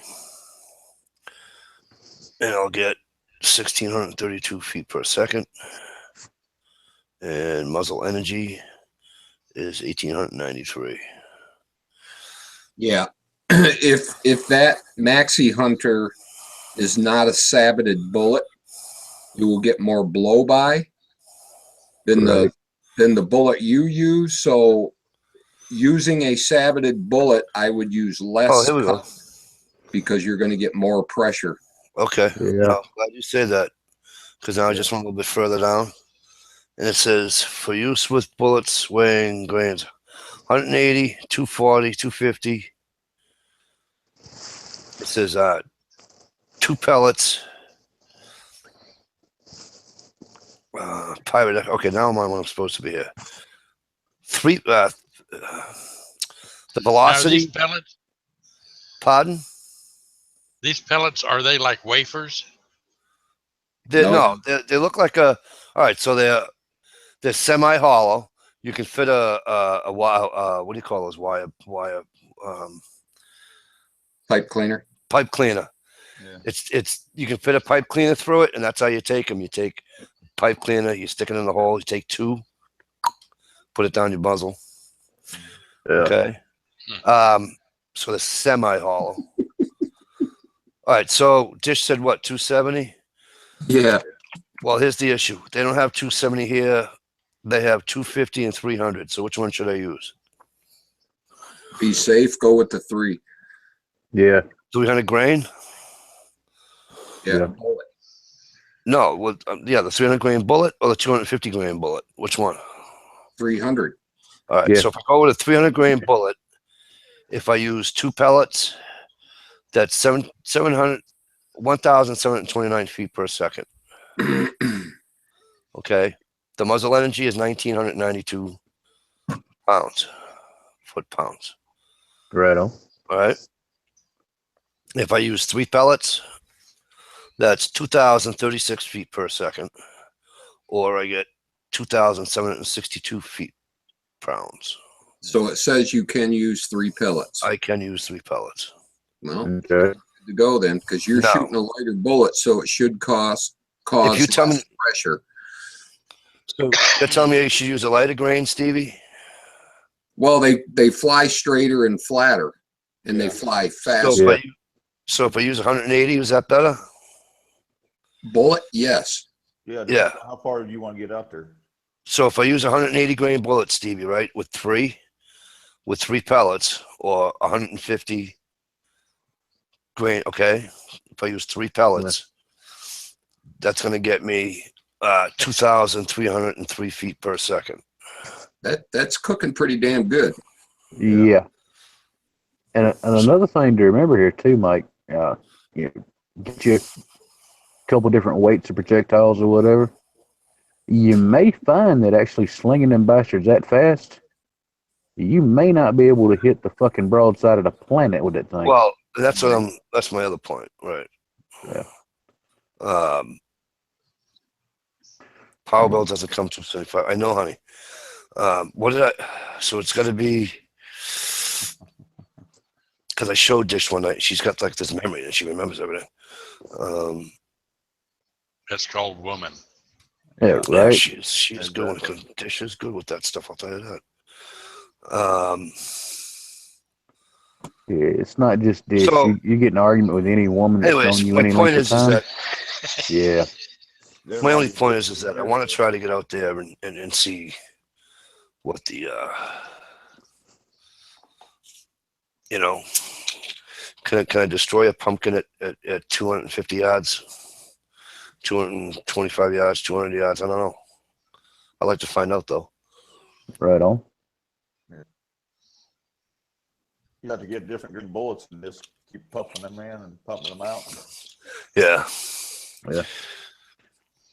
and I'll get 1,632 feet per second. And muzzle energy is 1,893. Yeah. If that maxi hunter is not a saboted bullet, you will get more blow by than the bullet you use. So using a saboted bullet, I would use less. Oh, here we go. Because you're going to get more pressure. Okay. Yeah. Oh, glad you say that, because now I just went a little bit further down, and it says for use with bullets weighing grains, 180, 240, 250. It says 2 pellets. Pirate. Okay, now I'm on what I'm supposed to be here. 3. The velocity. Now, these pellets. Pardon? These pellets, are they like wafers? They look like a. All right, so they're semi hollow. You can fit a wire. What do you call those wire? Pipe cleaner. Pipe cleaner. Yeah. It's you can fit a pipe cleaner through it, and that's how you take them. You take pipe cleaner, you stick it in the hole. You take 2, put it down your muzzle. Yeah. Okay. So they're semi hollow. All right. So Dish said what? 270. Yeah. Well, here's the issue. They don't have 270 here. They have 250 and 300. So which one should I use? Be safe. Go with the 3. Yeah. 300 grain? Yeah. Yeah. Bullet. No, the 300 grain bullet or the 250 grain bullet? Which one? 300. All right. Yeah. So if I go with a 300 grain bullet, if I use 2 pellets, that's 1,729 feet per second. Okay. The muzzle energy is 1,992 foot-pounds. Right on. All right. If I use 3 pellets, that's 2,036 feet per second, or I get 2,762 feet-pounds. So it says you can use 3 pellets. I can use 3 pellets. Well, Okay. good to go then, because you're No. shooting a lighter bullet, so it should cause If you tell me, less pressure. so you're telling me you should use a lighter grain, Stevie? Well, they fly straighter and flatter, and they fly So faster. if, I use 180, is that better? Bullet, yes. Yeah. Yeah. How far do you want to get out there? So if I use 180 grain bullets, Stevie, right, with three pellets, or 150 grain, okay? If I use 3 pellets, that's going to get me 2,303 feet per second. That's cooking pretty damn good. Yeah. And another thing to remember here too, Mike, get you a couple different weights of projectiles or whatever. You may find that actually slinging them bastards that fast, you may not be able to hit the fucking broadside of the planet with that thing. Well, that's my other point, right? Yeah. Power bill doesn't come to 75. I know, honey. So it's got to be, because I showed Dish one night. She's got like this memory and she remembers everything. That's called woman. Yeah, Yeah, right. she's good with Dish is good with that stuff. I'll tell you that. Yeah, it's not just Dish. So- You get an argument with any woman that's Anyways, known you my any point length is of time. that Yeah. my only point is that I want to try to get out there and see what the can I destroy a pumpkin at 250 yards, 225 yards, 200 yards? I don't know. I'd like to find out though. Right on. You have to get different green bullets and just keep pumping them in and pumping them out. Yeah.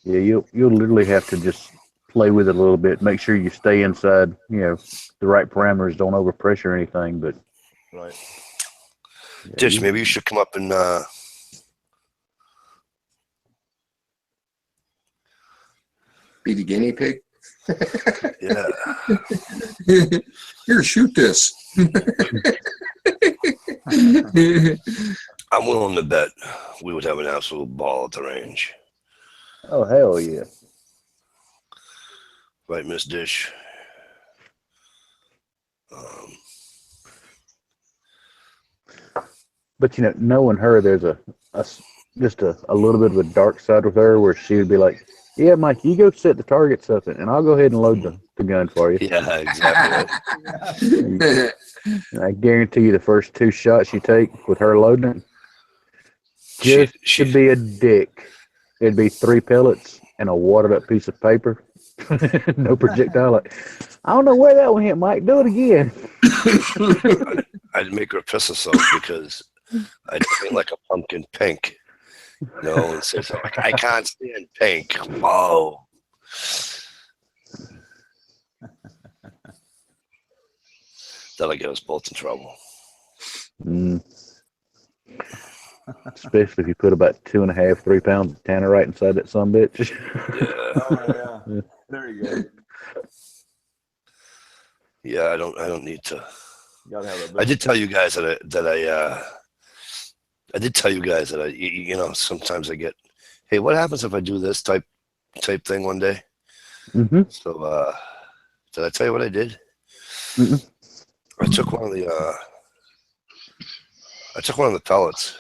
Yeah, you'll literally have to just play with it a little bit. Make sure you stay inside, the right parameters. Don't overpressure anything. But Right. yeah, Dish, maybe you should come up and Be the guinea pig. yeah. Here, shoot this. I'm willing to bet we would have an absolute ball at the range. Oh hell yeah! Right, Miss Dish? But knowing her, there's just a little bit of a dark side with her, where she would be like, "Yeah, Mike, you go set the targets up, and I'll go ahead and load the gun for you." Yeah, exactly. I guarantee you, the first 2 shots you take with her loading, just to be a dick, it'd be 3 pellets and a watered up piece of paper, no projectile. Like, I don't know where that one hit, Mike. Do it again. I'd make her piss herself because I'd paint like a pumpkin pink. And say something like, I can't stand pink. Whoa. That'll get us both in trouble. Especially if you put about 2.5, 3 pounds of tannerite inside that sumbitch. Yeah. Oh, yeah. There you go. Yeah, I don't need to. You gotta have that I did tell you guys sometimes I get, hey, what happens if I do this type thing one day? Mm-hmm. So did I tell you what I did? Mm-mm. I took one of the pellets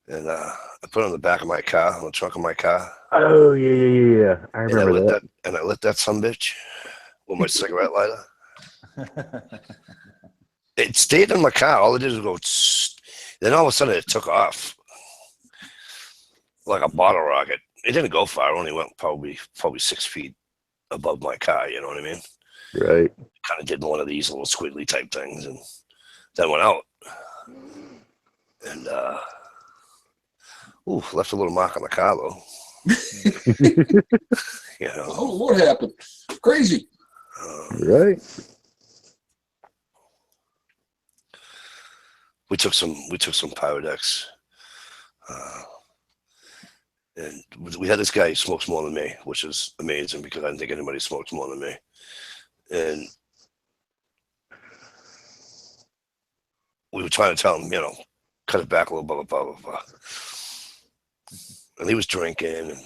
and I put it on the back of my car, on the trunk of my car. Oh yeah. I remember that. And I lit that sumbitch with my cigarette lighter. It stayed in my car. All it did was go, tss, Then all of a sudden it took off like a bottle rocket. It didn't go far. It only went probably 6 feet above my car. You know what I mean? Right. Kind of did one of these little squiggly type things, and then went out. And left a little mark on the car though. You know. Oh, what happened? Crazy. Right. We took some Pyrodex, and we had this guy who smokes more than me, which is amazing because I didn't think anybody smokes more than me. And we were trying to tell him, cut it back a little, blah, blah, blah, blah, blah. And he was drinking. And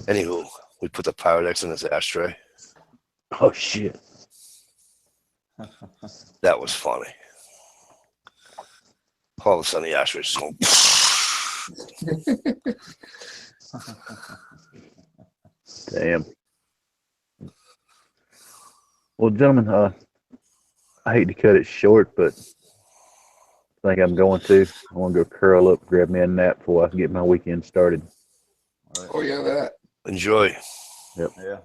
anywho, we put the Pyrodex in his ashtray. Oh, shit. That was funny. All of a sudden, the ashtray just going. Damn. Well, gentlemen, I hate to cut it short, but I think I'm going to. I want to go curl up, grab me a nap before I can get my weekend started. All right. Oh, yeah, that. Enjoy. Yep. Yeah.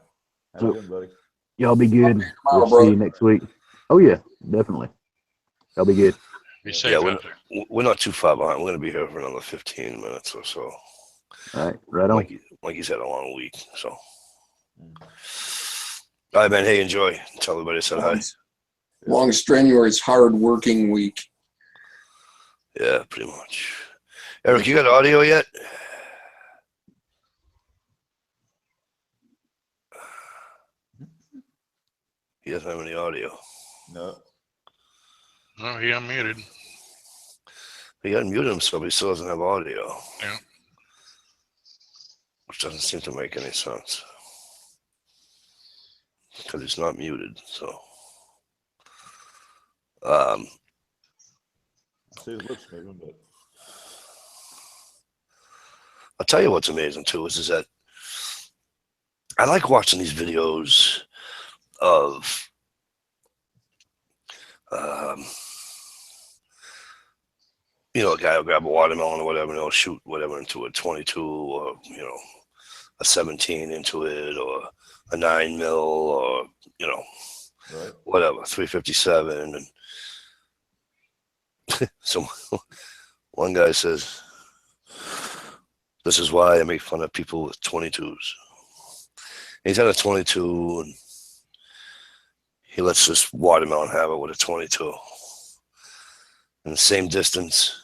Have So- a good, buddy. Y'all be good. Tomorrow, We'll see brother. you next week. Oh, yeah, definitely. Y'all be good. Be safe Yeah, out there. we're not too far behind. We're going to be here for another 15 minutes or so. All right, right on. Mikey's had a long week, so. All right, man. Hey, enjoy. Tell everybody I said hi. Long, strenuous, hard-working week. Yeah, pretty much. Eric, you got audio yet? He doesn't have any audio. No. No, he unmuted. He unmuted himself, but he still doesn't have audio. Yeah. Which doesn't seem to make any sense. Because he's not muted, so. I see his lips moving, but I'll tell you what's amazing too is that I like watching these videos of a guy will grab a watermelon or whatever and he'll shoot whatever into a 22 or a 17 into it or a 9 mil or right. whatever 357 and so one guy says, "This is why I make fun of people with 22s." He's had a 22 and he lets this watermelon have it with a 22. In the same distance,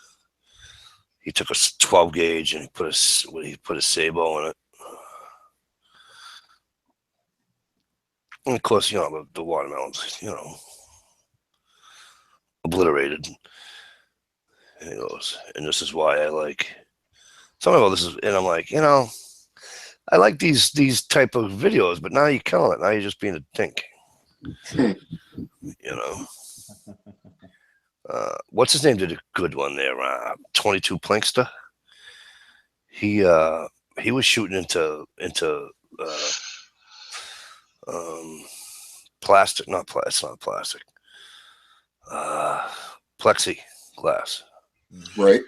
he took a 12 gauge and he put a Sabo in it. And of course, the watermelon's, obliterated. And he goes, "And this is why I like something about this is," and I'm like, I like these type of videos, but now you're killing it. Now you're just being a dink. What's his name did a good one there? 22 Plinkster. He was shooting into plastic, it's not plastic. Plexiglass. Right.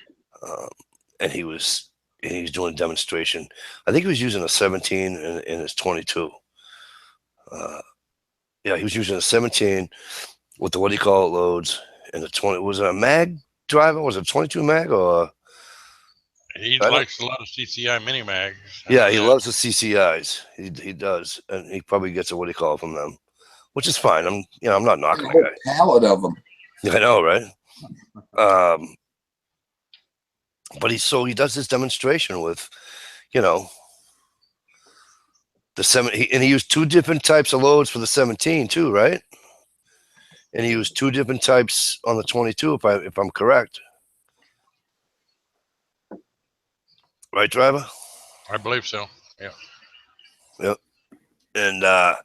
And he was doing a demonstration. I think he was using a 17 in his 22. Yeah, he was using a 17 with the loads and the 20. Was it a mag driver? Was it a 22 mag or? He likes a lot of CCI mini mags. Yeah, he loves the CCIs. He does, and he probably gets a from them, which is fine. I'm not knocking the guy. Pallet of them. I know, right? But he does this demonstration with, the 7, and he used 2 different types of loads for the 17 too, right? And he used 2 different types on the 22, if I'm correct. Right, driver? I believe so. Yeah. Yep. And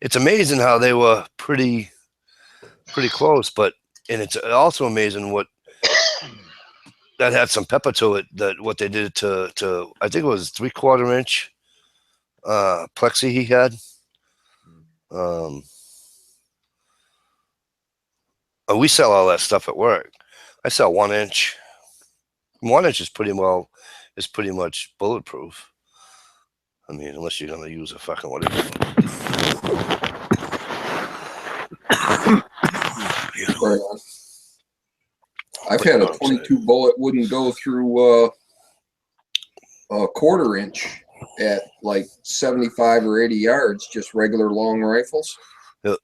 it's amazing how they were pretty close, and it's also amazing what that had some pepper to it. That what they did to I think it was 3/4 inch plexi he had. And we sell all that stuff at work. I sell 1 inch, 1 inch is pretty much bulletproof. I mean, unless you're gonna use a fucking whatever. You know, Right on. I've had a 22 bullet wouldn't go through a 1/4 inch at like 75 or 80 yards, just regular long rifles. Yeah.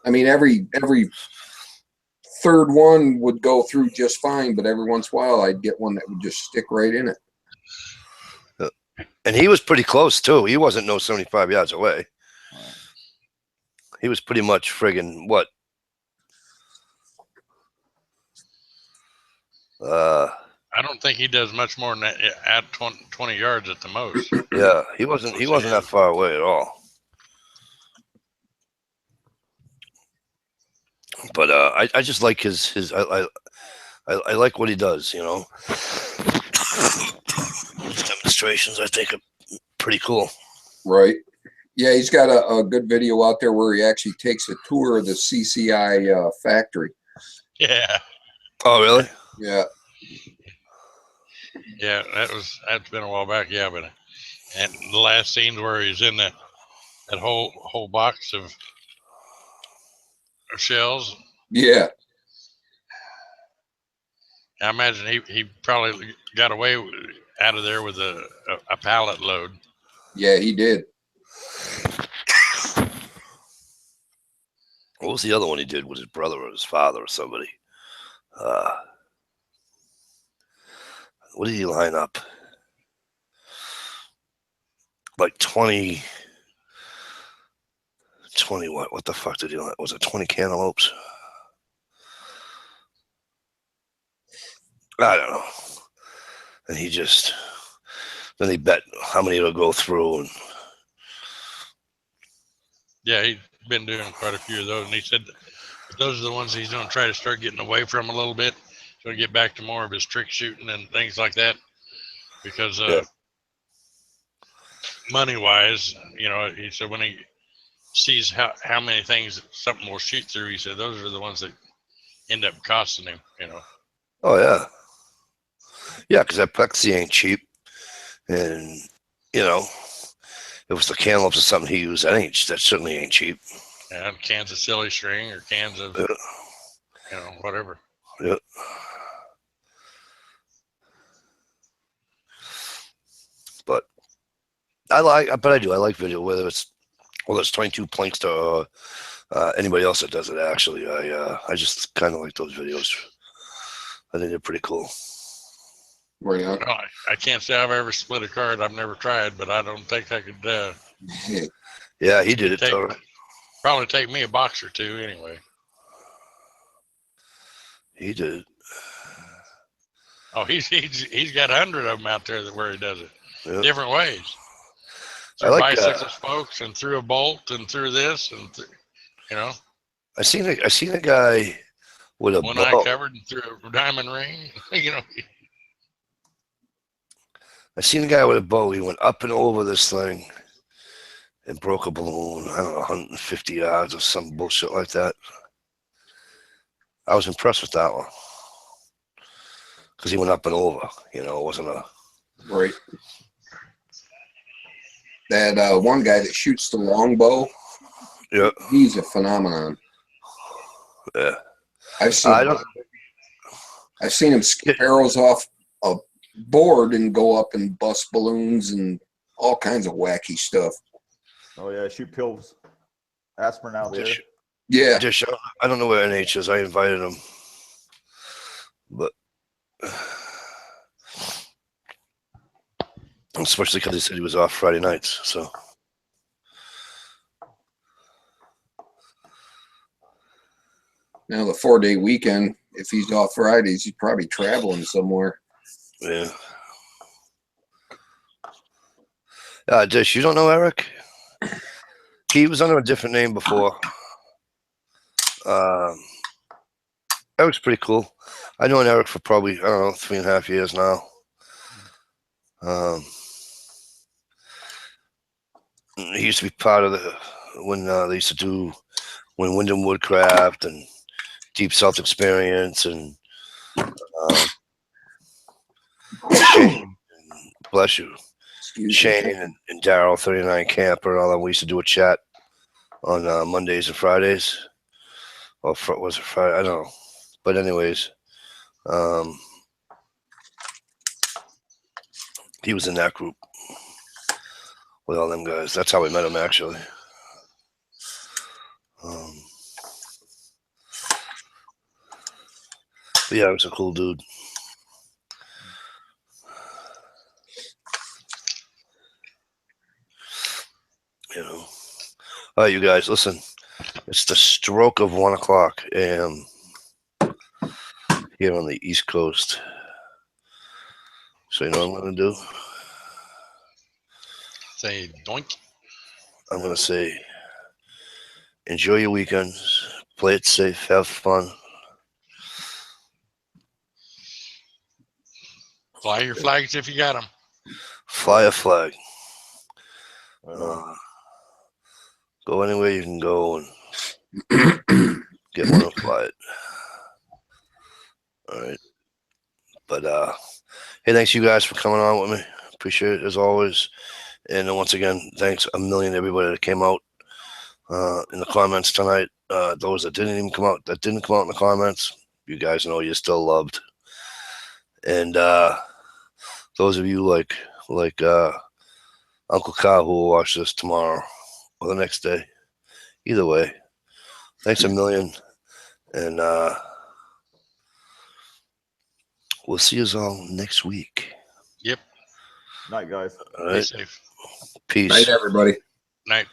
I mean, every third one would go through just fine, but every once in a while I'd get one that would just stick right in it. And he was pretty close too. He wasn't no 75 yards away. He was pretty much friggin' what? I don't think he does much more than that at 20 yards at the most. Yeah, he wasn't that far away at all. But I just like his I like what he does, you know. His demonstrations, I think, are pretty cool. Right. Yeah, he's got a good video out there where he actually takes a tour of the CCI factory. Yeah. Oh, really? Yeah. Yeah, that's been a while back. Yeah, but and the last scene where he's in that whole box of shells. Yeah. I imagine he probably got away out of there with a pallet load. Yeah, he did. What was the other one he did with his brother or his father or somebody? What did he line up? Like 20 what? What the fuck did he line? Was it 20 cantaloupes? I don't know. And then he bet how many it'll go through. And Yeah, he's been doing quite a few of those, and he said those are the ones he's going to try to start getting away from a little bit. He's going to get back to more of his trick shooting and things like that, because money-wise, you know, he said when he sees how many things something will shoot through, he said those are the ones that end up costing him, you know. oh yeah, yeah, because that plexi ain't cheap, and you know, if it was the cantaloupes or something he used, that certainly ain't cheap. And cans of silly string or cans of, you know, whatever. Yeah. But I like video, whether it's 22 planks to anybody else that does it. Actually, I just kind of like those videos. I think they're pretty cool. Right on. Well, I can't say I've ever split a card. I've never tried, but I don't think I could. Yeah, he did it. Probably take me a box or two anyway. He did it. Oh, he's got 100 of them out there where he does it different ways. Through bicycle spokes and through a bolt and through this and you know. I seen a guy with a one eye covered and through a diamond ring. You know. I seen a guy with a bow. He went up and over this thing and broke a balloon. I don't know, 150 yards or some bullshit like that. I was impressed with that one because he went up and over. You know, it wasn't a right. That one guy that shoots the longbow. Yeah, he's a phenomenon. Yeah, I've seen him skip arrows off a board and go up and bust balloons and all kinds of wacky stuff. Oh yeah, shoot pills, aspirin out there. Yeah, I don't know where NH is. I invited him, but especially because he said he was off Friday nights. So now the 4-day weekend. If he's off Fridays, he's probably traveling somewhere. yeah. Dish, you don't know Eric? He was under a different name before. Eric's pretty cool. I've known Eric for probably, I don't know, 3.5 years now. He used to be part of when they used to do Wyndham Woodcraft and Deep South Experience, and Shane, bless you. Excuse me. Shane and Daryl, 39 Camper, and all that. We used to do a chat on Mondays and Fridays. Or was it Friday? I don't know. But anyways, he was in that group with all them guys. That's how we met him, actually. But yeah, he was a cool dude. You know. All right, you guys, listen. It's the stroke of 1 o'clock a.m. here on the East Coast. So you know what I'm going to do? Say doink. I'm going to say, enjoy your weekends. Play it safe. Have fun. Fly your flags if you got them. Fly a flag. Well, Go anywhere you can go and get one and fly it. All right. But hey, thanks you guys for coming on with me. Appreciate it as always. And once again, thanks a million to everybody that came out in the comments tonight. Those that didn't come out in the comments, you guys know you're still loved. And those of you like Uncle Kyle who will watch this tomorrow or the next day, either way, thanks a million. And we'll see you all next week. Yep. night, guys. All Be right. safe. Peace. Night, everybody. Night.